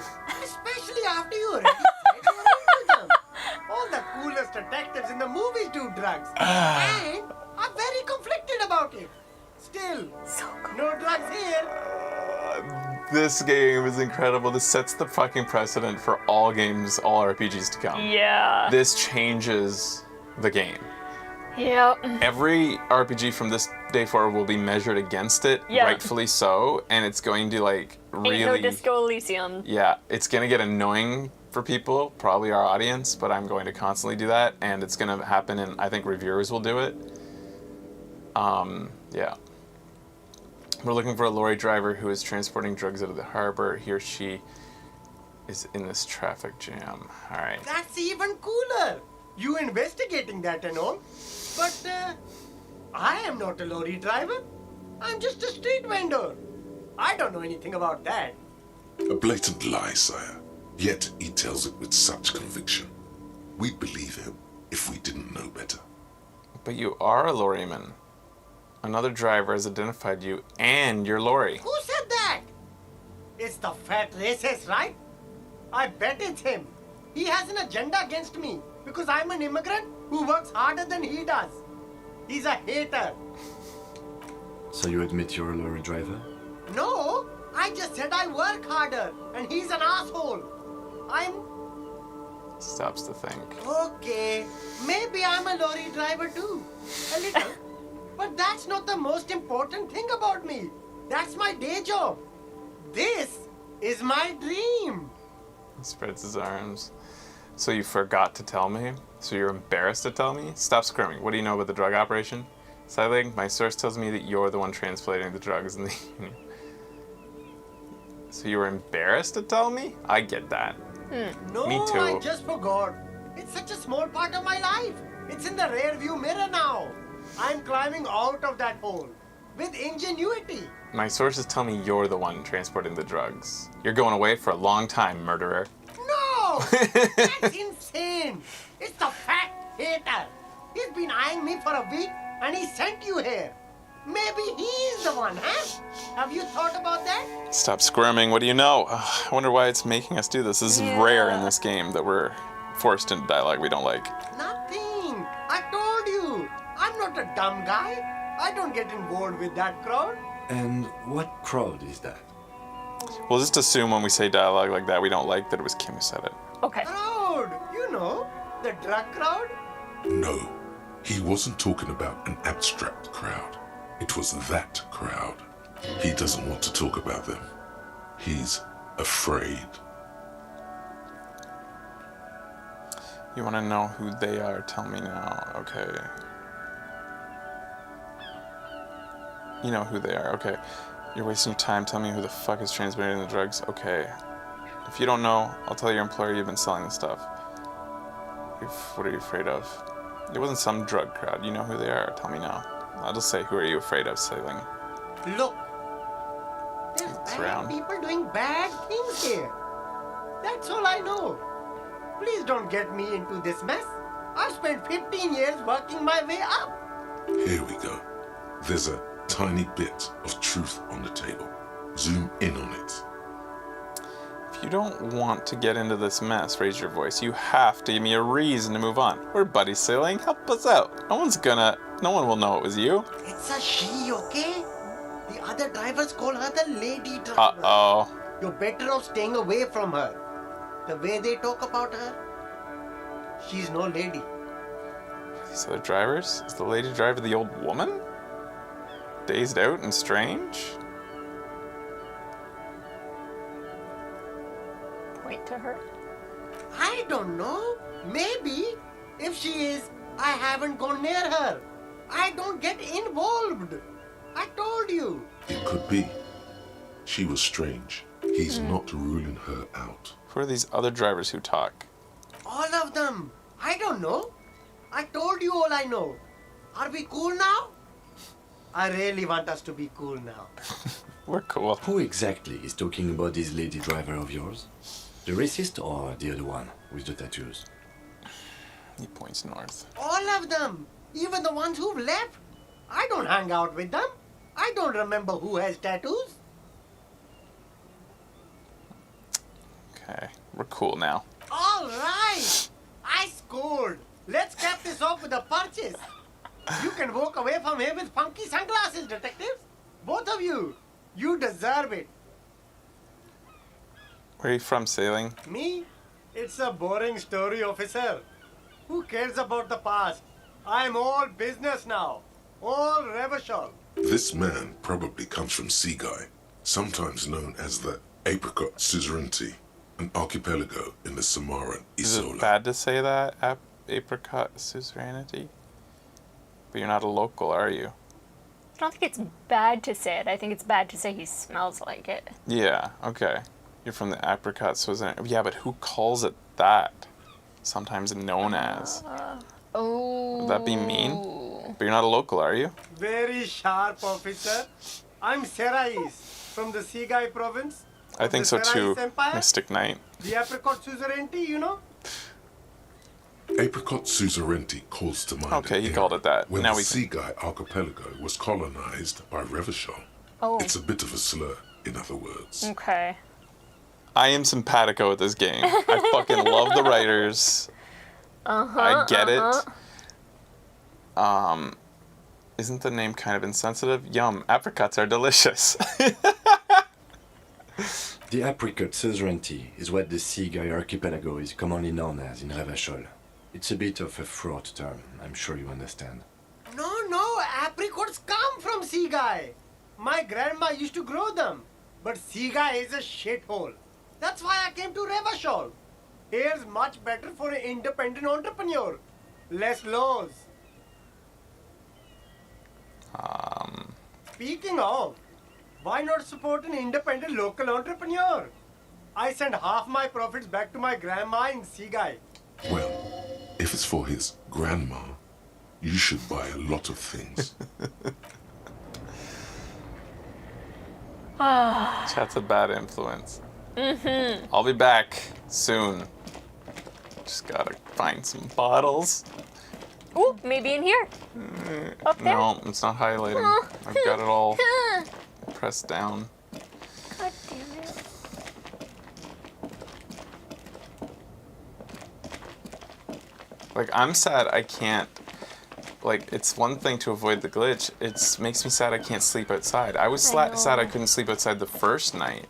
Especially after you already said you're into them. All the coolest detectives in the movies do drugs. And I'm very conflicted about it. Still, no drugs here. This game is incredible. This sets the fucking precedent for all games, all RPGs to come. Yeah. This changes the game. Yep. Every RPG from this day forward will be measured against it, Yeah. rightfully so, and it's going to like really... Ain't no Disco Elysium. Yeah, it's gonna get annoying for people, probably our audience, but I'm going to constantly do that, and it's gonna happen, and I think reviewers will do it. Yeah. We're looking for a lorry driver who is transporting drugs out of the harbor. He or she is in this traffic jam. All right. That's even cooler. You investigating that and all. But I am not a lorry driver. I'm just a street vendor. I don't know anything about that. A blatant lie, sire. Yet he tells it with such conviction. We'd believe him if we didn't know better. But you are a lorryman. Another driver has identified you and your lorry. Who said that? It's the fat racist, right? I bet it's him. He has an agenda against me because I'm an immigrant who works harder than he does. He's a hater. So you admit you're a lorry driver? No, I just said I work harder and he's an asshole. Stops to think. Okay, maybe I'm a lorry driver too. A little. But that's not the most important thing about me. That's my day job. This is my dream. He spreads his arms. So you forgot to tell me? So you're embarrassed to tell me? Stop squirming. What do you know about the drug operation? Socializing, my source tells me that you're the one translating the drugs in the union. So you were embarrassed to tell me? I get that. No, Me too. I just forgot. It's such a small part of my life. It's in the rear view mirror now. I'm climbing out of that hole with ingenuity. My sources tell me you're the one transporting the drugs. You're going away for a long time, murderer. No! That's insane. It's the fat hater. He's been eyeing me for a week and he sent you here. Maybe he's the one, huh? Have you thought about that? Stop squirming. What do you know? I wonder why it's making us do this. This is rare in this game that we're forced into dialogue we don't like. Nothing. I told you. I'm not a dumb guy. I don't get involved with that crowd. And what crowd is that? We'll just assume when we say dialogue like that we don't like that it was Kim who said it. Okay. Crowd. You know, the drug crowd. No, he wasn't talking about an abstract crowd. It was that crowd. He doesn't want to talk about them. He's afraid. You want to know who they are? Tell me now. Okay. You know who they are. Okay. You're wasting your time. Tell me who the fuck is transmitting the drugs. Okay. If you don't know, I'll tell your employer you've been selling the stuff. What are you afraid of? It wasn't some drug crowd. You know who they are. Tell me now. I'll just say, who are you afraid of, Sailing? Look. There's bad people doing bad things here. That's all I know. Please don't get me into this mess. I've spent 15 years working my way up. Here we go. There's a tiny bit of truth on the table. Zoom in on it. If you don't want to get into this mess, raise your voice. You have to give me a reason to move on. We're buddies, Sailing. Help us out. No one will know it was you. It's a she, okay? The other drivers call her the lady driver. Uh-oh. You're better off staying away from her. The way they talk about her, she's no lady. These other drivers? Is the lady driver the old woman? Dazed out and strange? Point to her. I don't know. Maybe. If she is, I haven't gone near her. I don't get involved. I told you. It could be. She was strange. He's not ruling her out. Who are these other drivers who talk? All of them. I don't know. I told you all I know. Are we cool now? I really want us to be cool now. We're cool. Who exactly is talking about this lady driver of yours? The racist or the other one with the tattoos? He points north. All of them. Even the ones who've left. I don't hang out with them. I don't remember who has tattoos. Okay, we're cool now. All right. I scored. Let's cap this off with a purchase. You can walk away from here with funky sunglasses, detectives. Both of you. You deserve it. Where are you from, Sailing? Me? It's a boring story, officer. Who cares about the past? I'm all business now. All Revachol. This man probably comes from Seaguy, sometimes known as the Apricot Suzerainty, an archipelago in the Samaran Is Isola. it bad to say that? Apricot suzerainty? But you're not a local, are you? I don't think it's bad to say it. I think it's bad to say he smells like it. Yeah, okay. You're from the apricot suzerainty. Yeah, but who calls it that? Sometimes known as. Oh. Would that be mean? But you're not a local, are you? Very sharp, officer. I'm Serais from the Seaguy province. I think so too, Empire? Mystic Knight. The Apricot Suzerainty, you know? Apricot Suzerainty calls to mind. Okay, he called it that. When Now the we Seaguy archipelago was colonized by Revachol. Oh. It's a bit of a slur, in other words. Okay. I am simpatico with this game. I fucking love the writers. I get it. Isn't the name kind of insensitive? Yum, apricots are delicious. The apricot suzerainty is what the Seaguy archipelago is commonly known as in Revachol. It's a bit of a fraught term, I'm sure you understand. No, apricots come from Seaguy. My grandma used to grow them. But Seaguy is a shithole. That's why I came to Revachol. Here's much better for an independent entrepreneur. Less laws. Speaking of, why not support an independent local entrepreneur? I send half my profits back to my grandma in Seaguy. Well, it's for his grandma, you should buy a lot of things. Chat's a bad influence. I'll be back soon. Just gotta find some bottles. Ooh, maybe in here. Up there. No, it's not highlighting. I've got it all pressed down. God damn it. Like, I'm sad I can't. Like, it's one thing to avoid the glitch. It makes me sad I can't sleep outside. I was sad I couldn't sleep outside the first night.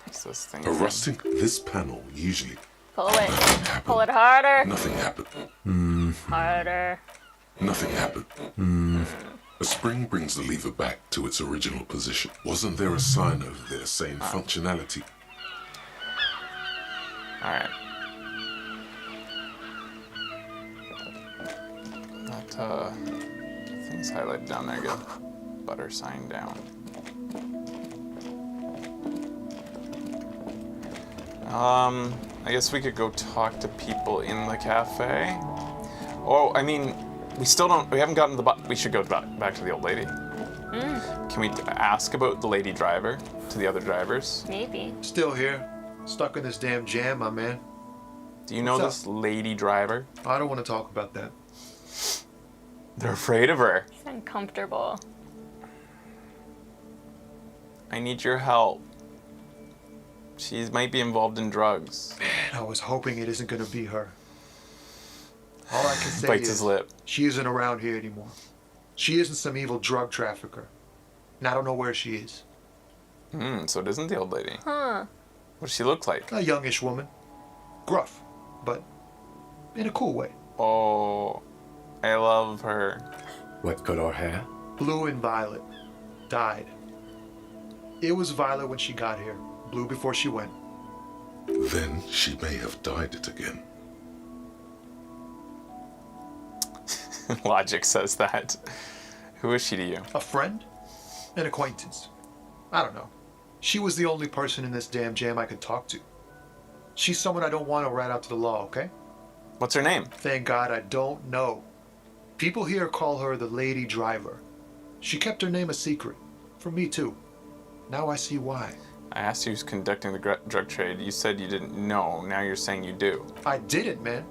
What's this thing? Arresting this panel usually. Pull it. Pull it harder. Nothing happened. Harder. Nothing happened. A spring brings the lever back to its original position. Wasn't there a sign over there saying functionality? Alright. That thing's highlighted down there. Get butter sign down. I guess we could go talk to people in the cafe. Oh, I mean, we haven't gotten we should go back to the old lady. Can we ask about the lady driver to the other drivers? Maybe. Still here. Stuck in this damn jam, my man. Do you know this lady driver? I don't want to talk about that. They're afraid of her. It's uncomfortable. I need your help. She might be involved in drugs. Man, I was hoping it isn't going to be her. All I can say Bites is his lip. She isn't around here anymore. She isn't some evil drug trafficker. And I don't know where she is. So it isn't the old lady. Huh. What does she look like? A youngish woman. Gruff, but in a cool way. Oh, I love her. What color hair? Blue and violet. Dyed. It was violet when she got here. Blue before she went. Then she may have dyed it again. Logic says that. Who is she to you? A friend? An acquaintance. I don't know. She was the only person in this damn jam I could talk to. She's someone I don't want to rat out to the law, okay? What's her name? Thank God I don't know. People here call her the lady driver. She kept her name a secret. From me too. Now I see why. I asked you who's conducting the drug trade. You said you didn't know. Now you're saying you do. I didn't, man.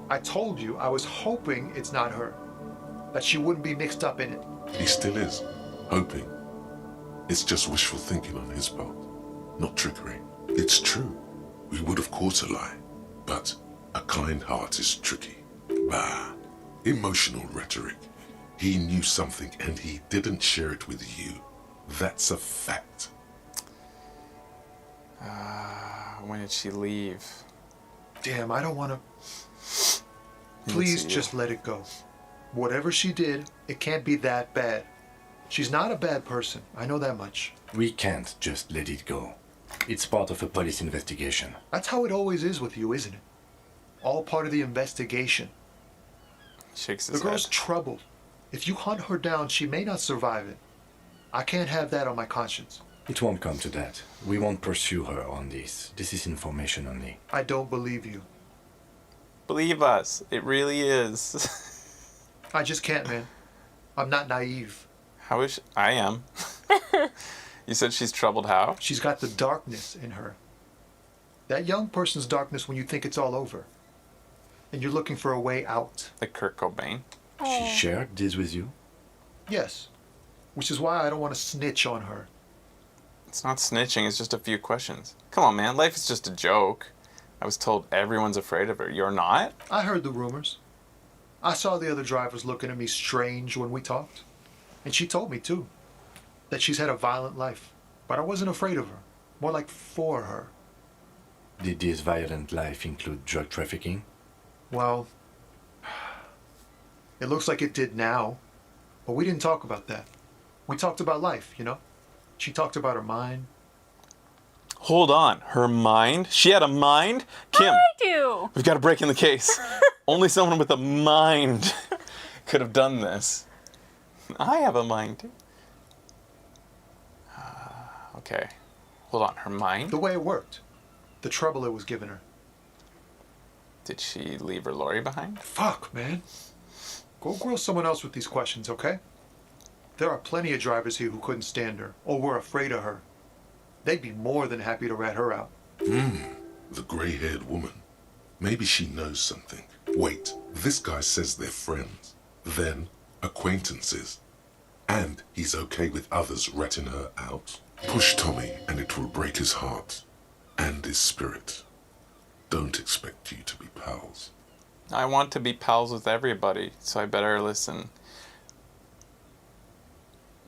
I told you I was hoping it's not her. That she wouldn't be mixed up in it. He still is. Hoping. It's just wishful thinking on his part. Not trickery. It's true. We would have caught a lie. But a kind heart is tricky. Bah. Emotional rhetoric. He knew something and he didn't share it with you. That's a fact. When did she leave? Damn, I don't want to... Please just let it go. Whatever she did, it can't be that bad. She's not a bad person. I know that much. We can't just let it go. It's part of a police investigation. That's how it always is with you, isn't it? All part of the investigation. Shakes his The girl's head. troubled. If you hunt her down, she may not survive it. I can't have that on my conscience. It won't come to that. We won't pursue her on this. This is information only. I don't believe you. Believe us. It really is. I just can't, man. I'm not naive. How is she? I am. You said she's troubled how? She's got the darkness in her. That young person's darkness when you think it's all over. And you're looking for a way out. Like Kurt Cobain? She shared this with you? Yes. Which is why I don't want to snitch on her. It's not snitching, it's just a few questions. Come on, man. Life is just a joke. I was told everyone's afraid of her. You're not? I heard the rumors. I saw the other drivers looking at me strange when we talked. And she told me, too, that she's had a violent life. But I wasn't afraid of her. More like for her. Did this violent life include drug trafficking? Well, it looks like it did now. But we didn't talk about that. We talked about life, you know? She talked about her mind. Hold on. Her mind? She had a mind? Kim, I do. we've got to break in the case. Only someone with a mind could have done this. I have a mind, too. Okay. Hold on. Her mind? The way it worked. The trouble it was giving her. Did she leave her lorry behind? Fuck, man. Go grill someone else with these questions, okay? There are plenty of drivers here who couldn't stand her, or were afraid of her. They'd be more than happy to rat her out. The grey-haired woman. Maybe she knows something. Wait, this guy says they're friends, then acquaintances, and he's okay with others ratting her out. Push Tommy and it will break his heart and his spirit. Don't expect you to be pals. I want to be pals with everybody, so I better listen.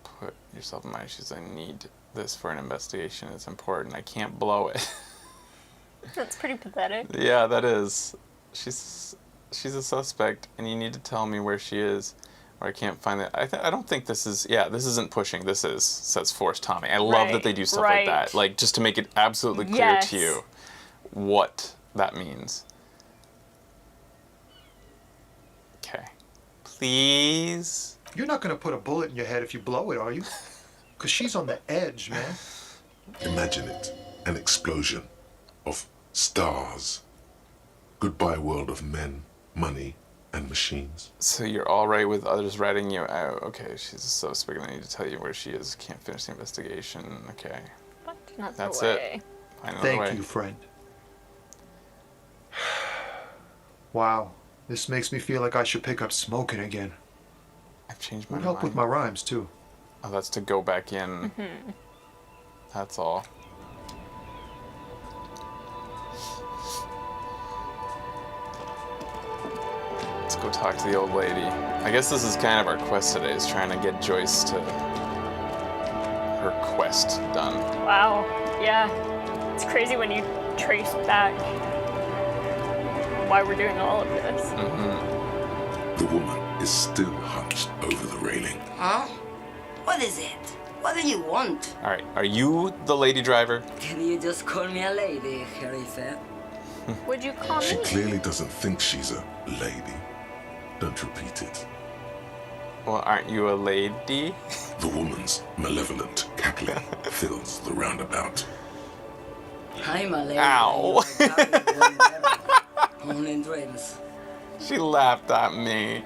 Put yourself in my shoes. I need this for an investigation. It's important. I can't blow it. That's pretty pathetic. Yeah, that is. She's a suspect, and you need to tell me where she is, or I can't find it. I don't think this is. Yeah, this isn't pushing. This is, says Force Tommy. I love that they do stuff like that. Like, just to make it absolutely clear to you what that means. Okay. Please. You're not gonna put a bullet in your head if you blow it, are you? Because she's on the edge, man. Imagine it. An explosion of stars. Goodbye world of men, money, and machines. So you're all right with others ratting you out. Okay, she's a suspect. I need to tell you where she is. Can't finish the investigation. Okay. But not That's the way. it. Find another way. Thank you, friend. Wow, this makes me feel like I should pick up smoking again. I've changed my Would help mind. with my rhymes, too. Oh, that's to go back in. That's all. Let's go talk to the old lady. I guess this is kind of our quest today, is trying to get Joyce to her quest done. Wow. Yeah. It's crazy when you trace back why we're doing all of this. The woman is still hunched over the railing. Huh? What is it? What do you want? All right, are you the lady driver? Can you just call me a lady, Herife? Would you call She me? clearly doesn't think she's a lady. Don't repeat it. Well, aren't you a lady? The woman's malevolent cackling fills the roundabout. I'm a lady. Ow. Only in dreams. She laughed at me.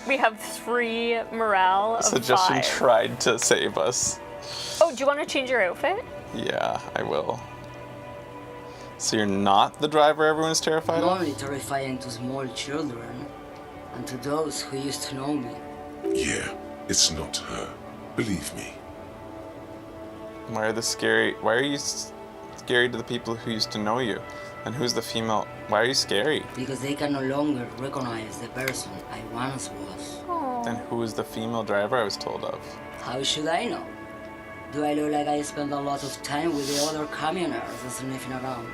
We have 3 morale of Suggestion 5. tried to save us. Oh, do you want to change your outfit? Yeah, I will. So you're not the driver everyone's terrified I'm of? only terrifying to small children and to those who used to know me. Yeah, it's not her. Believe me. Why are you scary to the people who used to know you? And who's the female? Why are you scary? Because they can no longer recognize the person I once was. Then who is the female driver I was told of? How should I know? Do I look like I spend a lot of time with the other communers sniffing around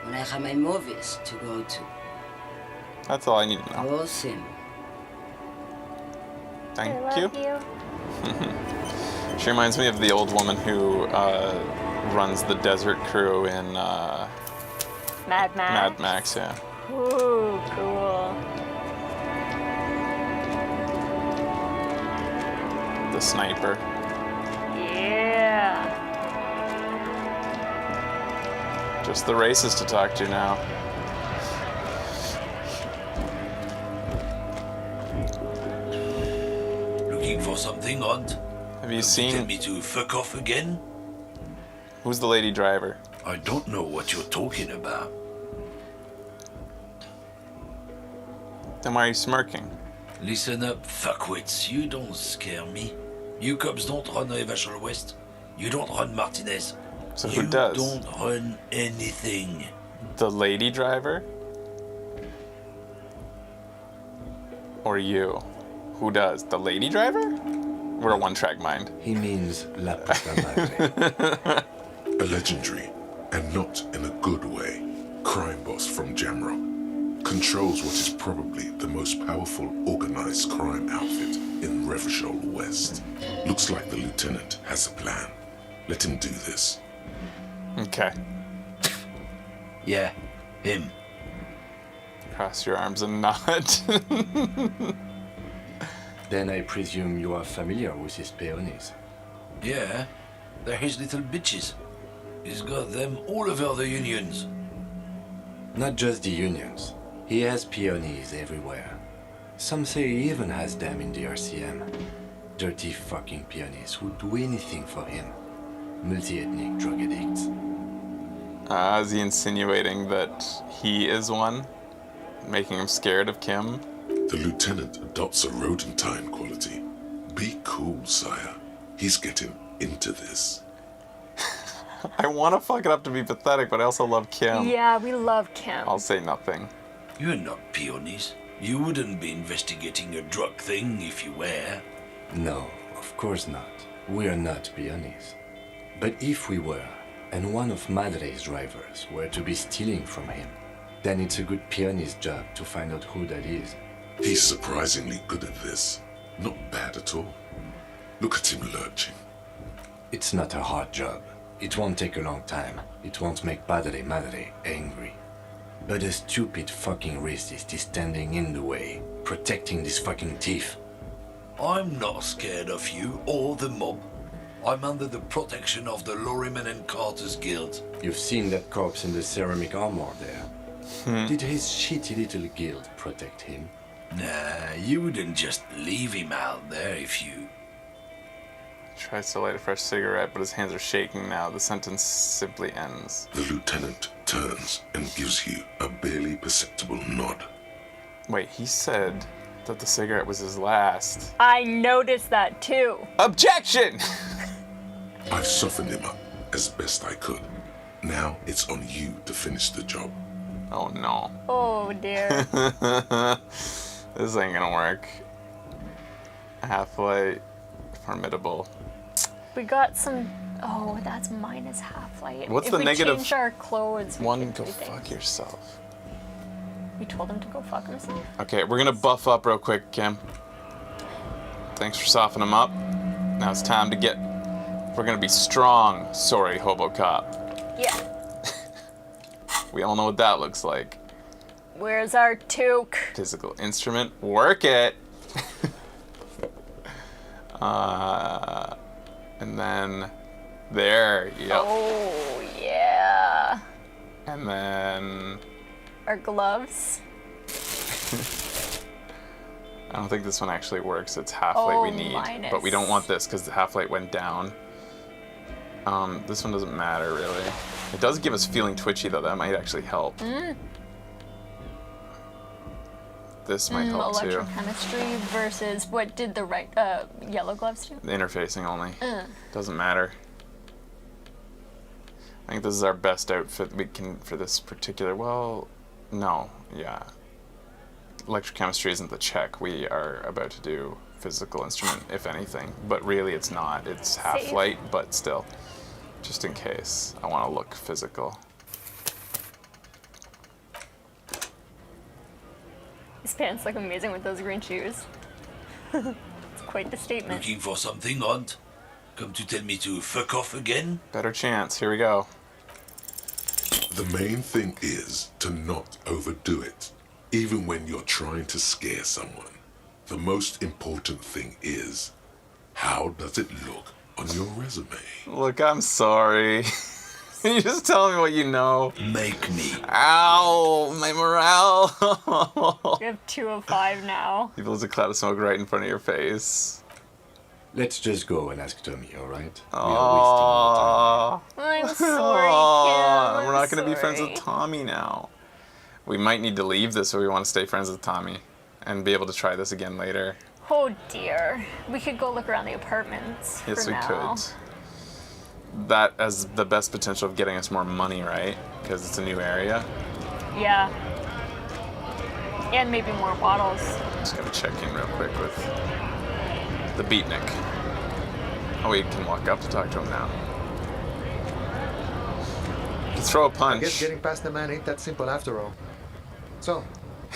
when I have my movies to go to? That's all I need to know. Go sim. Thank you. She reminds me of the old woman who runs the desert crew in Mad Max? Mad Max, yeah. Ooh, cool. The sniper. Yeah. Just the racist to talk to now. Looking for something odd? Have you Tell seen... me to fuck off again? Who's the lady driver? I don't know what you're talking about. Then why are you smirking? Listen up, fuckwits. You don't scare me. You cops don't run Evashal West. You don't run Martinez. So who does? You don't run anything. The lady driver? Or you? Who does? The lady driver? We're a one-track mind. He means la puta madre. A legendary, and not in a good way, crime boss from Jamrock. Controls what is probably the most powerful organized crime outfit in Revachol West. Looks like the lieutenant has a plan. Let him do this. Okay. Yeah, him. Cross your arms and nod. Then I presume you are familiar with his peonies. Yeah, they're his little bitches. He's got them all over the unions. Not just the unions. He has peonies everywhere. Some say he even has them in the RCM. Dirty fucking peonies who'd do anything for him. Multi-ethnic drug addicts. Is he insinuating that he is one? Making him scared of Kim? The lieutenant adopts a rodentine quality. Be cool, sire. He's getting into this. I want to fuck it up to be pathetic, but I also love Kim. Yeah, we love Kim. I'll say nothing. You're not peonies. You wouldn't be investigating a drug thing if you were. No, of course not. We're not peonies. But if we were, and one of Madre's drivers were to be stealing from him, then it's a good peony's job to find out who that is. He's surprisingly good at this. Not bad at all. Look at him lurching. It's not a hard job. It won't take a long time. It won't make Padre Madre angry. But a stupid fucking racist is standing in the way, protecting this fucking thief. I'm not scared of you or the mob. I'm under the protection of the Lorryman and Carter's Guild. You've seen that corpse in the ceramic armor there. Did his shitty little guild protect him? Nah, you wouldn't just leave him out there if you... Tries to light a fresh cigarette, but his hands are shaking now. The sentence simply ends. The lieutenant turns and gives you a barely perceptible nod. Wait, he said that the cigarette was his last. I noticed that too. Objection! I've softened him up as best I could. Now it's on you to finish the job. Oh no. Oh dear. This ain't gonna work. Half-light, formidable. We got some. Oh, that's minus half-light. What's if the we negative? Change our clothes. We One, could go do fuck things. yourself. You told him to go fuck himself? Okay, we're gonna buff up real quick, Kim. Thanks for softening him up. Now it's time to get. We're gonna be strong. Sorry, Hobo Cop. Yeah. We all know what that looks like. Where's our toque? Physical instrument. Work it. And then there. Yep. Oh yeah. And then. Our gloves. I don't think this one actually works. It's half-light we need. Minus. But we don't want this because the half-light went down. This one doesn't matter, really. It does give us feeling twitchy, though. That might actually help. This might help, too. Electrochemistry versus what did the yellow gloves do? The interfacing only. Doesn't matter. I think this is our best outfit we can for this particular... Well, no. Yeah. Electrochemistry isn't the check. We are about to do physical instrument, if anything. But really, it's not. It's half-light, but still. Just in case. I want to look physical. His pants look amazing with those green shoes. It's quite the statement. Looking for something, Hunt? Come to tell me to fuck off again? Better chance. Here we go. The main thing is to not overdo it, even when you're trying to scare someone. The most important thing is, how does it look on your resume? Look, I'm sorry. You just tell me what you know. Make me. Ow, my morale. We have 2 of 5 now. There's a cloud of smoke right in front of your face. Let's just go and ask Tommy, alright? Oh, I'm sorry, Kim. we're not going to be friends with Tommy now. We might need to leave this if we want to stay friends with Tommy and be able to try this again later. Oh dear. We could go look around the apartments. Yes, for we now. could. That has the best potential of getting us more money, right? Because it's a new area. Yeah. And maybe more bottles. Just gotta check in real quick with the beatnik. Oh, we can walk up to talk to him now. You can throw a punch. I guess getting past the man ain't that simple after all. So,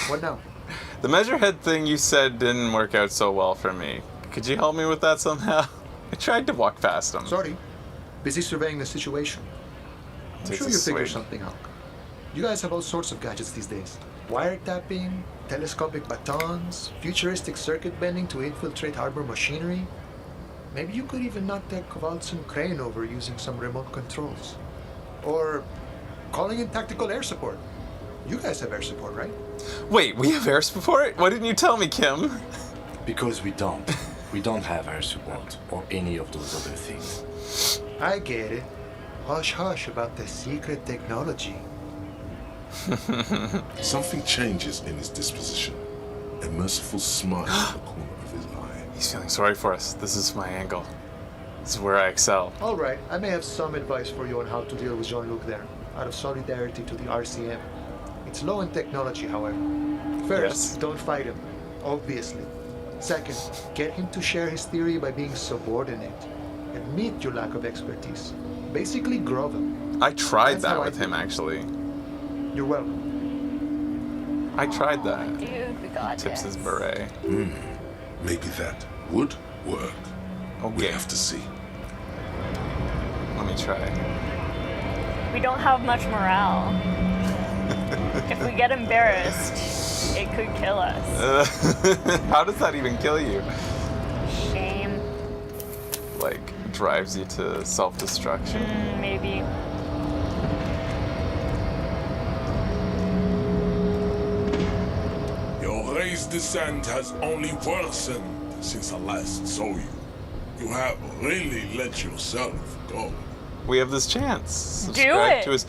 what now? The Measurehead thing you said didn't work out so well for me. Could you help me with that somehow? I tried to walk past him. Sorry. Busy surveying the situation. I'm Takes sure a you'll figure swig. something out. You guys have all sorts of gadgets these days. Wiretapping, telescopic batons, futuristic circuit bending to infiltrate harbor machinery. Maybe you could even knock that Kowalson crane over using some remote controls. Or calling in tactical air support. You guys have air support, right? Wait, we have air support? Why didn't you tell me, Kim? Because we don't. We don't have air support or any of those other things. I get it. Hush hush about the secret technology. Something changes in his disposition. A merciful smile in the corner of his eye. He's feeling sorry for us. This is my angle. This is where I excel. All right, I may have some advice for you on how to deal with Jean-Luc there, out of solidarity to the RCM. It's low in technology, however. First, don't fight him, obviously. Second, get him to share his theory by being subordinate. Admit your lack of expertise. Basically, grow him. I tried that with him, actually. You're welcome. I tried that. Dude, we got Tips this. his beret. Maybe that would work. Okay. We have to see. Let me try. We don't have much morale. If we get embarrassed, it could kill us. How does that even kill you? Shame. Like, drives you to self-destruction? Maybe. Your race descent has only worsened since I last saw you. You have really let yourself go. We have this chance. Do Subscribe it. to his.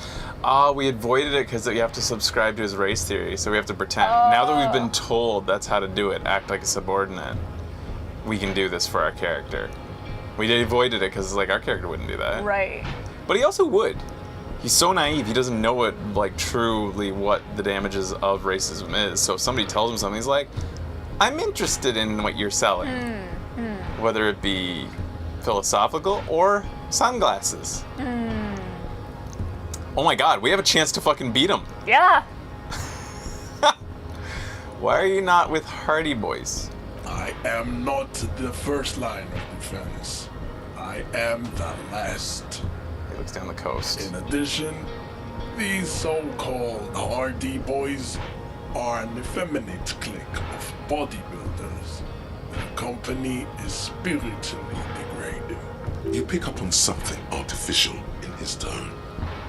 We avoided it because you have to subscribe to his race theory, so we have to pretend. Now that we've been told that's how to do it, act like a subordinate, we can do this for our character. We avoided it because like our character wouldn't do that. Right. But he also would. He's so naive. He doesn't know what truly what the damages of racism is. So if somebody tells him something, he's like, "I'm interested in what you're selling." Whether it be philosophical or sunglasses. Oh my god, we have a chance to fucking beat him. Yeah. Why are you not with Hardy Boys? I am not the first line of defense. I am the last. He looks down the coast. In addition, these so-called Hardy Boys are an effeminate clique of bodybuilders. The company is spiritually degrading. You pick up on something artificial in his tone,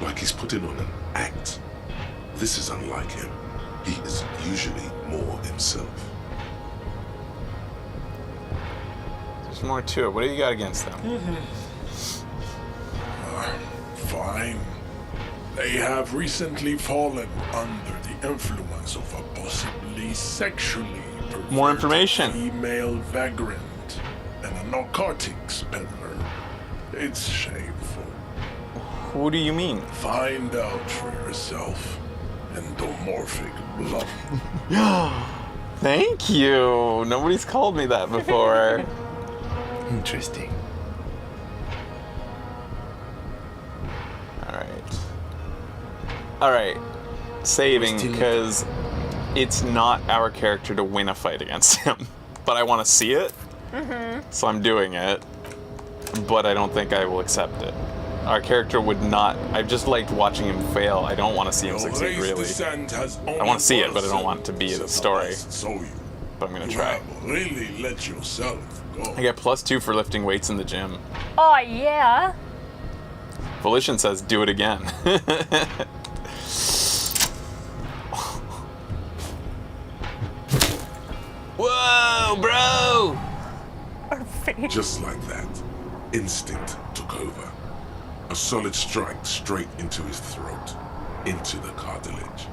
like he's putting on an act. This is unlike him. He is usually more himself. There's more to it. What do you got against them? Fine. They have recently fallen under the influence of a possibly sexually perverted More information. female vagrant and a narcotics peddler. It's shameful. Who do you mean? Find out for yourself. Endomorphic blood. Thank you. Nobody's called me that before. Interesting. All right. Saving, because it's not our character to win a fight against him. But I want to see it, so I'm doing it. But I don't think I will accept it. Our character would not. I've just liked watching him fail. I don't want to see him succeed, really. I want to see it, but I don't want it to be the story. But I'm going to try. Really let yourself go. I get +2 for lifting weights in the gym. Oh, yeah. Volition says do it again. Whoa, bro! Just like that, instinct took over. A solid strike straight into his throat, into the cartilage.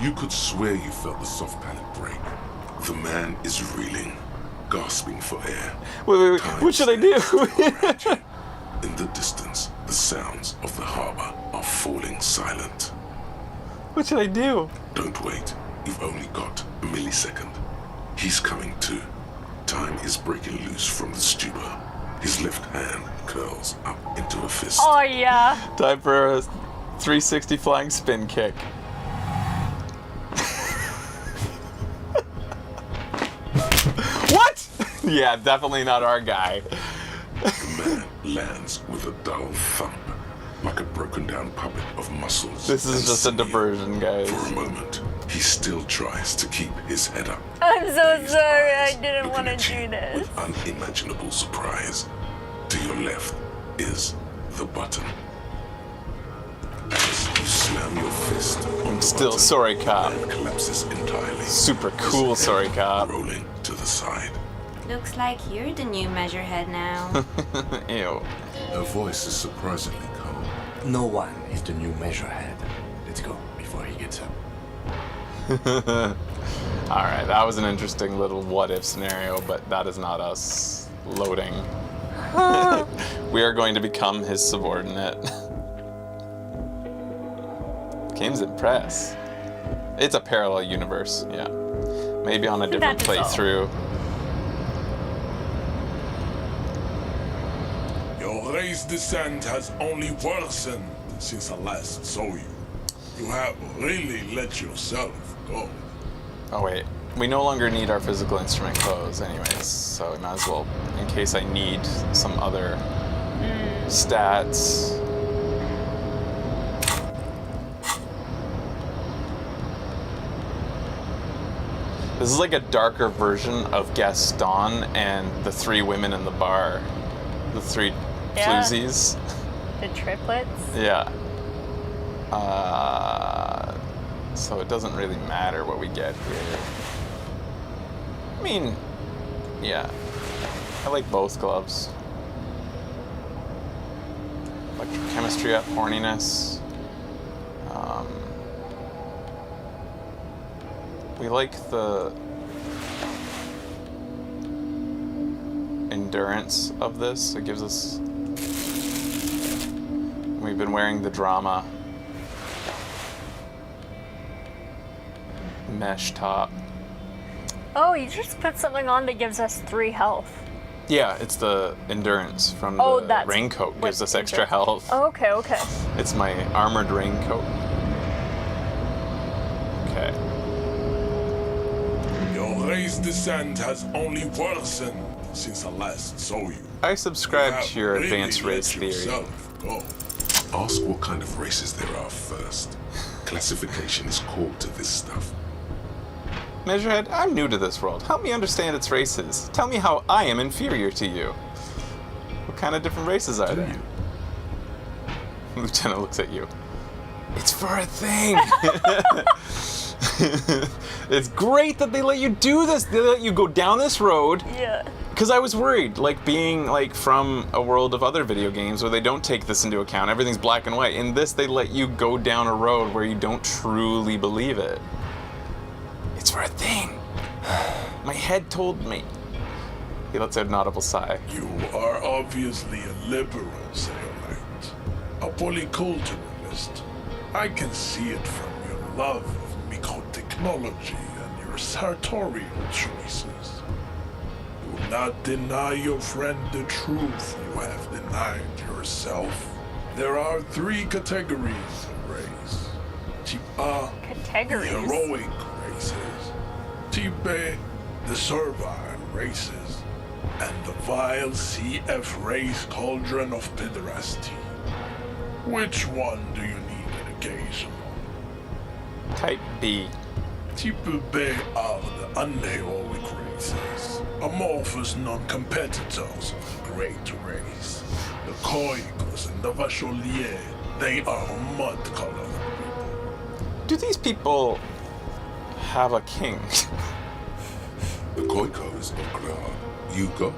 You could swear you felt the soft palate break. The man is reeling, gasping for air. Wait, what should I do? In the distance, the sounds of the harbor are falling silent. What should I do? Don't wait. You've only got a millisecond. He's coming to. Time is breaking loose from the stupor. His left hand curls up into a fist. Oh, yeah. Time for a 360 flying spin kick. What? Yeah, definitely not our guy. The man lands with a dull thump, like a broken down puppet of muscles. This is just a diversion, guys. For a moment, he still tries to keep his head up. I'm so sorry. I didn't want to do this. Unimaginable surprise. To your left is the button. As you Slam your fist on I'm the still button sorry, cop. and collapses entirely. Super cool, sorry, cop. Rolling to the side. Looks like you're the new Measurehead now. Ew. Her voice is surprisingly calm. No one is the new Measurehead. Let's go before he gets up. Alright, that was an interesting little what-if scenario, but that is not us loading. We are going to become his subordinate. Game's impressed. It's a parallel universe, yeah. Maybe on a different playthrough. Your race descent has only worsened since I last saw you. You have really let yourself go. Oh wait, we no longer need our physical instrument clothes anyways, so we might as well, in case I need some other stats. This is like a darker version of Gaston and the three women in the bar. The three floozies. The triplets? Yeah. So it doesn't really matter what we get here. I mean, yeah. I like both gloves. Electrochemistry up, horniness. We like the endurance of this. It gives us... We've been wearing the drama mesh top. Oh, you just put something on that gives us 3 health. Yeah, it's the endurance from Oh, the that's raincoat. what Gives us extra health. Oh, okay, okay. It's my armored raincoat. Okay. Your race descent has only worsened since I last saw you. I subscribe to your really advanced let race theory. yourself go. Ask what kind of races there are first. Classification is core to this stuff. Measurehead, I'm new to this world. Help me understand its races. Tell me how I am inferior to you. What kind of different races are there? Lieutenant looks at you. It's for a thing! It's great that they let you do this. They let you go down this road. Yeah. Because I was worried, like being like from a world of other video games where they don't take this into account. Everything's black and white. In this, they let you go down a road where you don't truly believe it. It's for a thing. My head told me. He lets out an audible sigh. You are obviously a liberal, Sailmate. A polyculturalist. I can see it from your love of microtechnology and your sartorial choices. Do not deny your friend the truth you have denied yourself. There are 3 categories of race. Type A, Categories? the heroic races. Type B, the servile races. And the vile CF race cauldron of pederasty. Which one do you need an occasion on? Type B. Type B are the unheroic races. Amorphous non-competitors of the great race. The Koikos and the Vacholier, they are mud-colored people. Do these people have a king? The Koikos of Gra, Yugo,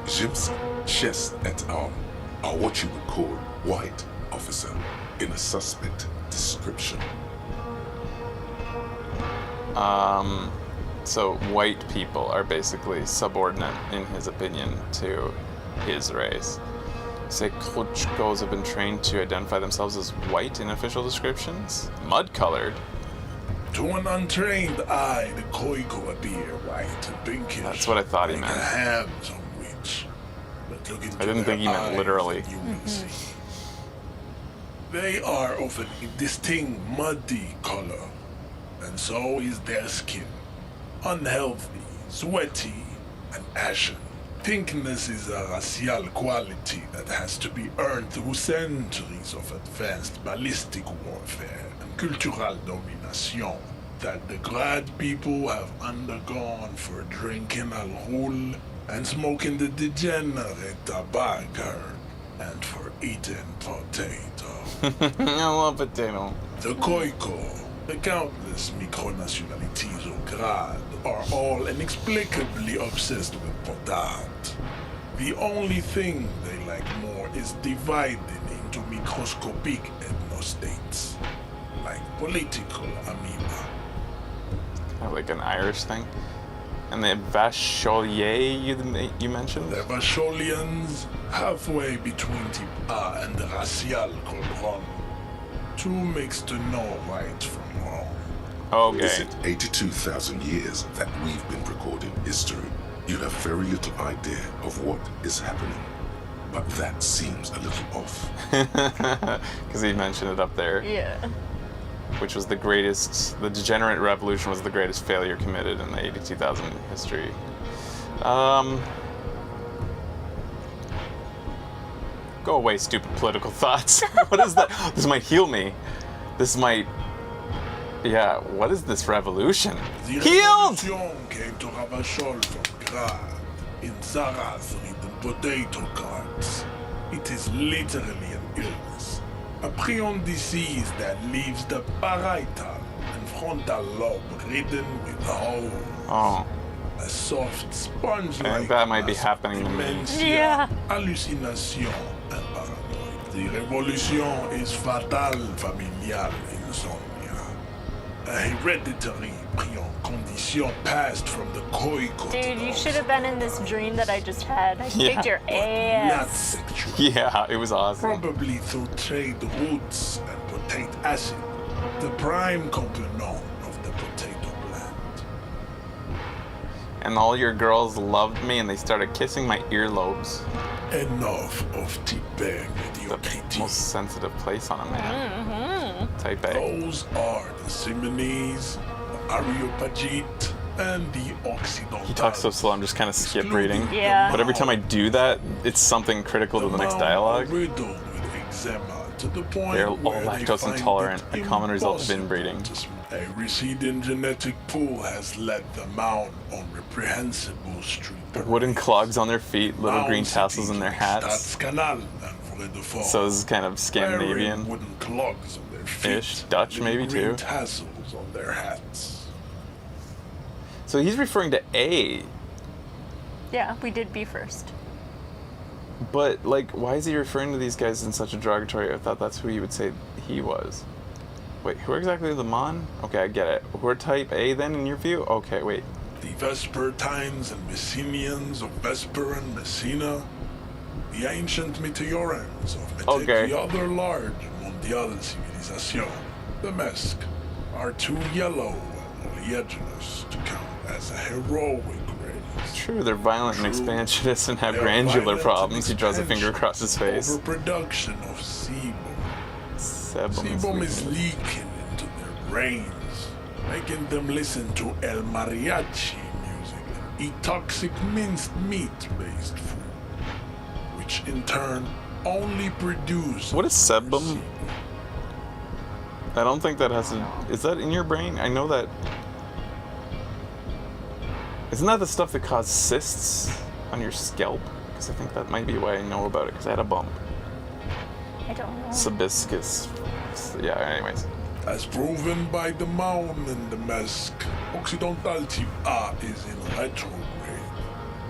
Zimsk, Chest et al. Are what you would call white officer in a suspect description. So white people are basically subordinate, in his opinion, to his race. Say Klutchkos have been trained to identify themselves as white in official descriptions? Mud-colored? To an untrained eye, the Koiko appear white and pinkish. That's what I thought he like meant. a ham's on which. But look into I didn't think he their meant eyes literally. and you will see. They are of a distinct muddy color, and so is their skin. Unhealthy, sweaty, and ashen. Pinkness is a racial quality that has to be earned through centuries of advanced ballistic warfare and cultural domination that the grad people have undergone for drinking alcohol and smoking the degenerate tobacco. and for eating potato. I love potato. The Koiko, the countless micronationalities of Grad, are all inexplicably obsessed with potat. The only thing they like more is dividing into microscopic ethnostates, like political amoeba. Kind of like an Irish thing. And the Vacholier you mentioned? The Vacholians, halfway between Tipa and the Racial Cordon. Two makes to know right from wrong. Okay. Is it 82,000 years that we've been recording history? You have very little idea of what is happening. But that seems a little off. Because he mentioned it up there. Yeah. Which was the greatest, the degenerate revolution was the greatest failure committed in the 82,000 history. Go away, stupid political thoughts. What is that? This might heal me. This might... Yeah, what is this revolution? The Healed! revolution came to Ravachol from Grad, in Zara's written potato cards. It is literally an illness. A prion disease that leaves the parietal and frontal lobe ridden with holes. Oh. A soft sponge-like I think that might be happening to me. dementia, Yeah. hallucination, and paranoia. The revolution is fatal familial insomnia. A hereditary prion condition passed from the Koiko. Dude, you should have been in this dream that I just had. I Yeah. kicked your Not ass. sexual. Yeah, it was awesome. Probably through trade roots and potate acid, the prime component of the potato plant. And all your girls loved me and they started kissing my earlobes. Enough of Tibet The mediocrity. most sensitive place on a man. Type A. Those are the Simonese, the Areopagite, and the Occidental. He talks so slow, I'm just kind of skip reading. Yeah. But every time I do that, it's something critical to the next dialogue. Riddled with eczema to the point They're all where they lactose find intolerant, it a common result of inbreeding. impossible to swim. A receding genetic pool has led them out on reprehensible street. The wooden clogs on their feet, little green tassels in their hats. Canal and Vrede Fort. So this is kind of Wearing Scandinavian-ish, wooden clogs on their feet. Dutch maybe green too. tassels on their hats. So he's referring to A, Yeah, we did B first. but like, why is he referring to these guys in such a derogatory? I thought that's who he would say he was. Wait, who are exactly the Mon? Okay, I get it. Who are type A then in your view? Okay, wait. The Vespertines and Messenians of Vesper and Messina, the ancient Meteorans of Metek, Okay. the other large Mondial civilization, the Mesk, are too yellow and oleaginous to count as a heroic race. True, they're violent and expansionist and have They're glandular violent problems. He and draws a finger across his face. Overproduction of sebum. Sebum Sebum is is leaking into their brains, making them listen to El Mariachi music and eat toxic minced meat-based food, which in turn only produce. What is sebum? I don't think that has to... Is that in your brain? I know that... Isn't that the stuff that causes cysts on your scalp? Because I think that might be why I know about it, because I had a bump. I don't know. Sabiscus. Yeah, anyways. As proven by the Maun and the Mesk, Occidental type A is in retrograde.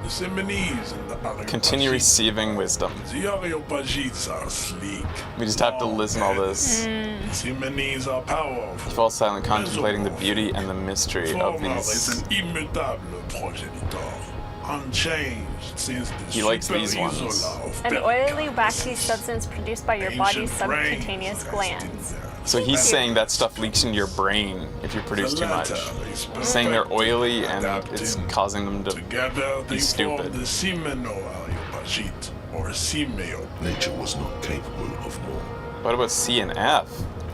The Simonese and the Areopagites. Continue receiving wisdom. The Areopagites are sleek. We just have to listen to all this. The Simonese are powerful. He falls silent, contemplating the beauty and the mystery of Former is these. an immutable progenitor, unchanged since the He likes these Super ones. Isola of An Belgium. oily, waxy substance produced by your body's subcutaneous glands. So he's saying that stuff leaks into your brain if you produce too much. He's saying they're oily and it's causing them to Together they be stupid. form the Simeno-Areopagite, or Simeo. Nature was not capable of more. What about C and F?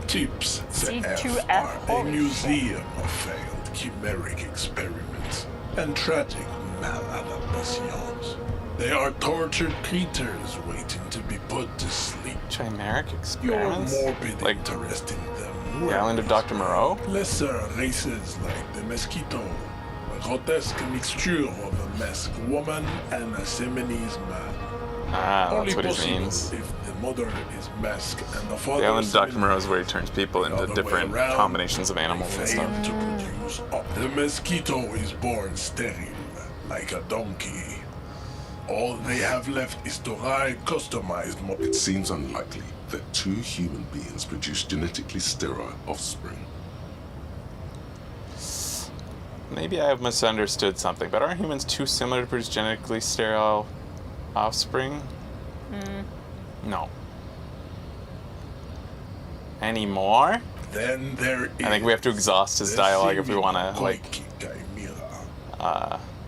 Tips, the C2F, F are a holy museum of failed chimeric experiments and tragic maladaptations. They are tortured creatures waiting to be put to sleep. Chimeric Your experiments? morbid Like interest in them. the island of Dr. Moreau? Lesser races like the Mosquito, a grotesque mixture of a Mesk woman and a Simonese man. Ah, Only that's what he possible means. if the mother is masked and the father The island is Dr. Moreau is where he turns people into other different way around, combinations of animals and fail stuff. to produce. The mosquito is born sterile, like a donkey. All they have left is to ride customized It seems unlikely that two human beings produce genetically sterile offspring. Maybe I have misunderstood something, but aren't humans too similar to produce genetically sterile offspring? No. Anymore? Then there is I think we have to exhaust his dialogue if we want to, like...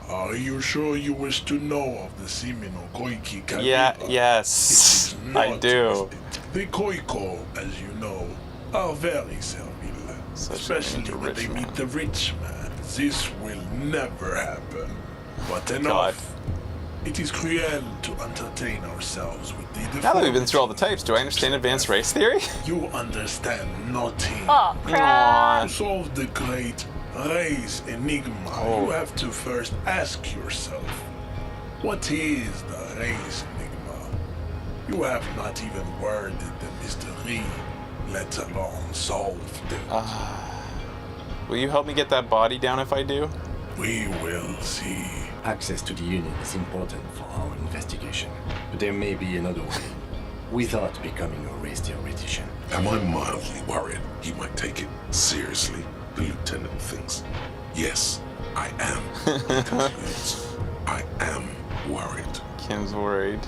Are you sure you wish to know of the Semino Koiki Chimera? Yeah, yes, I do. The Koiko, as you know, are very servile, especially when they meet the rich man. This will never happen. But enough. It is cruel to entertain ourselves with the Now that we've been through all the types, do I understand advanced race theory? You understand nothing. Oh, crap. To solve the great race enigma, you have to first ask yourself, what is the race enigma? You have not even worded the mystery, let alone solved it. Will you help me get that body down if I do? We will see. Access to the Union is important for our investigation, but there may be another way without becoming a race theoretician. Am I mildly worried he might take it seriously? The lieutenant thinks. Yes, I am. He concludes. I am worried. Kim's worried.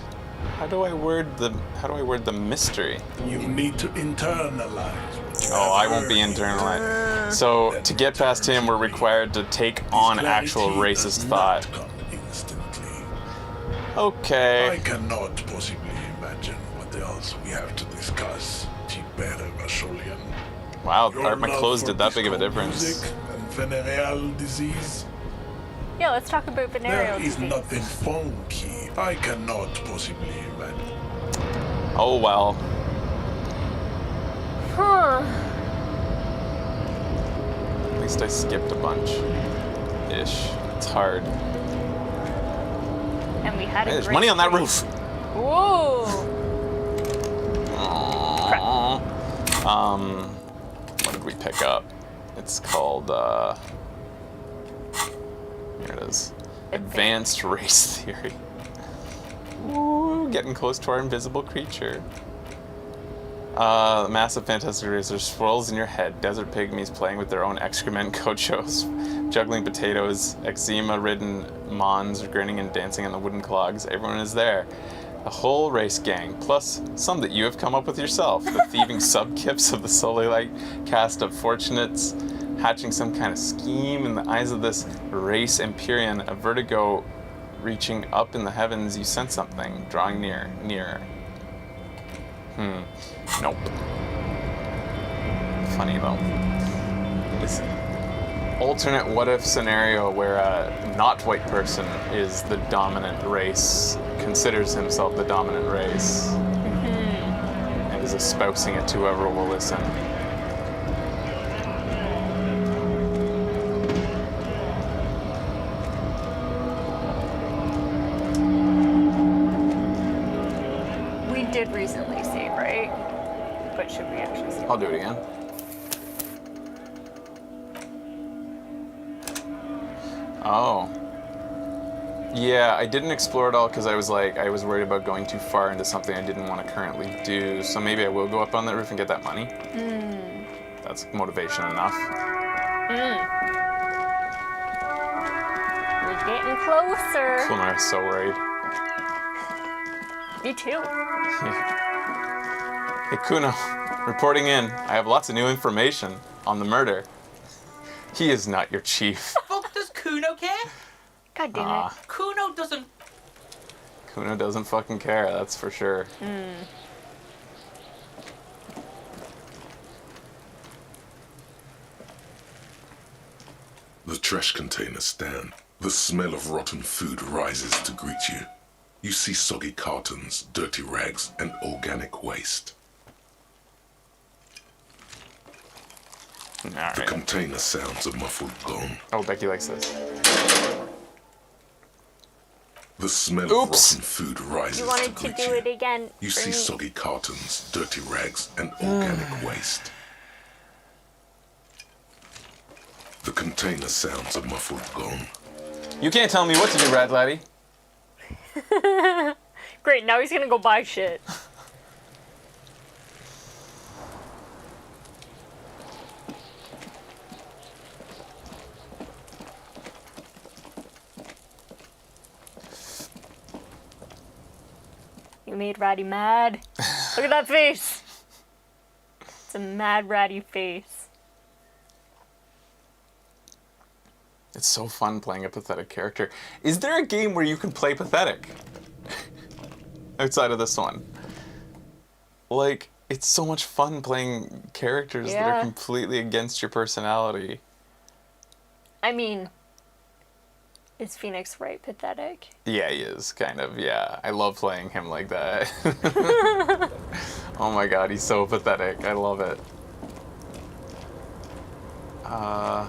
How do I word the mystery? You need to internalize. Oh, I won't be internalized. So to get past him, we're required to take on actual racist thought. Okay. I cannot possibly imagine what else we have to discuss, Tibere Vasholian. Wow, my clothes did that big of a difference. Music and venereal disease. Yeah, let's talk about venereal There is disease. nothing funky. I cannot possibly imagine. Oh well. Huh. At least I skipped a bunch. Ish. It's hard. And we had Hey, a there's great money on that break. roof. Whoa. What did we pick up? It's called, here it is. Advanced Race Theory. Ooh, getting close to our invisible creature. Massive fantastic race. There's swirls in your head. Desert pygmies playing with their own excrement. Cochos juggling potatoes. Eczema-ridden Mons grinning and dancing on the wooden clogs. Everyone is there. The whole race gang, plus some that you have come up with yourself. The thieving sub-kips of the solely-like cast of fortunates, hatching some kind of scheme in the eyes of this race Empyrean, a vertigo reaching up in the heavens. You sense something, drawing nearer. Nope. Funny though. This alternate what-if scenario where a not white person is the dominant race, considers himself the dominant race, and is espousing it to whoever will listen. We did recently save, right? But should we actually save? I'll do it again. Oh. Yeah, I didn't explore it all because I was worried about going too far into something I didn't want to currently do. So maybe I will go up on that roof and get that money. That's motivation enough. We're getting closer. Kulnar is so worried. Me too. Yeah. Hey Kuno, reporting in. I have lots of new information on the murder. He is not your chief. Fuck does Kuno care? God damn it. Kuno doesn't. Kuno doesn't fucking care, that's for sure. The trash containers stand. The smell of rotten food rises to greet you. You see soggy cartons, dirty rags, and organic waste. Alright. The container sounds a muffled gong. Oh, Becky likes this. The smell of rotten food rises You wanted to greet do it again. You see soggy cartons, dirty rags, and organic waste. The container sounds a muffled gong. You can't tell me what to do, Rad Laddie. Great, now he's gonna go buy shit. You made Ratty mad. Look at that face. It's a mad Ratty face. It's so fun playing a pathetic character. Is there a game where you can play pathetic? Outside of this one. Like, it's so much fun playing characters that are completely against your personality. I mean, is Phoenix Wright pathetic? Yeah, he is, kind of, yeah. I love playing him like that. Oh my god, he's so pathetic. I love it. Oh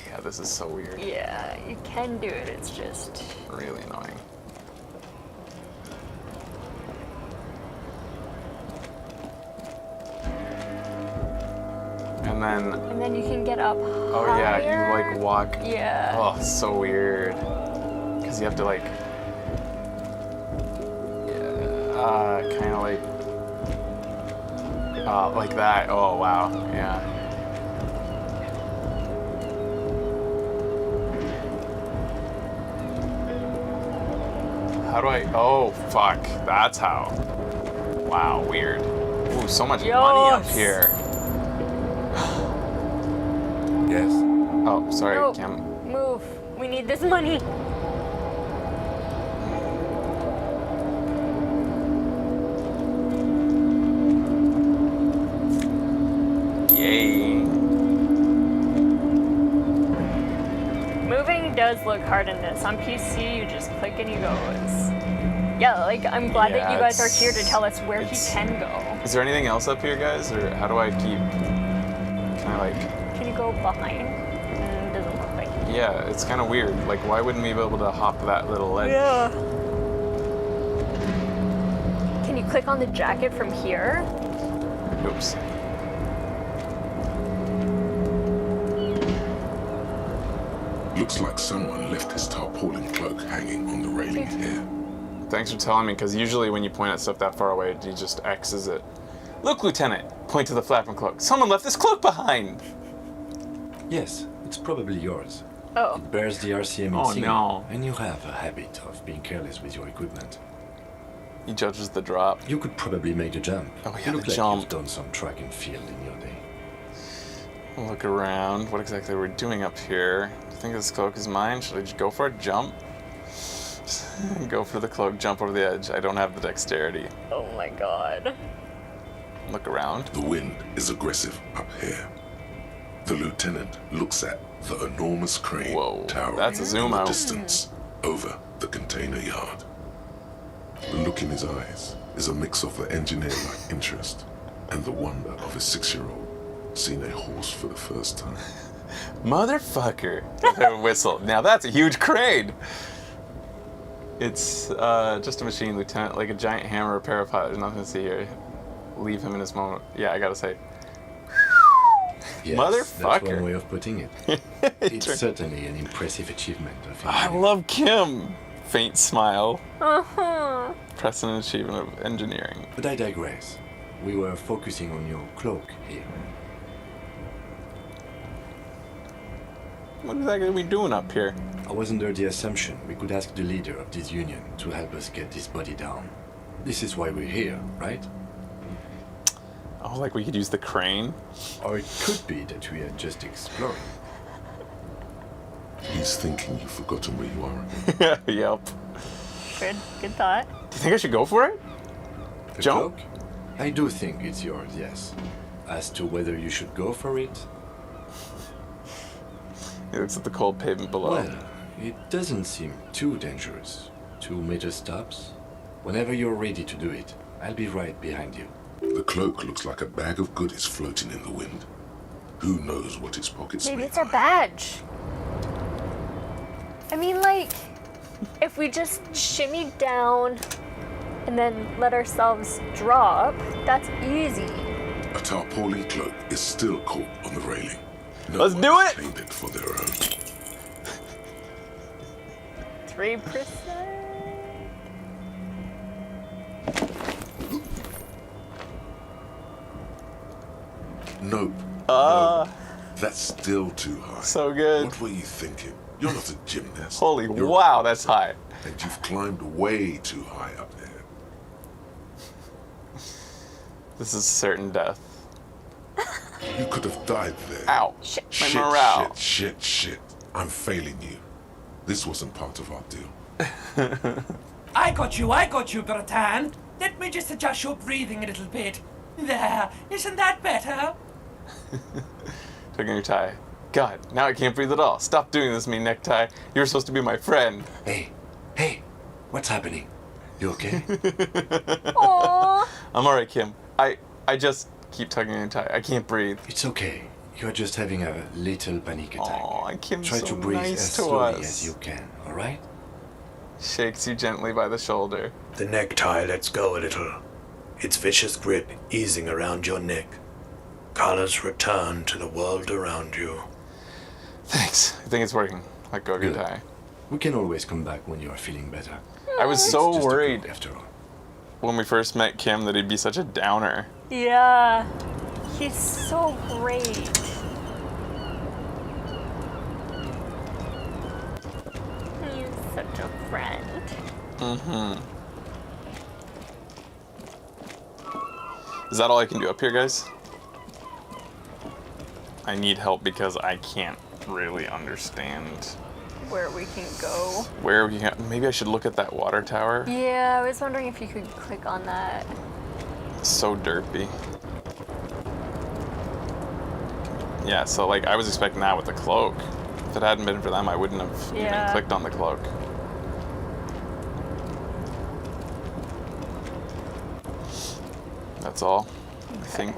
yeah, this is so weird. Yeah, you can do it, it's just... really annoying. And then you can get up oh yeah, you like walk. Yeah. Oh, so weird. Because you have to like... kind of like that. Oh wow, yeah. How do I... Oh, fuck. That's how. Wow, weird. Ooh, so much money up here. Yes? Oh, sorry, No, Kim. move. We need this money. Yay. Moving does look hard in this. On PC, you just click and he goes. Yeah, like, I'm glad that you guys are here to tell us where he can go. Is there anything else up here, guys? Or how do I keep... Can I, like... Can you go behind? Doesn't look like it. Yeah, it's kind of weird. Like, why wouldn't we be able to hop that little ledge? Yeah. Can you click on the jacket from here? Oops. Looks like someone left his tarpaulin cloak hanging on the railing here. Thanks for telling me, because usually when you point at stuff that far away, he just X's it. Look, Lieutenant! Point to the flapping cloak. Someone left this cloak behind! Yes, it's probably yours. Oh. It bears the RCM Oh, insignia, no. and you have a habit of being careless with your equipment. He judges the drop. You could probably make the jump. Oh yeah, you look the like jump. you've done some track and field in your day. Look around. What exactly are we doing up here? Do you think this cloak is mine? Should I just go for it? Jump? Go for the cloak, jump over the edge. I don't have the dexterity. Oh my god. Look around. The wind is aggressive up here. The lieutenant looks at the enormous crane towering that's a zoom in the out. distance over the container yard. The look in his eyes is a mix of the engineer-like interest and the wonder of a 6-year-old seeing a horse for the first time. Motherfucker! A whistle. Now that's a huge crane! It's just a machine, Lieutenant, like a giant hammer or parapet. There's nothing to see here. Leave him in his moment. Yeah, I gotta say. Yes, Motherfucker. That's one way of putting it. It's certainly an impressive achievement of I love Kim! Faint smile. Uh-huh. Precedent achievement of engineering. But I digress. We were focusing on your cloak here. What exactly are we doing up here? I was under the assumption we could ask the leader of this union to help us get this body down. This is why we're here, right? Oh, like we could use the crane? Or it could be that we are just exploring. He's thinking you've forgotten where you are again. Yep. Good thought. Do you think I should go for it? The Jump? cloak? I do think it's yours, yes. As to whether you should go for it, He looks at the cold pavement below. well, it doesn't seem too dangerous. 2 major stops. Whenever you're ready to do it, I'll be right behind you. The cloak looks like a bag of goodies floating in the wind. Who knows what its pockets Maybe may it's our badge. I mean, like, if we just shimmy down and then let ourselves drop, that's easy. A tarpaulin cloak is still caught on the railing. No Let's one do has it! claimed it for their own. 3%. Nope. No. That's still too high. So good. What were you thinking? You're not a gymnast. Holy You're wow, a that's boxer, high. And you've climbed way too high up there. This is certain death. You could have died there. Ow. Shit, My morale. shit. I'm failing you. This wasn't part of our deal. I got you, Bertan. Let me just adjust your breathing a little bit. There, isn't that better? Tugging your tie. God, now I can't breathe at all. Stop doing this, me necktie. You were supposed to be my friend. Hey, what's happening? You okay? Aww. I'm alright, Kim. I just keep tugging your tie. I can't breathe. It's okay. You're just having a little panic attack. Aw, Kim's Try so to breathe nice as to slowly us. as you can, alright? Shakes you gently by the shoulder. The necktie lets go a little, its vicious grip easing around your neck. Colors return to the world around you. Thanks. I think it's working. Let go of your tie. We can always come back when you are feeling better. I was It's so just a worried cloak after all. when we first met Kim that he'd be such a downer. Yeah. He's so great. He's such a friend. Mm-hmm. Is that all I can do up here, guys? I need help because I can't really understand Where we can go. where we can. Maybe I should look at that water tower. Yeah, I was wondering if you could click on that. It's so derpy. Yeah, so like I was expecting that with the cloak. If it hadn't been for them, I wouldn't have even Yeah. clicked on the cloak. That's all, I think.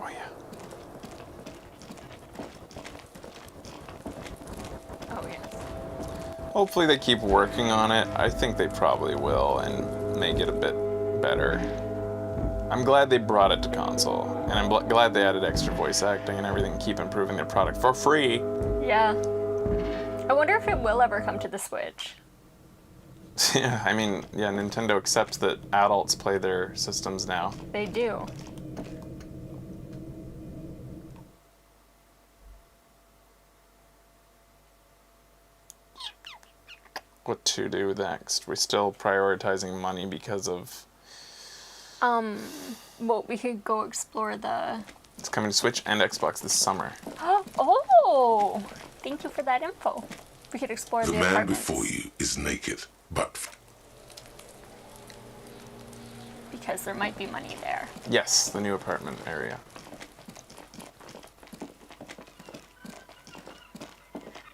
Oh yeah. Oh yes. Hopefully they keep working on it. I think they probably will and make it a bit better. I'm glad they brought it to console, and I'm glad they added extra voice acting and everything and keep improving their product for free. Yeah. I wonder if it will ever come to the Switch. Yeah, I mean, yeah, Nintendo accepts that adults play their systems now. They do. What to do next? We're still prioritizing money because of... Well, we could go explore the... It's coming to Switch and Xbox this summer. Oh! Thank you for that info. We could explore The the man apartments. before you is naked, but Because there might be money there. Yes, the new apartment area.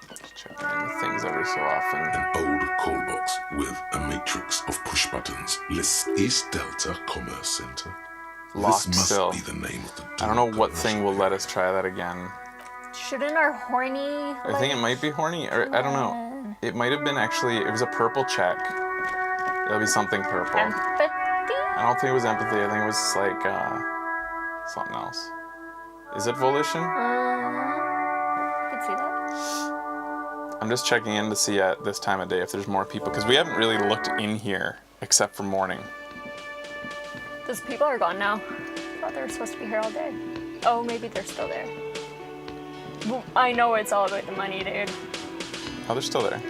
Just checking things every so often. an old call box with a matrix of push buttons lists East Delta Commerce Center. Locked This must still. be the name of the I don't know what thing will let us try that again. Shouldn't our horny... I think it might be horny, or I don't know. It might have been actually, it was a purple check. It'll be something purple. Empathy? I don't think it was empathy, I think it was like, something else. Is it volition? I could see that. I'm just checking in to see at this time of day if there's more people, because we haven't really looked in here, except for morning. Those people are gone now. I thought they were supposed to be here all day. Oh, maybe they're still there. Well, I know it's all about the money, dude. Oh, they're still there.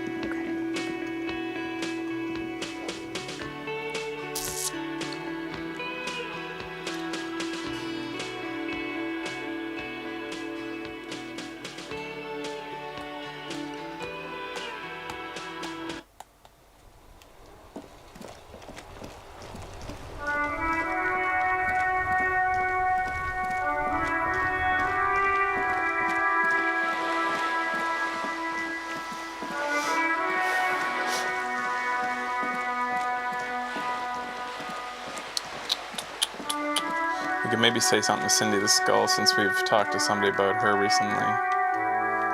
We could maybe say something to Cindy the Skull since we've talked to somebody about her recently.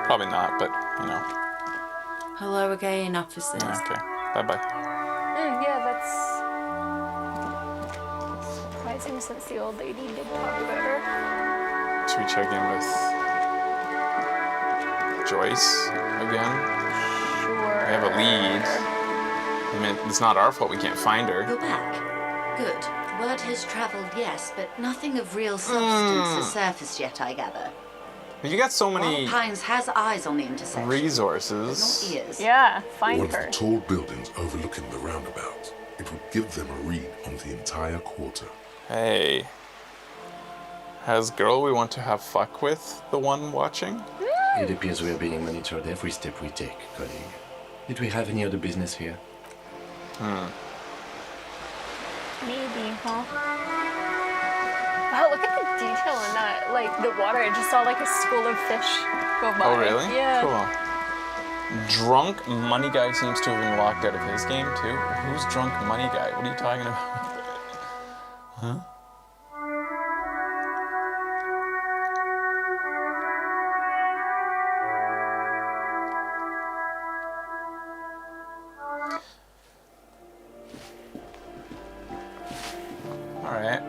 Probably not, but you know. Hello again, officers. Okay. Bye-bye. Yeah, that's surprising since the old lady did talk about her. Should we check in with Joyce again? Sure. We have a lead. I mean, it's not our fault we can't find her. You're back. Good. Word has traveled, yes, but nothing of real substance has surfaced yet, I gather. You got so many Pines has eyes on the intersection, resources. but not ears. Yeah, find One her. of the tall buildings overlooking the roundabout. It would give them a read on the entire quarter. Hey. Has girl we want to have fuck with the one watching? It appears we are being monitored every step we take, colleague. Did we have any other business here? Maybe, huh? Wow, look at the detail in that. Like, the water, I just saw like a school of fish go by. Oh, really? Yeah. Cool. Drunk money guy seems to have been locked out of his game, too. Who's drunk money guy? What are you talking about? Huh? Alright.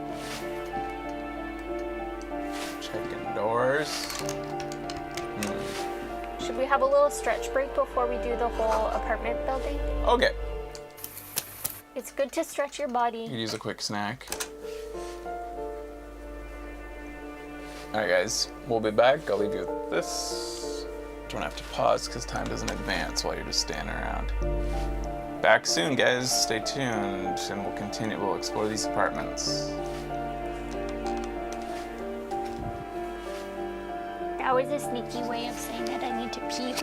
Checking doors. Should we have a little stretch break before we do the whole apartment building? Okay. It's good to stretch your body. You could use a quick snack. Alright guys, we'll be back. I'll leave you with this. Don't have to pause because time doesn't advance while you're just standing around. Back soon, guys. Stay tuned, and we'll continue. We'll explore these apartments. That was a sneaky way of saying that I need to pee.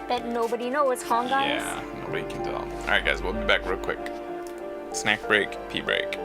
That nobody knows, huh, guys? Yeah, nobody can tell. Alright guys, we'll be back real quick. Snack break, pee break.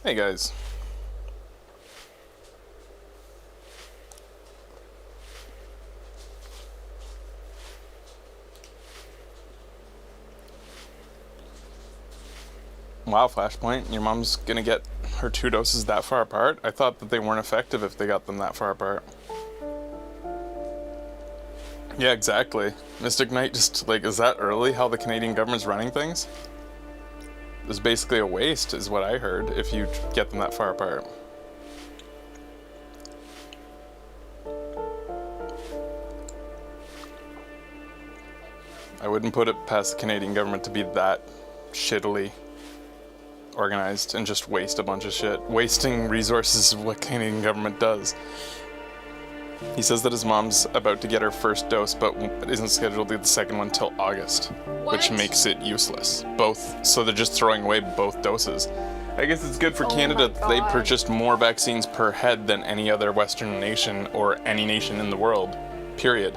Hey guys. Wow, Flashpoint, your mom's gonna get her 2 doses that far apart? I thought that they weren't effective if they got them that far apart. Yeah, exactly. Mystic Knight just, like, is that early how the Canadian government's running things? It's basically a waste, is what I heard, if you get them that far apart. I wouldn't put it past the Canadian government to be that shittily organized and just waste a bunch of shit. Wasting resources is what Canadian government does. He says that his mom's about to get her first dose, but isn't scheduled to get the second one till August, which makes it useless. Both, so they're just throwing away both doses. I guess it's good for Canada that they purchased more vaccines per head than any other Western nation or any nation in the world, period.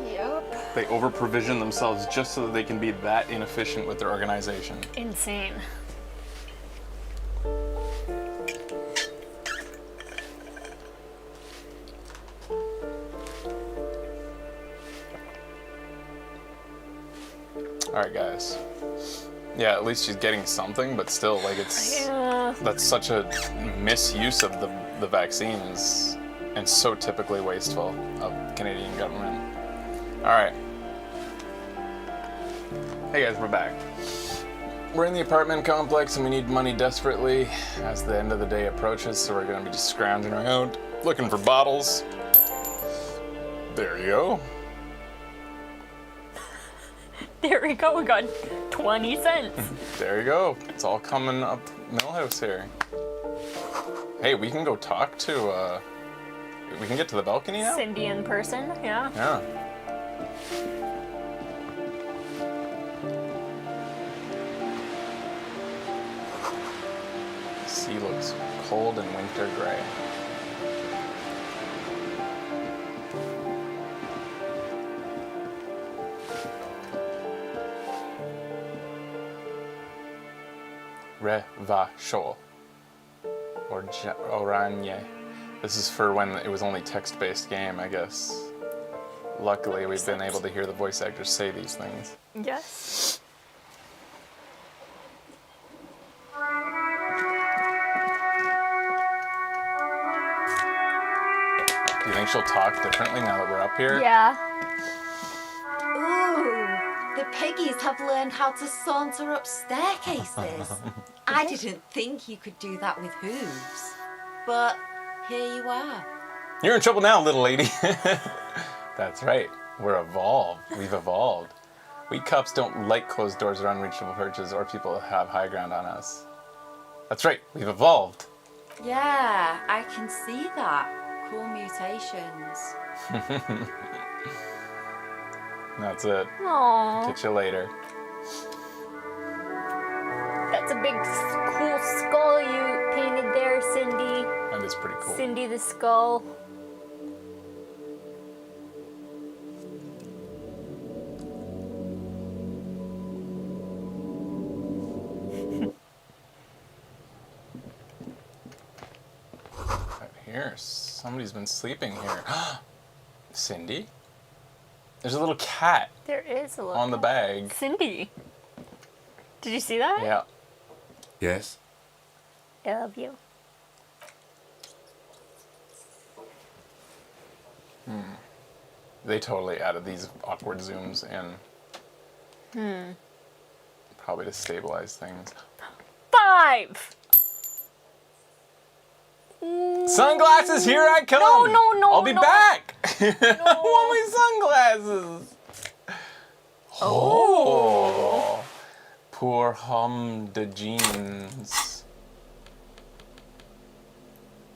Yep. They over-provision themselves just so that they can be that inefficient with their organization. Insane. Alright guys. Yeah, at least she's getting something, but still, like, it's... Yeah. That's such a misuse of the vaccines, and so typically wasteful of Canadian government. Alright. Hey guys, we're back. We're in the apartment complex and we need money desperately as the end of the day approaches, so we're gonna be just scrounging around, looking for bottles. There you go. There we go, we got 20 cents. There you go. It's all coming up Millhouse here. Hey, we can go talk to, we can get to the balcony now? Cindy in person, yeah. Yeah. Sea looks cold and winter gray. Revachol. Or Oranje. This is for when it was only text-based game, I guess. Luckily, we've been able to hear the voice actors say these things. Yes. Do you think she'll talk differently now that we're up here? Yeah. Ooh, the piggies have learned how to saunter up staircases. I didn't think you could do that with hooves. But here you are. You're in trouble now, little lady. That's right. We're evolved. We've evolved. We cups don't like closed doors or unreachable perches or people that have high ground on us. That's right. We've evolved. Yeah, I can see that. Cool mutations. That's it. Aww. Catch you later. That's a big, cool skull you painted there, Cindy. That is pretty cool. Cindy the skull. Here, somebody's been sleeping here. Cindy? There's a little cat There is a little on the bag. Cindy. Did you see that? Yeah. Yes? I love you. They totally added these awkward zooms in. Probably to stabilize things. 5! Sunglasses, here I come! No, I'll be back! I want my sunglasses! Oh! Poor homme de jeans.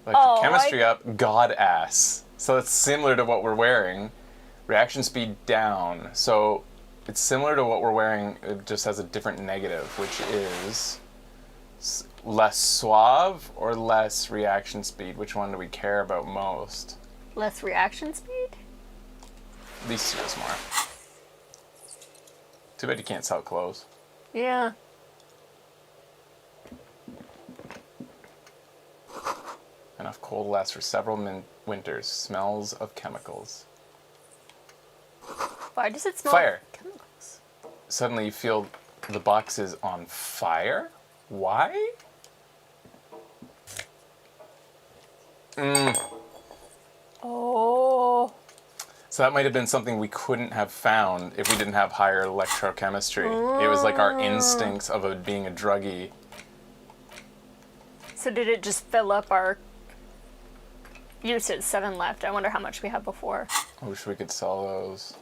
Like chemistry up, god ass. So it's similar to what we're wearing. Reaction speed down. So it's similar to what we're wearing, it just has a different negative, which is less suave or less reaction speed. Which one do we care about most? Less reaction speed? These two is more. Too bad you can't sell clothes. Yeah. cold lasts for several winters. Smells of chemicals. Why does it smell Fire. like chemicals? Suddenly you feel the box is on fire? Why? Oh. So that might have been something we couldn't have found if we didn't have higher electrochemistry. It was like our instincts of it being a druggie. So did it just fill up our... You said 7 left. I wonder how much we had before. I wish we could sell those.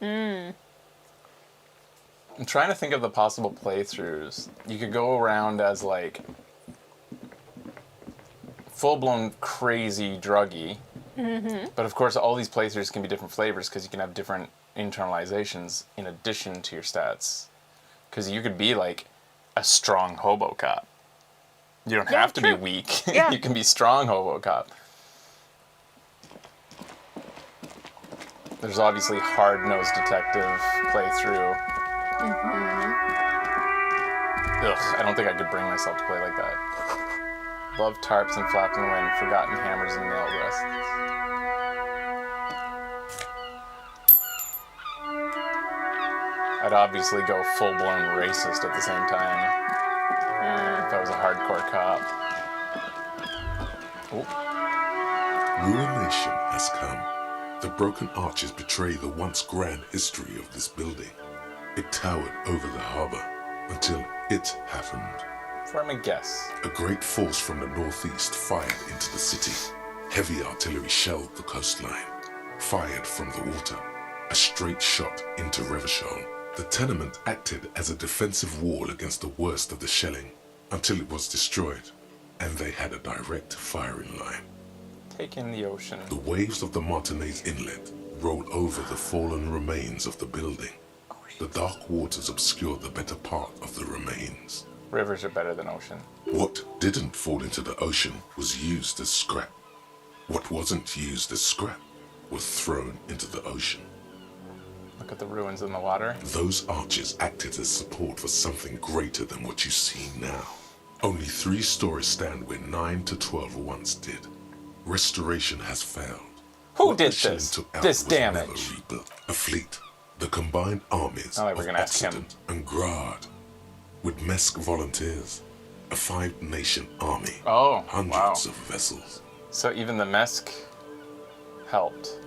I'm trying to think of the possible playthroughs. You could go around as like full-blown crazy druggie. But of course, all these playthroughs can be different flavors because you can have different internalizations in addition to your stats. Because you could be like a strong hobo cop. You don't have to be weak. Yeah. You can be strong hobo cop. There's obviously hard-nosed detective playthrough. Ugh, I don't think I could bring myself to play like that. Love tarps and flapping the wind, forgotten hammers and nail rests. I'd obviously go full-blown racist at the same time. If I was a hardcore cop. Ruination has come. The broken arches betray the once grand history of this building. It towered over the harbor until it happened. For my guess. A great force from the northeast fired into the city. Heavy artillery shelled the coastline. Fired from the water. A straight shot into Revachol. The tenement acted as a defensive wall against the worst of the shelling until it was destroyed, and they had a direct firing line. Take in the ocean. The waves of the Martinez Inlet rolled over the fallen remains of the building. The dark waters obscured the better part of the remains. Rivers are better than ocean. What didn't fall into the ocean was used as scrap. What wasn't used as scrap was thrown into the ocean. Look at the ruins in the water. Those arches acted as support for something greater than what you see now. Only 3 stories stand where 9 to 12 once did. Restoration has failed. Who did this damage? A fleet, the combined armies of Occident and Grad, with Mesk volunteers, a 5-nation army, hundreds of vessels. So even the Mesk helped.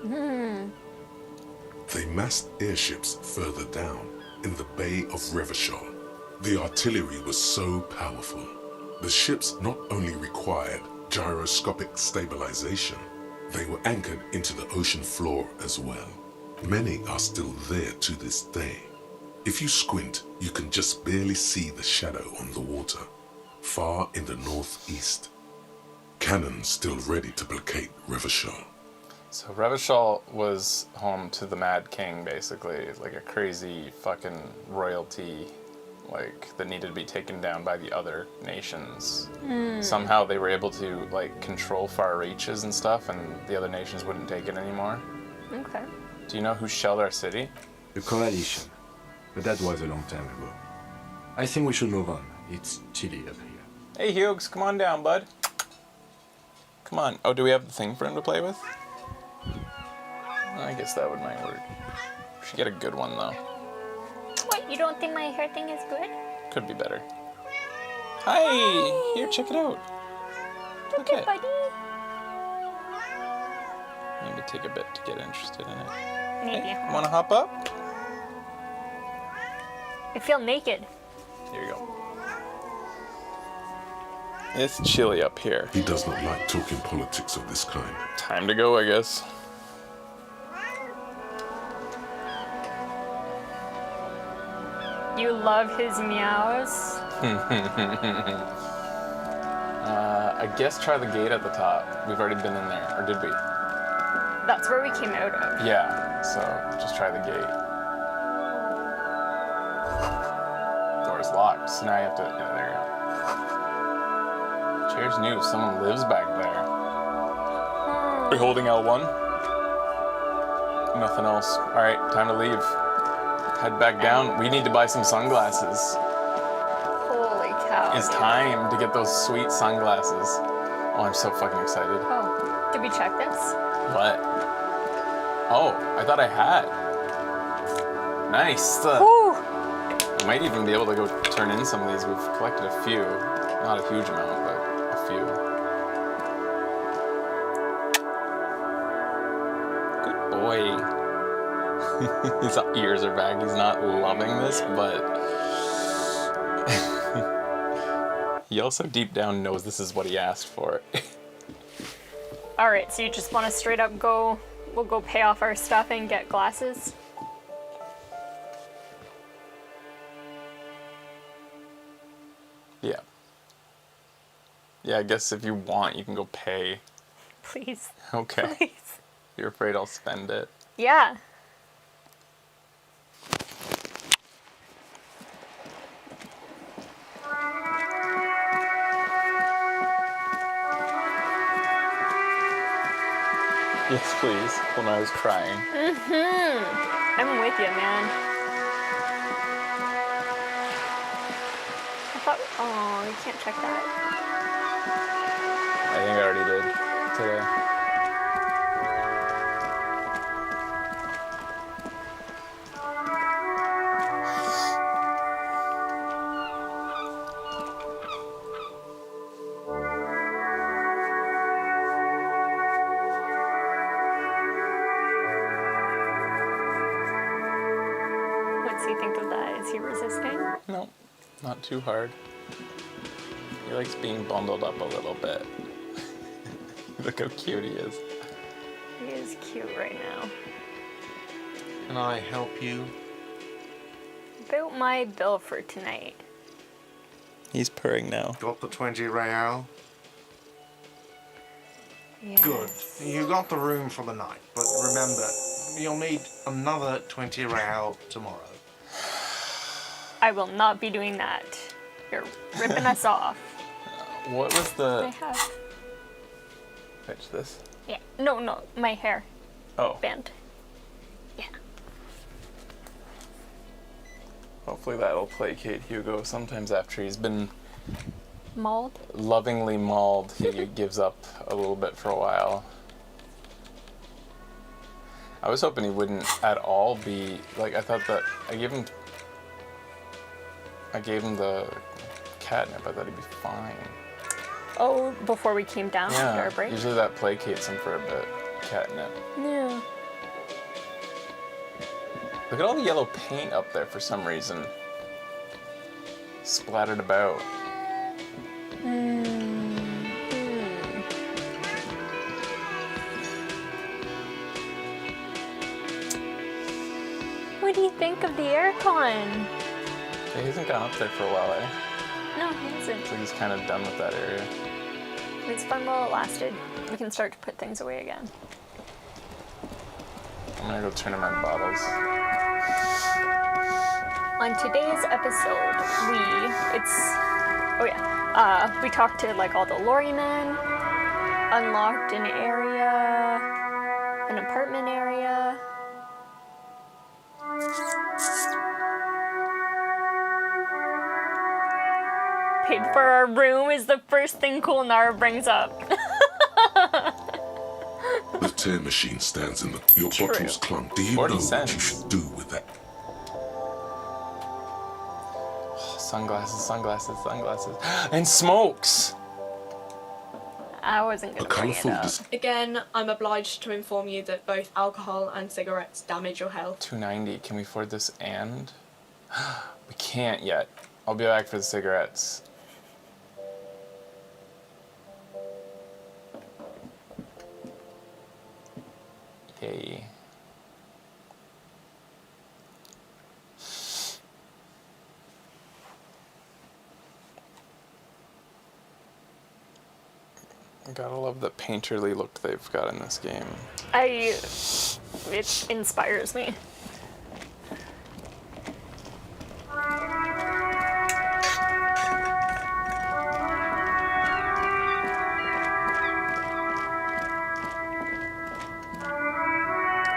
They massed airships further down in the Bay of Revachol. The artillery was so powerful. The ships not only required gyroscopic stabilization, they were anchored into the ocean floor as well. Many are still there to this day. If you squint, you can just barely see the shadow on the water, far in the northeast. Cannon still ready to placate Revachol. So Revachol was home to the Mad King, basically, like a crazy fucking royalty, like that needed to be taken down by the other nations. Somehow they were able to like control far reaches and stuff, and the other nations wouldn't take it anymore. Okay. Do you know who shelled our city? The coalition, but that was a long time ago. I think we should move on. It's chilly up here. Hey Hughes, come on down, bud. Come on. Oh, do we have the thing for him to play with? I guess that might work. We should get a good one though. What, you don't think my hair thing is good? Could be better. Hi! Here, check it out. Look at buddy. Maybe take a bit to get interested in it. Maybe. Hey, wanna hop up? I feel naked. Here you go. It's chilly up here. He does not like talking politics of this kind. Time to go, I guess. You love his meows? I guess try the gate at the top. We've already been in there, or did we? That's where we came out of. Yeah, so just try the gate. Door's locked, so now you have to, yeah, there you go. Chair's new, someone lives back there. Are we holding L1? Nothing else. All right, time to leave. Head back down. We need to buy some sunglasses. Holy cow. It's time to get those sweet sunglasses. Oh, I'm so fucking excited. Oh, did we check this? What? Oh, I thought I had. Nice. Woo! I might even be able to go turn in some of these. We've collected a few. Not a huge amount, but a few. Good boy. His ears are back. He's not loving this, but he also deep down knows this is what he asked for. Alright, so you just want to straight up go, we'll go pay off our stuff and get glasses? Yeah. Yeah, I guess if you want, you can go pay. Please. Okay. Please. You're afraid I'll spend it? Yeah. Yes, please. When I was crying. I'm with you, man. I thought, oh, you can't check that. I think I already did today. What's he think of that? Is he resisting? No, not too hard. He likes being bundled up a little bit. Look how cute he is. He is cute right now. Can I help you? About my bill for tonight. He's purring now. Got the 20 real? Yes. Good. You got the room for the night, but remember, you'll need another 20 real tomorrow. I will not be doing that. You're ripping us off. What was the... I have. Fetch this. Yeah. No, my hair. Oh. Band. Yeah. Hopefully that'll placate Hugo. Sometimes after he's been Mauled? lovingly mauled, he gives up a little bit for a while. I was hoping he wouldn't at all be... Like, I thought that... I gave him the catnip. I thought he'd be fine. Oh, before we came down after our break? Usually that placates him for a bit. Catnip. Yeah. Look at all the yellow paint up there for some reason. Splattered about. What do you think of the aircon? He hasn't gone up there for a while, eh? No, he hasn't. So he's kind of done with that area. It's fun while it lasted. We can start to put things away again. I'm gonna go turn in my bottles. On today's episode, we talked to like all the lorry men, unlocked an area, an apartment area. Paid for our room is the first thing Kulnara brings up. The tear machine stands in your bottle's clunk. Do you know 40 what cents. you should do with that? Sunglasses, sunglasses, sunglasses. And smokes! I wasn't gonna bring it up. Again, I'm obliged to inform you that both alcohol and cigarettes damage your health. $2.90. Can we afford this and? We can't yet. I'll be back for the cigarettes. Yay. I gotta love the painterly look they've got in this game. It inspires me.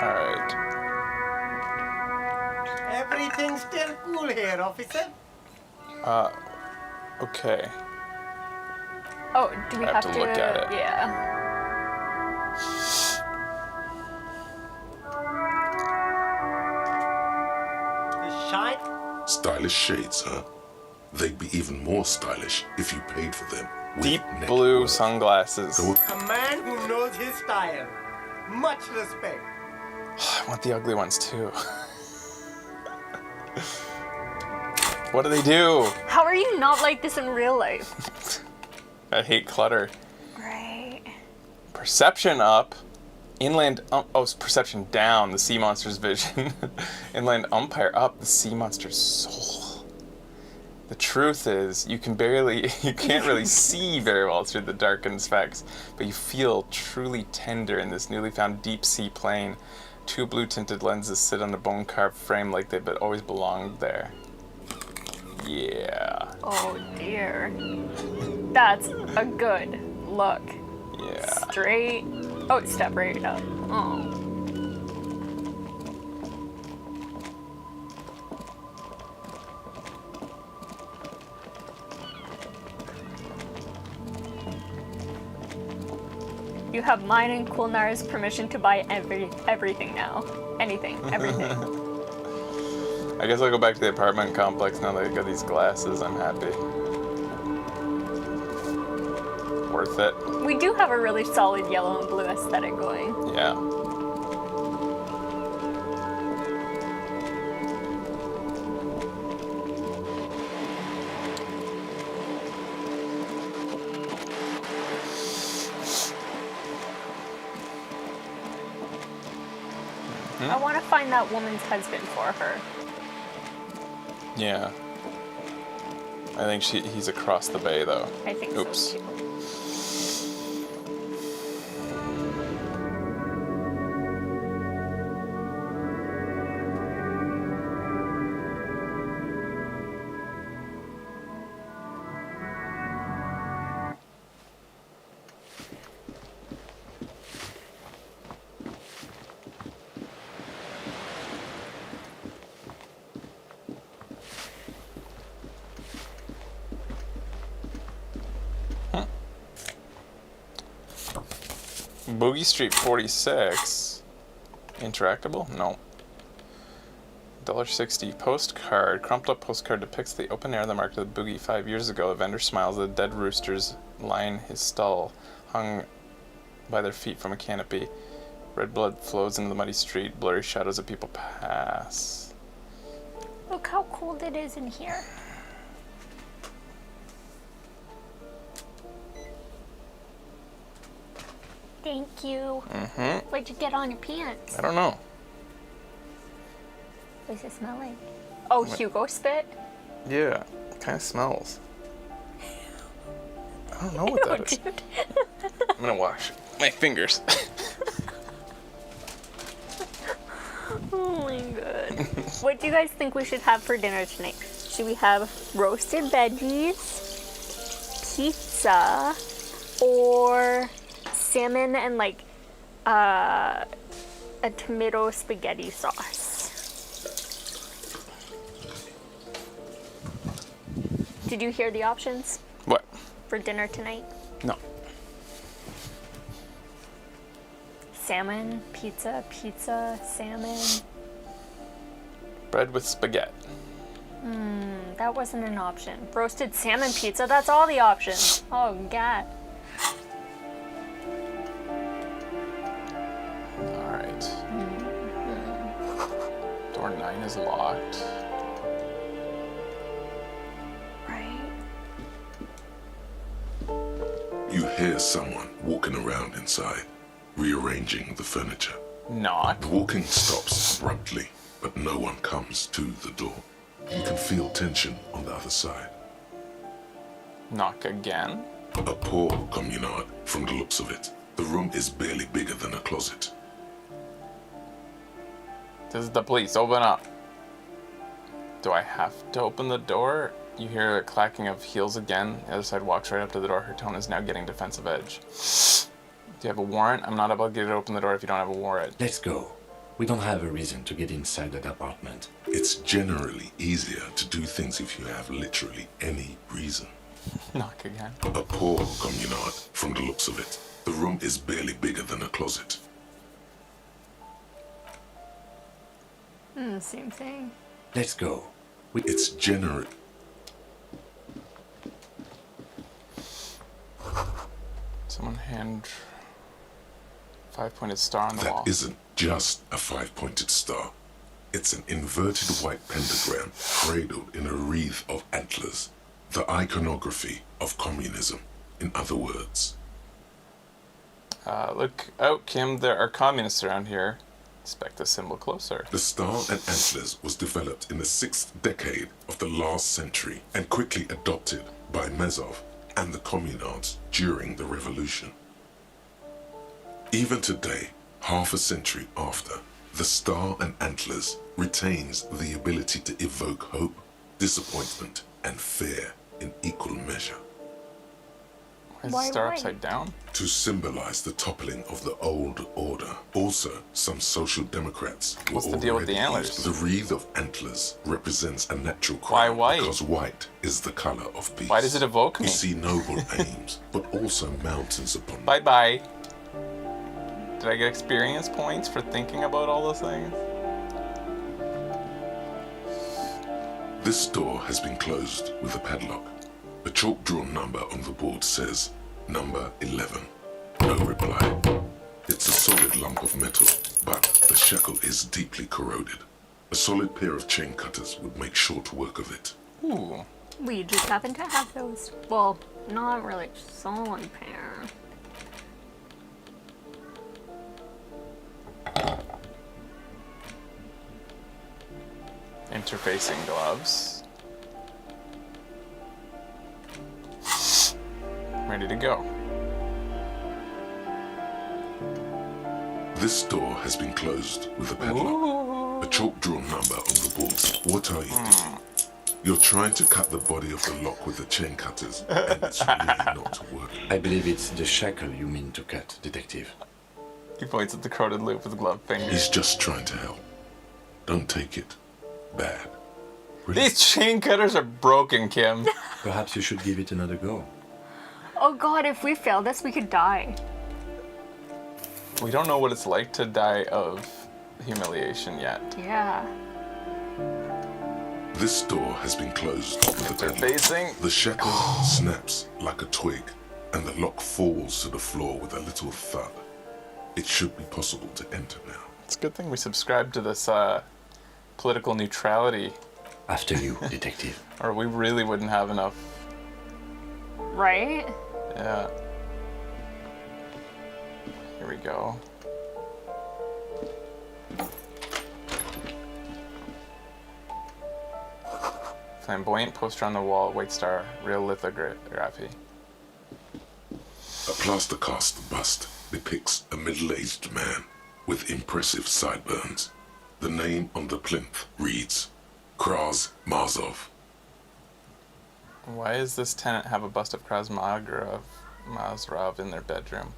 Alright. Everything's still cool here, officer. Okay. Oh, do we have to look at it? Yeah. The shine? Stylish shades, huh? They'd be even more stylish if you paid for them. Deep blue sunglasses. A man who knows his style. Much respect. I want the ugly ones too. What do they do? How are you not like this in real life? I hate clutter. Right. Perception up. Inland, perception down, the sea monster's vision. Inland umpire up, the sea monster's soul. The truth is, you can't really see very well through the darkened specs, but you feel truly tender in this newly found deep sea plane. 2 blue tinted lenses sit on a bone carved frame like they've always belonged there. Yeah. Oh dear. That's a good look. Yeah. Straight. Oh, step right up. Oh. You have mine and Kulnar's permission to buy everything now. Anything, everything. I guess I'll go back to the apartment complex now that I got these glasses. I'm happy. Worth it. We do have a really solid yellow and blue aesthetic going. Yeah. I want to find that woman's husband for her. Yeah. I think he's across the bay though. I think Oops. so too. Boogie Street 46. Interactable? No. $1.60 postcard. Crumpled up postcard depicts the open air that marked the Boogie 5 years ago. The vendor smiles. The dead roosters line his stall, hung by their feet from a canopy. Red blood flows into the muddy street. Blurry shadows of people pass. Look how cold it is in here. Thank you. Mm-hmm. What'd you get on your pants? I don't know. What does it smell like? Oh, What? Hugo spit? Yeah, it kind of smells. I don't know what that is. Dude. I'm gonna wash my fingers. Oh my god. What do you guys think we should have for dinner tonight? Should we have roasted veggies, pizza, or salmon and like a tomato spaghetti sauce? Did you hear the options? What? For dinner tonight? No. Salmon, pizza, salmon. Bread with spaghetti. That wasn't an option. Roasted salmon pizza, that's all the options. Oh god. Alright. Door 9 is locked. You hear someone walking around inside, rearranging the furniture. Knock. The walking stops abruptly, but no one comes to the door. You can feel tension on the other side. Knock again. A poor communard from the looks of it. The room is barely bigger than a closet. This is the police. Open up. Do I have to open the door? You hear a clacking of heels again. The other side walks right up to the door. Her tone is now getting defensive edge. Do you have a warrant? I'm not obligated to open the door if you don't have a warrant. Let's go. We don't have a reason to get inside that apartment. It's generally easier to do things if you have literally any reason. Knock again. A poor communard, from the looks of it. The room is barely bigger than a closet. Same thing. Let's go. It's generous. Someone hand 5-pointed star on the wall. That isn't just a 5-pointed star. It's an inverted white pentagram cradled in a wreath of antlers. The iconography of communism, in other words. Look out, Kim. There are communists around here. Inspect the symbol closer. The star and antlers was developed in the 6th decade of the last century and quickly adopted by Mezov and the communards during the revolution. Even today, half a century after, the star and antlers retains the ability to evoke hope, disappointment, and fear in equal measure. Why is the star upside down? To symbolize the toppling of the old order. Also, some social democrats were What's the deal with the already antlers? used. The wreath of antlers represents a natural crown. Why white? Because white is the color of peace. Why does it evoke me? You see noble aims, but also mountains upon. Bye-bye. Did I get experience points for thinking about all those things? This door has been closed with a padlock. A chalk-drawn number on the board says, number 11. No reply. It's a solid lump of metal, but the shackle is deeply corroded. A solid pair of chain cutters would make short work of it. Ooh. We just happen to have those. Well, not really solid pair. Interfacing gloves. Ready to go. This door has been closed with a padlock. A chalk-drawn number on the board. What are you doing? You're trying to cut the body of the lock with the chain cutters, and it's really not working. I believe it's the shackle you mean to cut, Detective. He points at the corroded loop with a gloved finger. He's just trying to help. Don't take it bad. These chain cutters are broken, Kim. Perhaps you should give it another go. Oh god, if we fail this, we could die. We don't know what it's like to die of humiliation yet. Yeah. This door has been closed with a padlock. Facing. The shackle snaps like a twig, and the lock falls to the floor with a little thud. It should be possible to enter now. It's a good thing we subscribed to this political neutrality. After you, Detective. Or we really wouldn't have enough. Right? Yeah. Here we go. Flamboyant poster on the wall, White Star, real lithography. A plaster cast bust depicts a middle-aged man with impressive sideburns. The name on the plinth reads Kraz Mazov. Why does this tenant have a bust of Kraz Mazrov in their bedroom?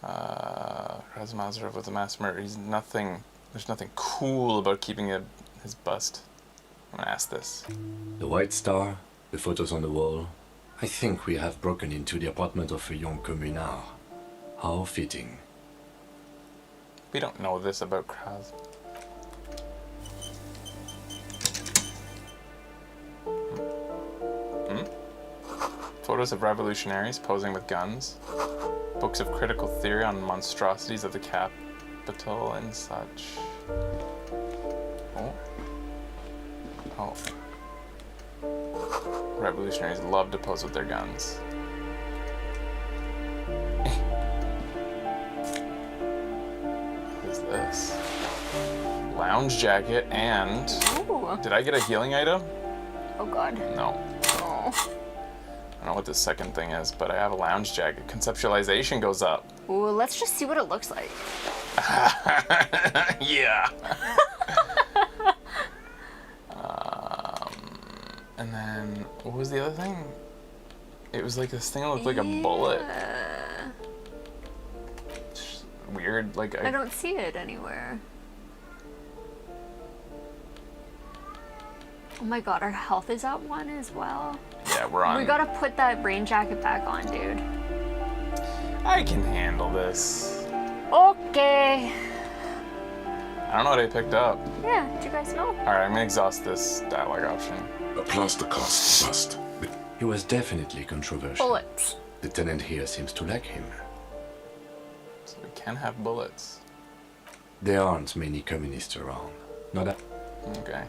Kraz Mazrov was a mass murderer. There's nothing cool about keeping his bust. I'm gonna ask this. The White Star, the photos on the wall. I think we have broken into the apartment of a young communard. How fitting. We don't know this about Kraz. Photos of revolutionaries posing with guns. Books of critical theory on monstrosities of the capital and such. Oh. Revolutionaries love to pose with their guns. What is this? Lounge jacket and... Ooh. Did I get a healing item? Oh god. No. Oh. I don't know what this second thing is, but I have a lounge jacket. Conceptualization goes up. Ooh, let's just see what it looks like. Yeah. And then, what was the other thing? It was like this thing that looked like a bullet. Just weird, like I don't see it anywhere. Oh my god, our health is at 1 as well. Yeah, Yeah, we're on. We gotta put that rain jacket back on, dude. I can handle this. Okay. I don't know what I picked up. Yeah, did you guys know? Alright, I'm gonna exhaust this dialogue option. A plaster cast bust. He was definitely controversial. Bullets. The tenant here seems to like him. So we can have bullets. There aren't many communists around. Not a... Okay.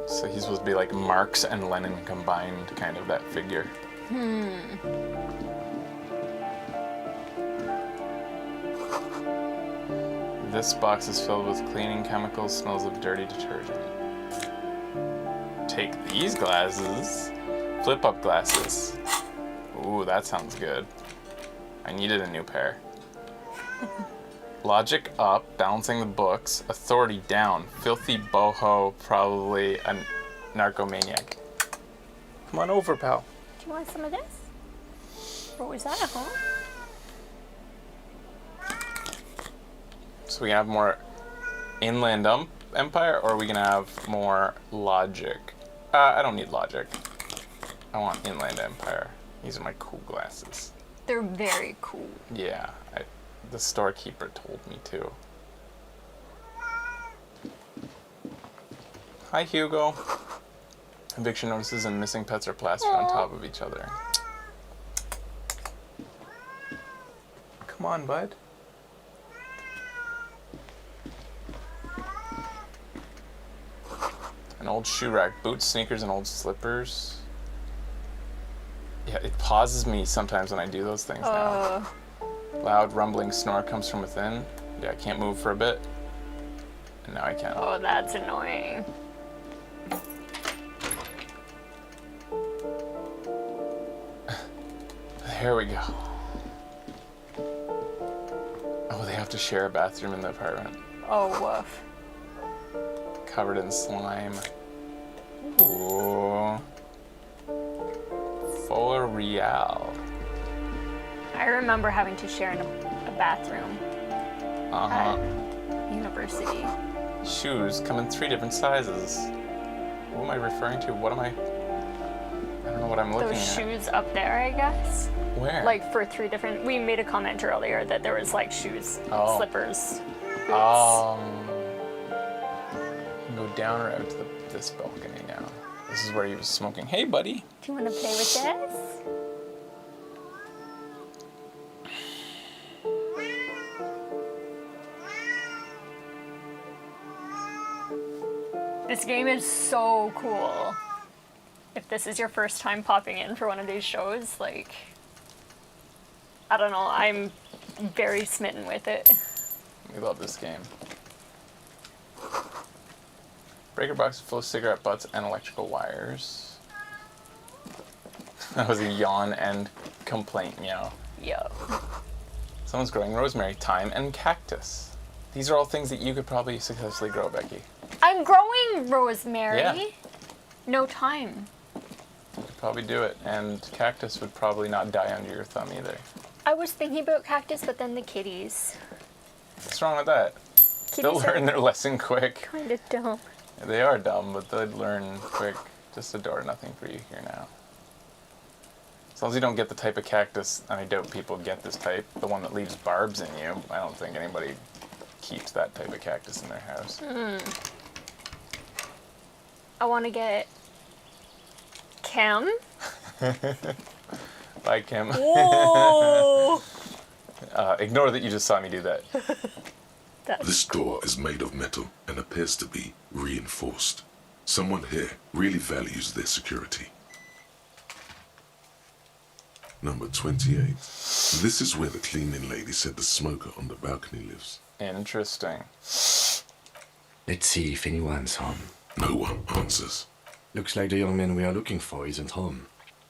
So he's supposed to be like Marx and Lenin combined, kind of that figure. This box is filled with cleaning chemicals, smells of dirty detergent. Take these glasses. Flip up glasses. Ooh, that sounds good. I needed a new pair. Logic up, balancing the books. Authority down. Filthy boho, probably a narcomaniac. Come on over, pal. Do you want some of this? What was that, huh? So we can have more inland empire, or are we gonna have more logic? I don't need logic. I want inland empire. These are my cool glasses. They're very cool. Yeah, the storekeeper told me to. Hi, Hugo. Eviction notices and missing pets are plastered on top of each other. Come on, bud. An old shoe rack, boots, sneakers, and old slippers. Yeah, it pauses me sometimes when I do those things now. Loud rumbling snore comes from within. Yeah, I can't move for a bit. And now I can. Oh, that's annoying. There we go. Oh, they have to share a bathroom in the apartment. Oh, woof. Covered in slime. Ooh. For real. I remember having to share in a bathroom at university. Shoes come in 3 different sizes. Who am I referring to? What am I don't know what I'm looking Those at. shoes up there, I guess. Where? Like for 3 different. We made a comment earlier that there was like shoes, slippers, boots. You can go down or out to this balcony now. This is where he was smoking. Hey, buddy. Do you want to play with this? This game is so cool. If this is your first time popping in for one of these shows, like, I don't know, I'm very smitten with it. We love this game. Breaker box full of cigarette butts and electrical wires. That was a yawn and complaint meow. Yo. Someone's growing rosemary, thyme, and cactus. These are all things that you could probably successfully grow, Becky. I'm growing rosemary. Yeah. No time. You could probably do it, and cactus would probably not die under your thumb either. I was thinking about cactus, but then the kitties. What's wrong with that? They'll learn their lesson quick. Kind of dumb. They are dumb, but they'd learn quick. Just a door, nothing for you here now. As long as you don't get the type of cactus, and I doubt people get this type, the one that leaves barbs in you. I don't think anybody keeps that type of cactus in their house. I want to get Kim. Bye, Kim. Whoa! Ignore that you just saw me do that. This door is made of metal and appears to be reinforced. Someone here really values their security. Number 28. This is where the cleaning lady said the smoker on the balcony lives. Interesting. Let's see if anyone's home. No one answers. Looks like the young man we are looking for isn't home.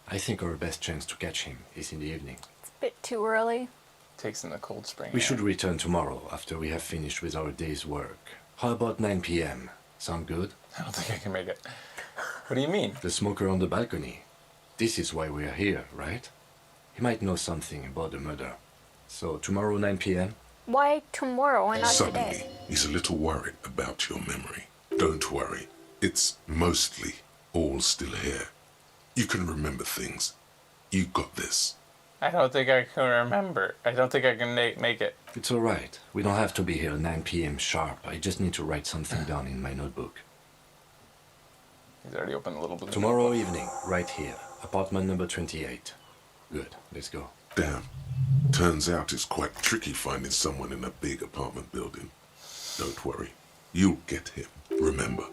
I think our best chance to catch him is in the evening. It's a bit too early. Takes in the cold spring. We should return tomorrow after we have finished with our day's work. How about 9 p.m.? Sound good? I don't think I can make it. What do you mean? The smoker on the balcony. This is why we are here, right? He might know something about the murder. So tomorrow 9 p.m.? Why tomorrow? Why not Suddenly, today? he's a little worried about your memory. Don't worry. It's mostly all still here. You can remember things. You got this. I don't think I can remember. I don't think I can make it. It's all right. We don't have to be here 9 p.m. sharp. I just need to write something down in my notebook. He's already opened a little bit. Tomorrow evening, right here. Apartment number 28. Good. Let's go. Damn. Turns out it's quite tricky finding someone in a big apartment building. Don't worry. You'll get him. Remember,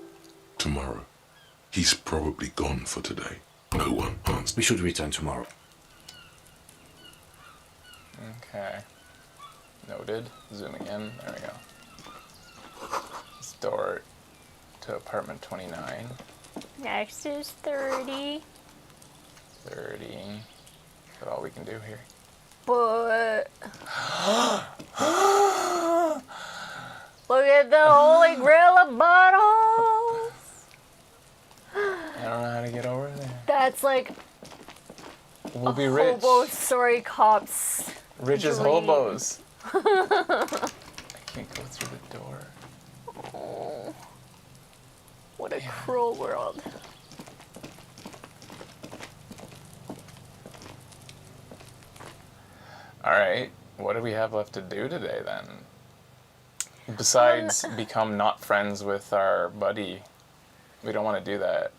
tomorrow. He's probably gone for today. No one answers. We should return tomorrow. Okay. Noted. Zooming in. There we go. This door to apartment 29. Next is 30. 30. Is that all we can do here? But look at the holy grail of bottles. I don't know how to get over there. That's like we'll be rich. Hobo sorry cops. Rich as hobos. I can't go through the door. Oh, what a cruel world. Alright, what do we have left to do today then? Besides become not friends with our buddy. We don't want to do that.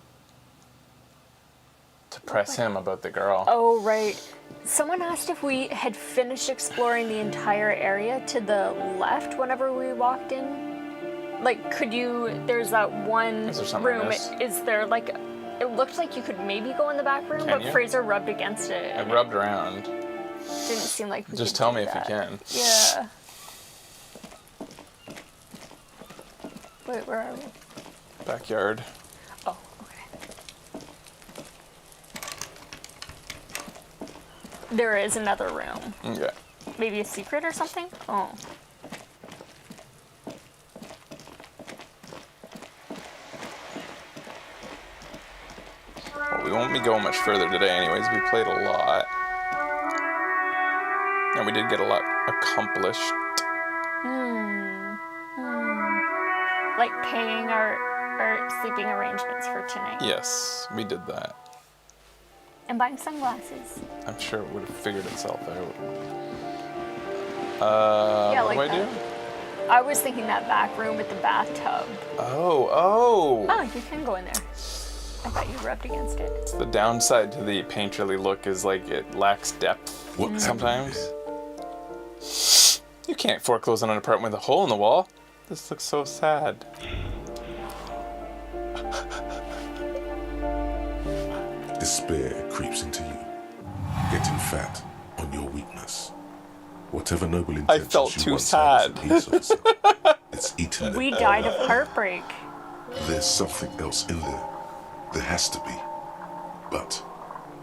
To press him about the girl. Oh, right. Someone asked if we had finished exploring the entire area to the left whenever we walked in. Like, could you, there's that one room. Is there like, it looked like you could maybe go in the back room, but Fraser rubbed against it. I rubbed around. Didn't seem like we Just could tell do me that. if you can. Yeah. Wait, where are we? Backyard. Oh, okay. There is another room. Okay. Maybe a secret or something? Oh. Well, we won't be going much further today anyways. We played a lot. And we did get a lot accomplished. Like paying our sleeping arrangements for tonight. Yes, we did that. And buying sunglasses. I'm sure it would have figured itself out. Yeah, what like do I that. do? I was thinking that back room with the bathtub. Oh. Oh, you can go in there. I thought you rubbed against it. The downside to the painterly look is like it lacks depth sometimes. You can't foreclose on an apartment with a hole in the wall. This looks so sad. Despair creeps into you, getting fat on your weakness. Whatever noble intentions I felt you too once sad. had as a police officer, it's eaten them. We died of heartbreak. There's something else in there. There has to be. But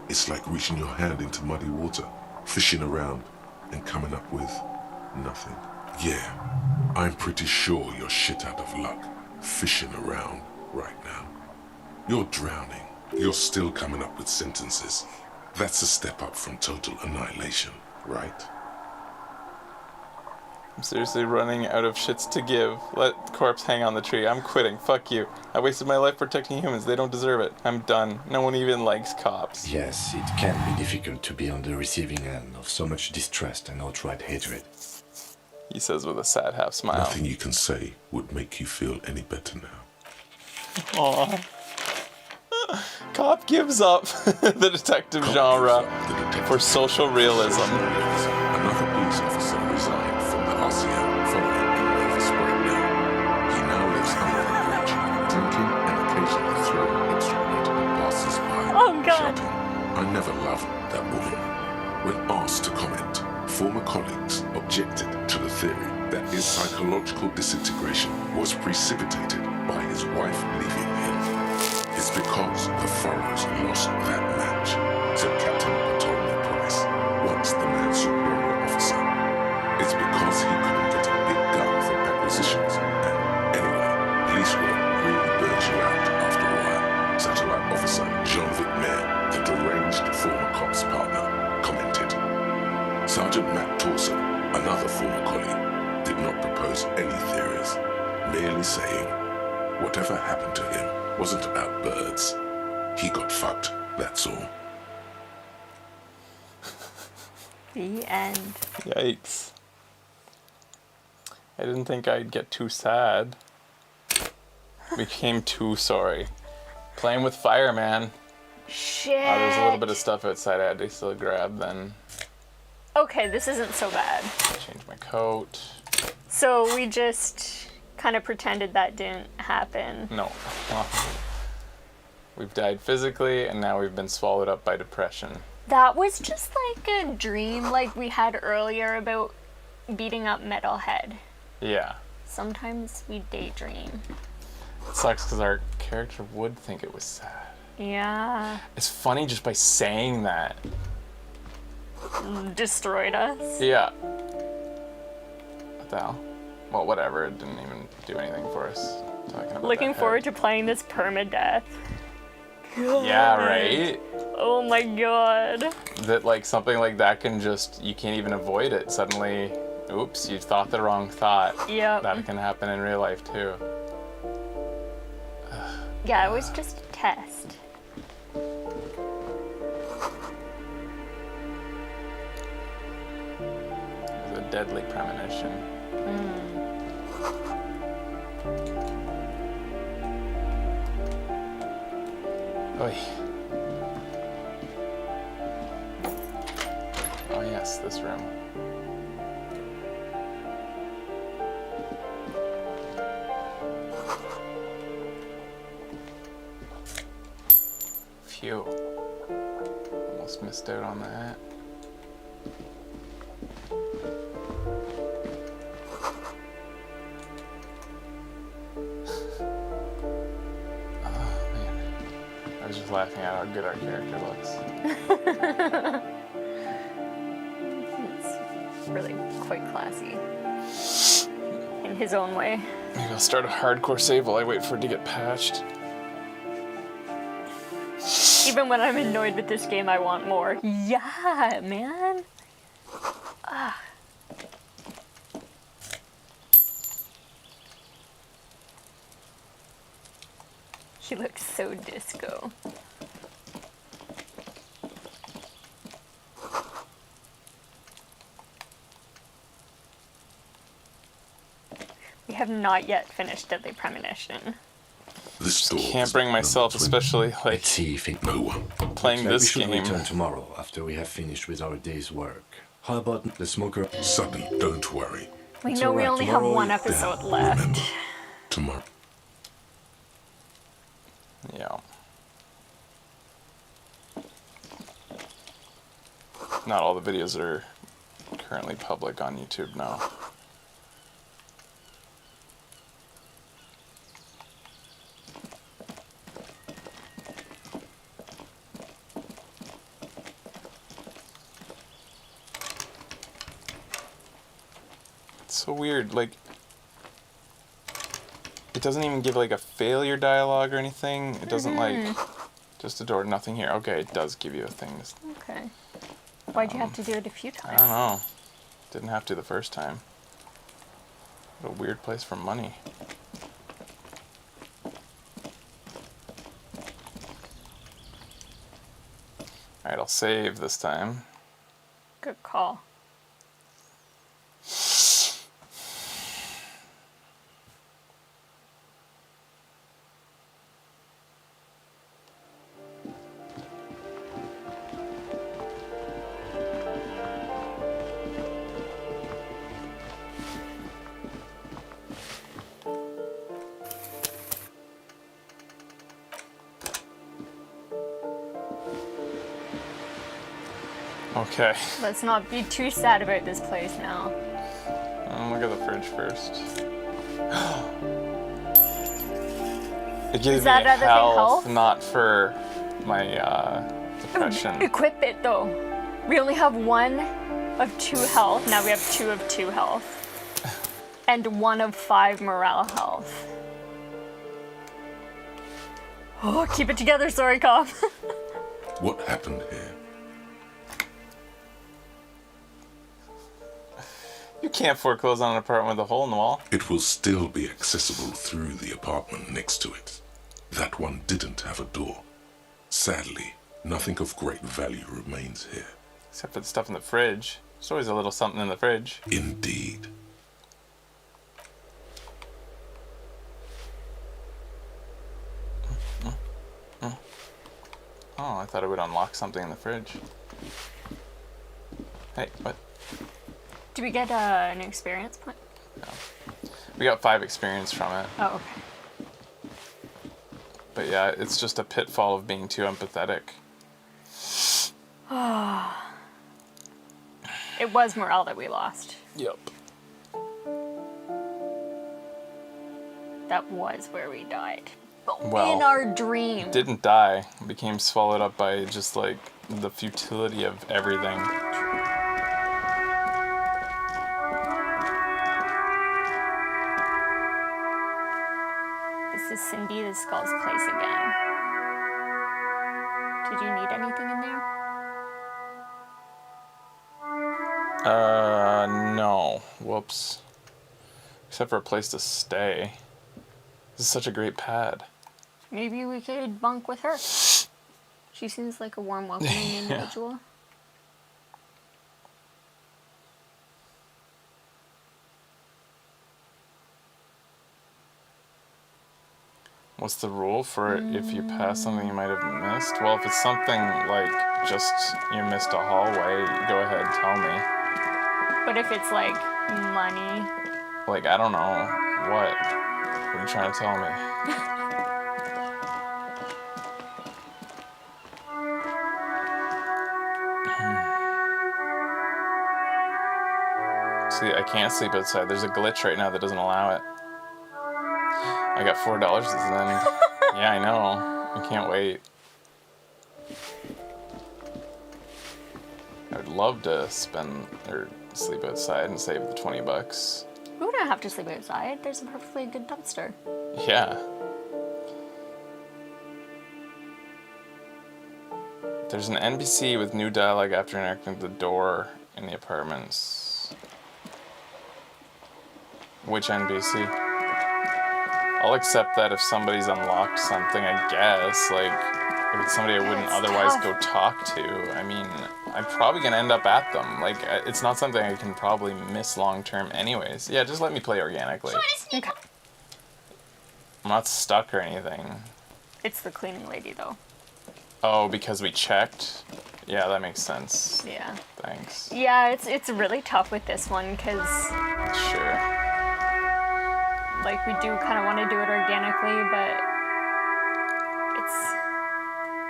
it's like reaching your hand into muddy water, fishing around, and coming up with nothing. Yeah, I'm pretty sure you're shit out of luck, fishing around right now. You're drowning. You're still coming up with sentences. That's a step up from total annihilation, right? I'm seriously running out of shits to give. Let corpse hang on the tree. I'm quitting. Fuck you. I wasted my life protecting humans. They don't deserve it. I'm done. No one even likes cops. Yes, it can be difficult to be on the receiving end of so much distrust and outright hatred. He says with a sad half smile. Nothing you can say would make you feel any better now. Aww. Cop gives up the detective genre for social realism. Another police officer resigned from the RCM following a nervous breakdown. He now lives under a bridge, drinking and occasionally throwing instrument at passers-by, shouting, "I never loved that woman." When asked to comment, former colleagues objected to the theory that his psychological disintegration was precipitated by his wife leaving him. It's because the Furrows lost that match, said Captain Bartolome Price, once the man's superior officer. It's because he couldn't get a big gun from acquisitions, and anyway, police work really burns you out after a while. Satellite Officer Jean-Vic Mayer, the deranged former cop's partner, commented. Sergeant Matt Torson, another former colleague, did not propose any theories, merely saying, Whatever happened to him wasn't about birds. He got fucked, that's all. The end. Yikes. I didn't think I'd get too sad. Became too sorry. Playing with fire, man. Shit. There's a little bit of stuff outside I had to still grab then. Okay, this isn't so bad. Change my coat. So we just kind of pretended that didn't happen. No. We've died physically, and now we've been swallowed up by depression. That was just like a dream like we had earlier about beating up Metalhead. Yeah. Sometimes we daydream. It sucks because our character would think it was sad. Yeah. It's funny just by saying that. Destroyed us. Yeah. What the hell? Well, whatever. It didn't even do anything for us. Talking about Looking that forward to playing this permadeath. God. Yeah, right? Oh my god. That, like, something like that can just, you can't even avoid it. Suddenly, oops, you thought the wrong thought. Yep. That can happen in real life, too. Yeah, it was just a test. It was a deadly premonition. Oy. Oh yes, this room. Phew. Almost missed out on that. I was just laughing at how good our character looks. It's really quite classy. In his own way. Maybe I'll start a hardcore save while I wait for it to get patched. Even when I'm annoyed with this game, I want more. Yeah, man. Ah. She looks so disco. We have not yet finished Deadly Premonition. This Can't bring myself, especially like see if it no one playing this we should game. return tomorrow after we have finished with our day's work. How about the smoker? Sutton, don't worry. We It's know we alright, only have tomorrow one you- episode left. Tomorrow. Yeah. Not all the videos are currently public on YouTube now. It's so weird, like, it doesn't even give like a failure dialogue or anything. It doesn't like, just a door, nothing here. Okay, it does give you a thing. Okay. Why'd you have to do it a few I times? don't know. Didn't have to the first time. What a weird place for money. Alright, I'll save this time. Good call. Okay. Let's not be too sad about this place now. Look at the fridge first. It gives me that other thing health, health? not for my depression. Equip it though. We only have 1 of 2 health. Now we have 2 of 2 health. And 1 of 5 morale health. Oh, keep it together, sorry, cop. What happened here? You can't foreclose on an apartment with a hole in the wall. It will still be accessible through the apartment next to it. That one didn't have a door. Sadly, nothing of great value remains here. Except for the stuff in the fridge. There's always a little something in the fridge. Indeed. Oh, I thought it would unlock something in the fridge. Hey, what? Do we get an experience point? No. We got 5 experience from it. Oh, okay. But yeah, it's just a pitfall of being too empathetic. It was morale that we lost. Yep. That was where we died. Well, in our dream. Didn't die. Became swallowed up by just like the futility of everything. This is Cindy the Skull's place again. Did you need anything in there? No. Whoops. Except for a place to stay. This is such a great pad. Maybe we could bunk with her. She seems like a warm, welcoming individual. What's the rule for if you pass something you might have missed? Well, if it's something like just you missed a hallway, go ahead, tell me. But if it's like money. Like, I don't know. What? What are you trying to tell me? See, I can't sleep outside. There's a glitch right now that doesn't allow it. I got $4 and then, yeah, I know. I can't wait. I would love to spend or sleep outside and save the $20. We don't have to sleep outside. There's a perfectly good dumpster. Yeah. There's an NPC with new dialogue after interacting with the door in the apartments. Which NPC? I'll accept that if somebody's unlocked something, I guess. Like, if it's somebody I wouldn't otherwise go talk to. I mean, I'm probably gonna end up at them. Like, it's not something I can probably miss long term anyways. Yeah, just let me play organically. Okay. I'm not stuck or anything. It's the cleaning lady, though. Oh, because we checked? Yeah, that makes sense. Yeah. Thanks. Yeah, it's really tough with this one, because... Sure. Like, we do kind of want to do it organically, but...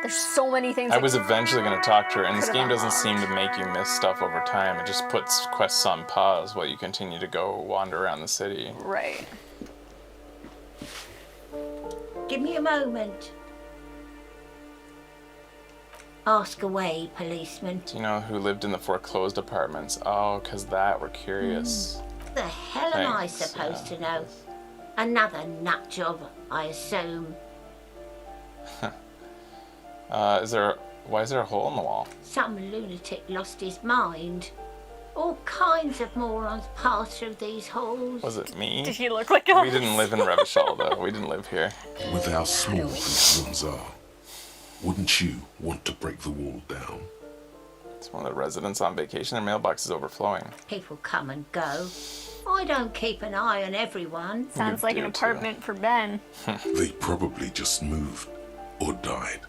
There's so many things... I was eventually going to talk to her, and this game doesn't seem to make you miss stuff over time. It just puts quests on pause while you continue to go wander around the city. Right. Give me a moment. Ask away, policeman. Do you know who lived in the foreclosed apartments? Oh, 'cause that, we're curious. What the hell am I supposed to know? Another nut job, I assume. Why is there a hole in the wall? Some lunatic lost his mind. All kinds of morons pass through these halls. Was it me? Did he look like us? We didn't live in Revachol, though. We didn't live here. With how small these rooms are, wouldn't you want to break the wall down? It's one of the residents on vacation. Their mailbox is overflowing. People come and go. I don't keep an eye on everyone. Sounds like an apartment for Ben. They probably just moved or died.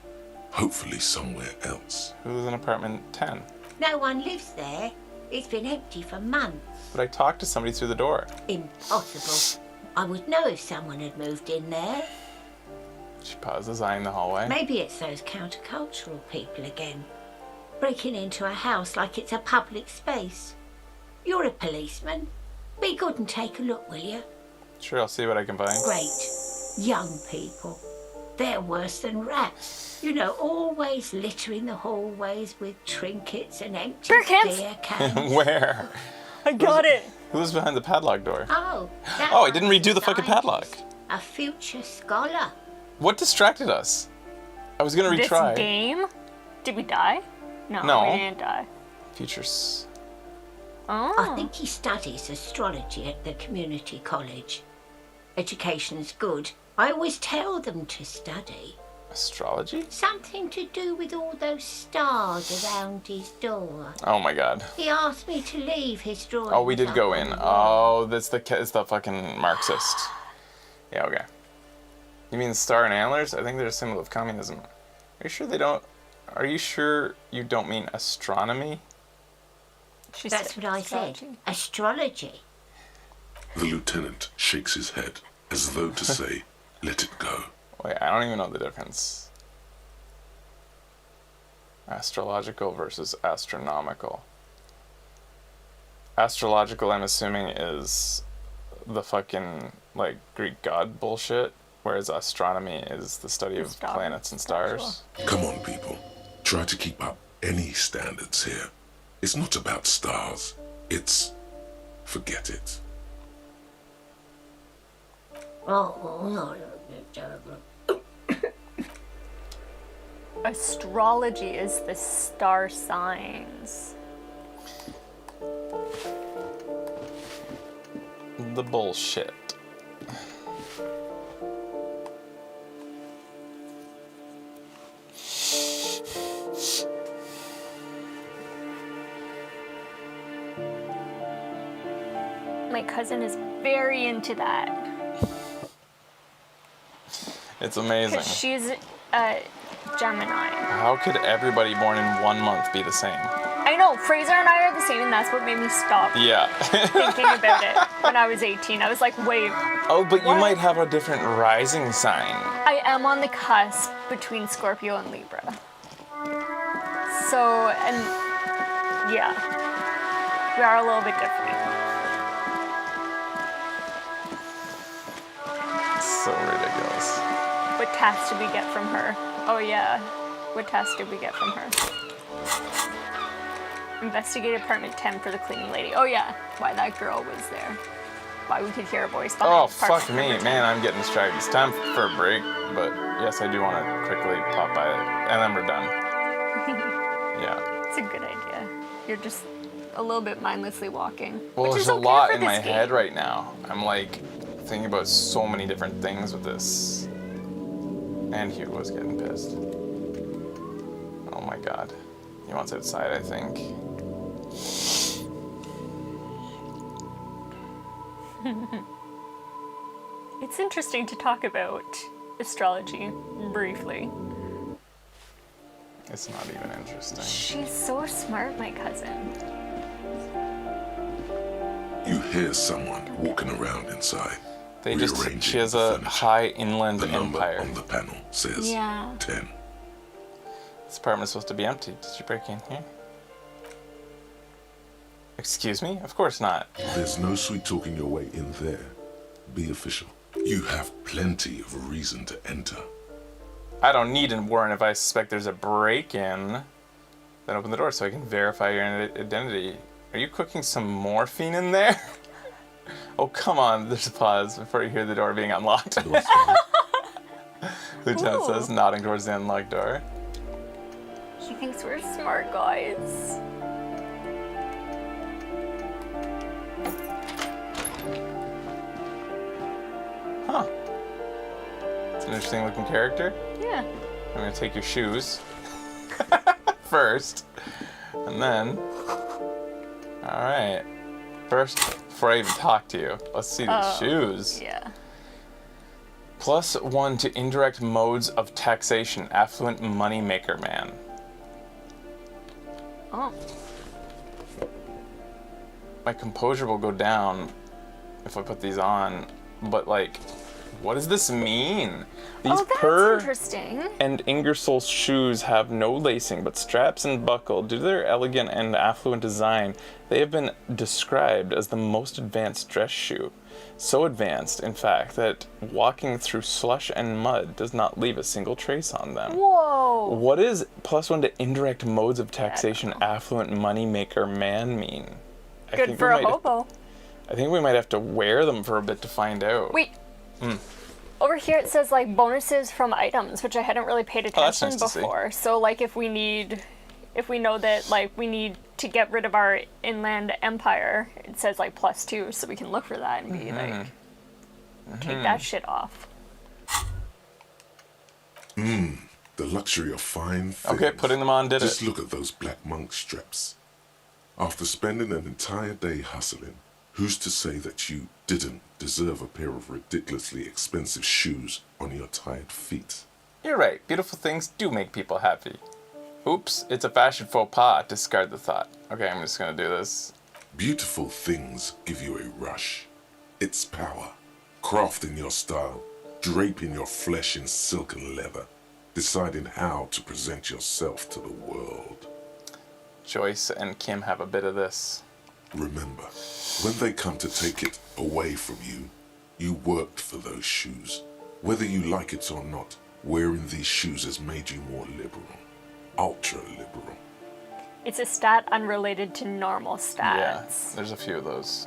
Hopefully somewhere else. Who lives in apartment 10? No one lives there. It's been empty for months. But I talked to somebody through the door. Impossible. I would know if someone had moved in there. She pauses, eyeing the hallway. Maybe it's those countercultural people again. Breaking into a house like it's a public space. You're a policeman. Be good and take a look, will you? Sure, I'll see what I can find. Great. Young people. They're worse than rats. You know, always littering the hallways with trinkets and empty beer cans. Where? I got it. Who was behind the padlock door? Oh, Oh, I didn't redo the fucking padlock. a future scholar. What distracted us? I was gonna retry. This game? Did we die? No, No. we didn't die. Futures. Oh. I think he studies astrology at the community college. Education's good. I always tell them to study. Astrology? Something to do with all those stars around his door. Oh my god. He asked me to leave his drawings. Oh, we did up go on in. the wall. Oh, it's the fucking Marxist. Yeah, okay. You mean star and antlers? I think they're a symbol of communism. Are you sure they don't... Are you sure you don't mean astronomy? That's what I said. Astrology. The lieutenant shakes his head as though to say, let it go. Wait, I don't even know the difference. Astrological versus astronomical. Astrological, I'm assuming, is the fucking, like, Greek god bullshit, whereas astronomy is the study of planets and stars. Come on, people. Try to keep up any standards here. It's not about stars. It's... forget it. Oh, no. Astrology is the star signs. The bullshit. My cousin is very into that. It's amazing. Because she's a Gemini. How could everybody born in 1 month be the same? I know, Fraser and I are the same, and that's what made me stop Yeah. thinking about it when I was 18. I was like, wait. Oh, but you what? might have a different rising sign. I am on the cusp between Scorpio and Libra. So, and yeah, we are a little bit different. So ridiculous. What task did we get from her? Oh yeah, what task did we get from her? Investigate apartment 10 for the cleaning lady. Oh yeah, why that girl was there. Why we could hear a voice behind Oh, apartment fuck me. number 10. Man, I'm getting distracted. It's time for a break, but yes, I do want to quickly pop by it, and then we're done. Yeah. It's a good idea. You're just a little bit mindlessly walking. Well, which there's is a okay lot for in this my game. head right now. I'm like thinking about so many different things with this. And Hugo's getting pissed. Oh my god. He wants outside, I think. It's interesting to talk about astrology briefly. It's not even interesting. She's so smart, my cousin. You hear someone walking around inside. They just, rearranging she has the a furniture. high inland The number empire. on the panel says Yeah. 10. This apartment's supposed to be empty. Did you break in here? Excuse me? Of course not. There's no sweet talking your way in there. Be official. You have plenty of reason to enter. I don't need a warrant if I suspect there's a break-in. Then open the door so I can verify your identity. Are you cooking some morphine in there? Oh, come on. There's a pause before you hear the door being unlocked. Lieutenant says, nodding towards the unlocked door. He thinks we're smart guys. Huh. It's an interesting looking character. Yeah. I'm gonna take your shoes first, and then, all right. First, before I even talk to you, let's see these shoes. Yeah. +1 to indirect modes of taxation, affluent moneymaker man. Oh. My composure will go down if I put these on, but like, what does this mean? These Oh, that's Per interesting. and Ingersoll shoes have no lacing, but straps and buckle. Due to their elegant and affluent design, they have been described as the most advanced dress shoe. So advanced, in fact, that walking through slush and mud does not leave a single trace on them. Whoa! What does +1 to indirect modes of taxation, affluent moneymaker man mean? Good for a hobo. I think we might have to wear them for a bit to find out. Wait. Hmm. Over here it says like bonuses from items, which I hadn't really paid Oh, that's attention nice to see. before. So like if we if we know that like we need to get rid of our inland empire, it says like +2, so we can look for that and be like, take that shit off. The luxury of fine things. Okay, putting them on did Just it. look at those black monk straps. After spending an entire day hustling, who's to say that you didn't deserve a pair of ridiculously expensive shoes on your tired feet? You're right. Beautiful things do make people happy. Oops, it's a fashion faux pas. Discard the thought. Okay, I'm just gonna do this. Beautiful things give you a rush. It's power. Crafting your style, draping your flesh in silk and leather, deciding how to present yourself to the world. Joyce and Kim have a bit of this. Remember, when they come to take it away from you, you worked for those shoes. Whether you like it or not, wearing these shoes has made you more liberal. Ultra liberal. It's a stat unrelated to normal stats. Yeah, there's a few of those.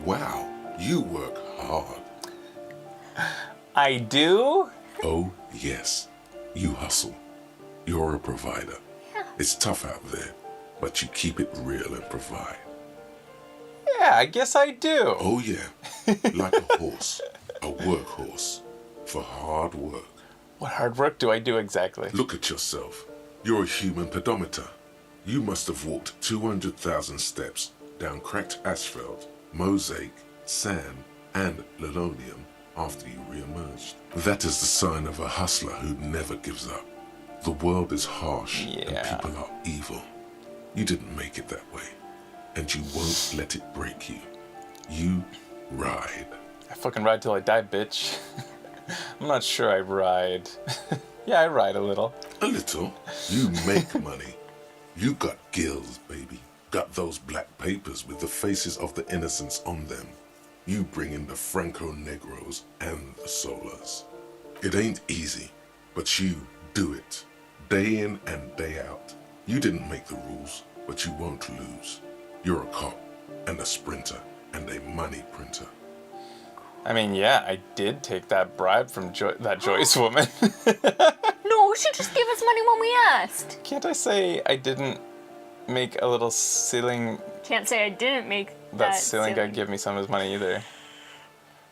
Wow, you work hard. I do? Oh, yes. You hustle. You're a provider. It's tough out there, but you keep it real and provide. Yeah, I guess I do. Oh, yeah. Like a horse. A workhorse. For hard work. What hard work do I do exactly? Look at yourself. You're a human pedometer. You must have walked 200,000 steps down cracked asphalt, mosaic, sand, and linoleum after you re-emerged. That is the sign of a hustler who never gives up. The world is harsh and people are evil. You didn't make it that way, and you won't let it break you. You ride. I fucking ride till I die, bitch. I'm not sure I ride. Yeah, I ride a little. A little? You make money. You got gills, baby. Got those black papers with the faces of the innocents on them. You bring in the Franco-Negros and the Solas. It ain't easy, but you do it. Day in and day out. You didn't make the rules, but you won't lose. You're a cop, and a sprinter, and a money printer. I mean, yeah, I did take that bribe from that Joyce woman. No, she just gave us money when we asked. Can't I say I didn't make a little ceiling? Can't say I didn't make that ceiling guy give me some of his money either.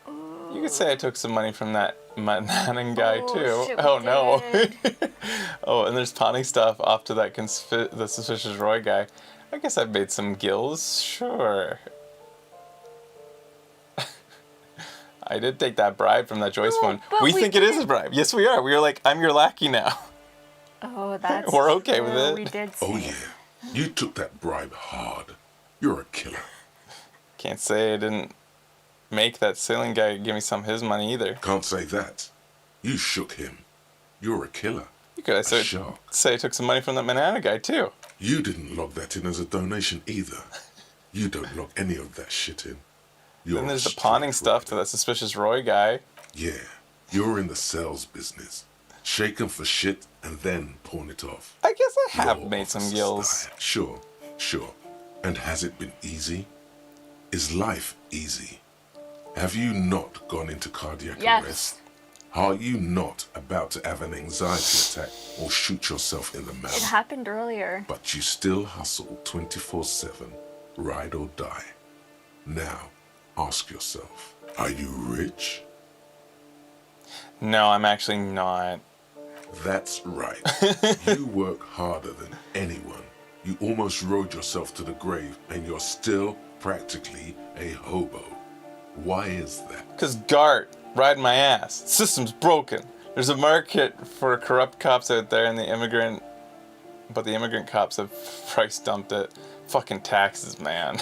You could say I took some money from that Manhattan guy too. Shit, Oh no. Oh, and there's pawning stuff off to that the Suspicious Roy guy. I guess I made some gills, sure. I did take that bribe from that Joyce one. We think it is a bribe. Yes, we are. We were like, I'm your lackey now. Oh, that's We're okay with true. it. We did say Oh yeah, you took that bribe hard. You're a killer. Can't say I didn't make that ceiling guy give me some of his money either. Can't say that. You shook him. You're a killer. You could say I took some money from that Manhattan guy too. You didn't log that in as a donation either. You don't log any of that shit in. Then there's the pawning stuff to that Suspicious Roy guy. Yeah, you're in the sales business. Shake 'em for shit and then pawn it off. I guess I have made some gills. Sure. And has it been easy? Is life easy? Have you not gone into cardiac arrest? Are you not about to have an anxiety attack or shoot yourself in the mouth? It happened earlier. But you still hustle 24/7, ride or die. Now, ask yourself, are you rich? No, I'm actually not. That's right. You work harder than anyone. You almost rode yourself to the grave, and you're still practically a hobo. Why is that? Because Gart, riding my ass. System's broken. There's a market for corrupt cops out there, and the immigrant cops have price dumped it. Fucking taxes, man.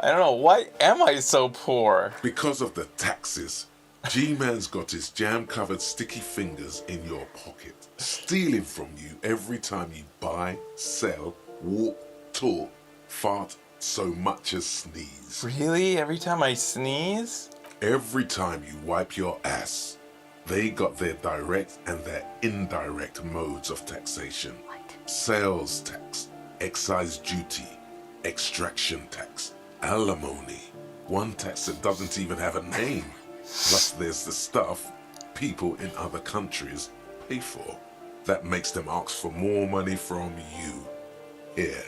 I don't know, why am I so poor? Because of the taxes. G-Man's got his jam-covered sticky fingers in your pocket, stealing from you every time you buy, sell, walk, talk, fart, so much as sneeze. Really? Every time I sneeze? Every time you wipe your ass. They got their direct and their indirect modes of taxation. Sales tax, excise duty, extraction tax, alimony, one tax that doesn't even have a name. Plus there's the stuff people in other countries pay for. that makes them ask for more money from you. Here,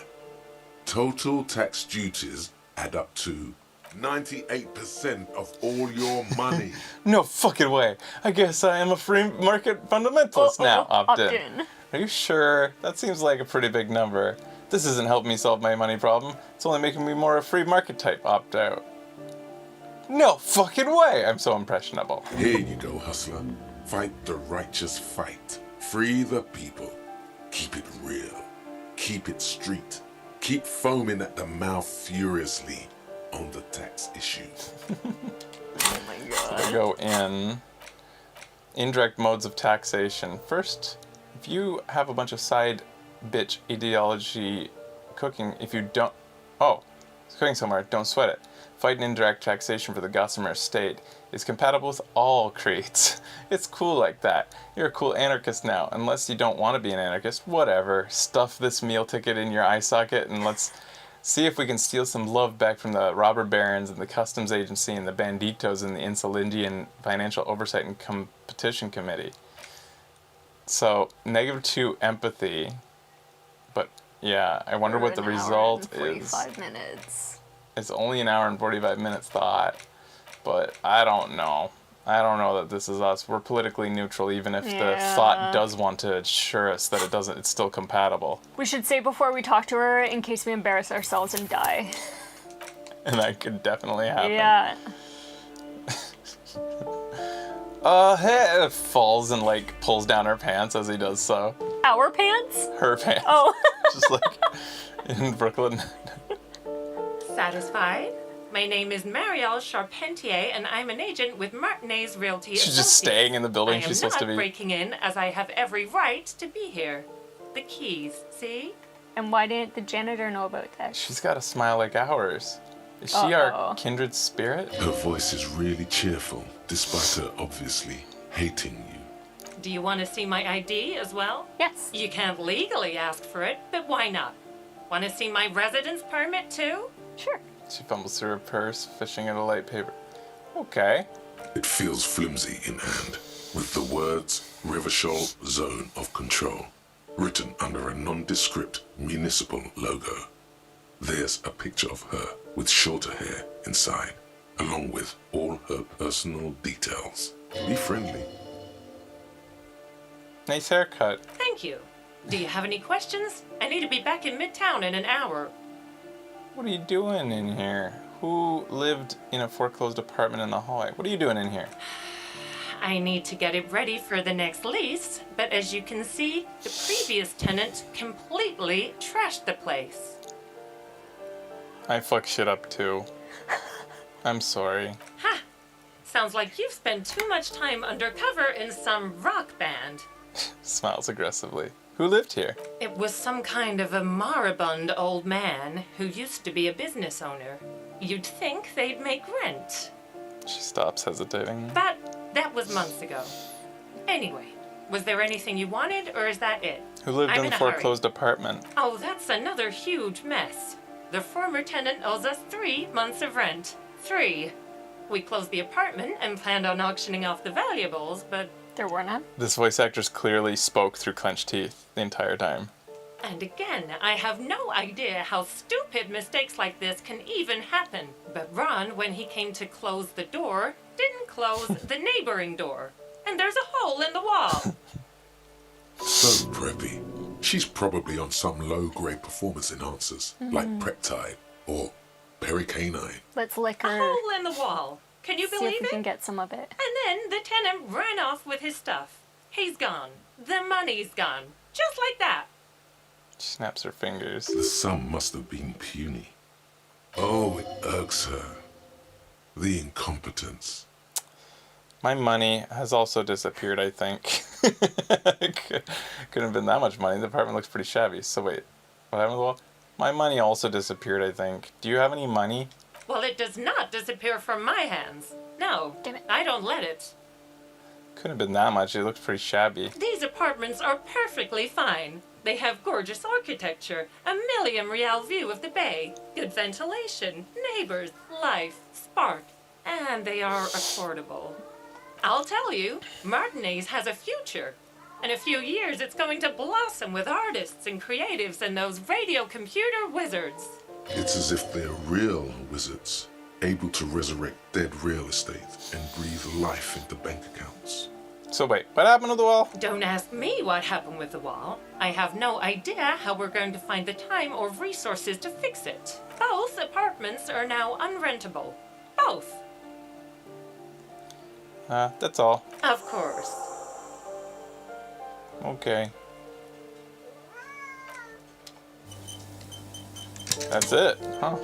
total tax duties add up to 98% of all your money. No fucking way. I guess I am a free market fundamentalist now. Opt-in. Are you sure? That seems like a pretty big number. This isn't helping me solve my money problem. It's only making me more a free market type. Opt out. No fucking way. I'm so impressionable. Here you go, hustler. Fight the righteous fight. Free the people. Keep it real. Keep it street. Keep foaming at the mouth furiously on the tax issues. Oh my god. So we go in indirect modes of taxation. First, if you have a bunch of side bitch ideology cooking, if you don't, it's cooking somewhere, don't sweat it. Fight an indirect taxation for the Gossamer estate is compatible with all creeds. It's cool like that. You're a cool anarchist now. Unless you don't want to be an anarchist, whatever. Stuff this meal ticket in your eye socket and let's see if we can steal some love back from the robber barons and the customs agency and the banditos and the Insulindian Financial Oversight and Competition Committee. So, -2 empathy. But, yeah, I wonder what the result is. 45 minutes. It's only an hour and 45 minutes thought. But I don't know. I don't know that this is us. We're politically neutral, even if the thought does want to assure us that it's still compatible. We should say before we talk to her in case we embarrass ourselves and die. And that could definitely happen. Yeah. Hey, falls and like pulls down her pants as he does so. Our pants? Her pants. Oh. Just like in Brooklyn. Satisfied? My name is Marielle Charpentier, and I'm an agent with Martinez Realty She's Associates. just staying in the building she's supposed to be. I am not breaking in, as I have every right to be here. The keys, see? And why didn't the janitor know about that? She's got a smile like ours. Is she our kindred spirit? Her voice is really cheerful, despite her obviously hating you. Do you want to see my ID as well? Yes. You can't legally ask for it, but why not? Want to see my residence permit too? Sure. She fumbles through her purse, fishing at a light paper. Okay. It feels flimsy in hand, with the words Revachol Zone of Control written under a nondescript municipal logo. There's a picture of her with shorter hair inside, along with all her personal details. Be friendly. Nice haircut. Thank you. Do you have any questions? I need to be back in Midtown in an hour. What are you doing in here? Who lived in a foreclosed apartment in the hallway? What are you doing in here? I need to get it ready for the next lease, but as you can see, the previous tenant completely trashed the place. I fuck shit up too. I'm sorry. Ha! Sounds like you've spent too much time undercover in some rock band. Smiles aggressively. Who lived here? It was some kind of a moribund old man who used to be a business owner. You'd think they'd make rent. She stops hesitating. But that was months ago. Anyway, was there anything you wanted, or is that it? Who lived I'm in the foreclosed apartment? Oh, that's another huge mess. The former tenant owes us 3 months of rent. 3. We closed the apartment and planned on auctioning off the valuables, but there were none. This voice actress clearly spoke through clenched teeth the entire time. And again, I have no idea how stupid mistakes like this can even happen. But Ron, when he came to close the door, didn't close the neighboring door. And there's a hole in the wall. So preppy. She's probably on some low-grade performance enhancers, like Preptide or Pericanine. Let's lick her. A hole in the wall. Can you See believe if we it? can get some of it. And then the tenant ran off with his stuff. He's gone. The money's gone. Just like that. She snaps her fingers. The sum must have been puny. Oh, it irks her. The incompetence. My money has also disappeared, I think. Couldn't have been that much money. The apartment looks pretty shabby. So wait, what happened to the wall? My money also disappeared, I think. Do you have any money? Well, it does not disappear from my hands. No, I don't let it. Couldn't have been that much. It looks pretty shabby. These apartments are perfectly fine. They have gorgeous architecture, a million-real view of the bay, good ventilation, neighbors, life, spark, and they are affordable. I'll tell you, Martinez has a future. In a few years, it's going to blossom with artists and creatives and those radio computer wizards. It's as if they're real wizards, able to resurrect dead real estate and breathe life into bank accounts. So wait, what happened to the wall? Don't ask me what happened with the wall. I have no idea how we're going to find the time or resources to fix it. Both apartments are now unrentable. Both. That's all. Of course. Okay. That's it, huh?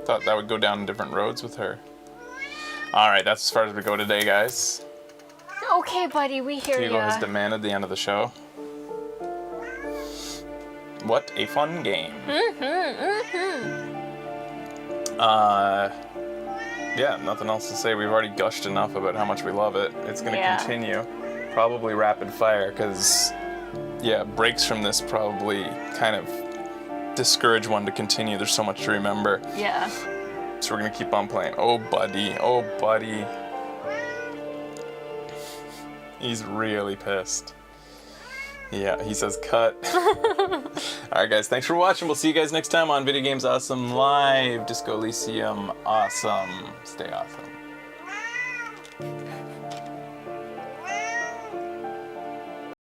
Thought that would go down different roads with her. Alright, that's as far as we go today, guys. Okay, buddy, we hear Hugo ya. has demanded the end of the show. What a fun game. Yeah, nothing else to say. We've already gushed enough about how much we love it. It's going to continue. Probably rapid fire, because, yeah, breaks from this probably kind of discourage one to continue. There's so much to remember. Yeah. So we're going to keep on playing. Oh, buddy. Oh, buddy. He's really pissed. Yeah, he says cut. Alright guys, thanks for watching. We'll see you guys next time on Video Games Awesome Live. Disco Elysium Awesome. Stay awesome.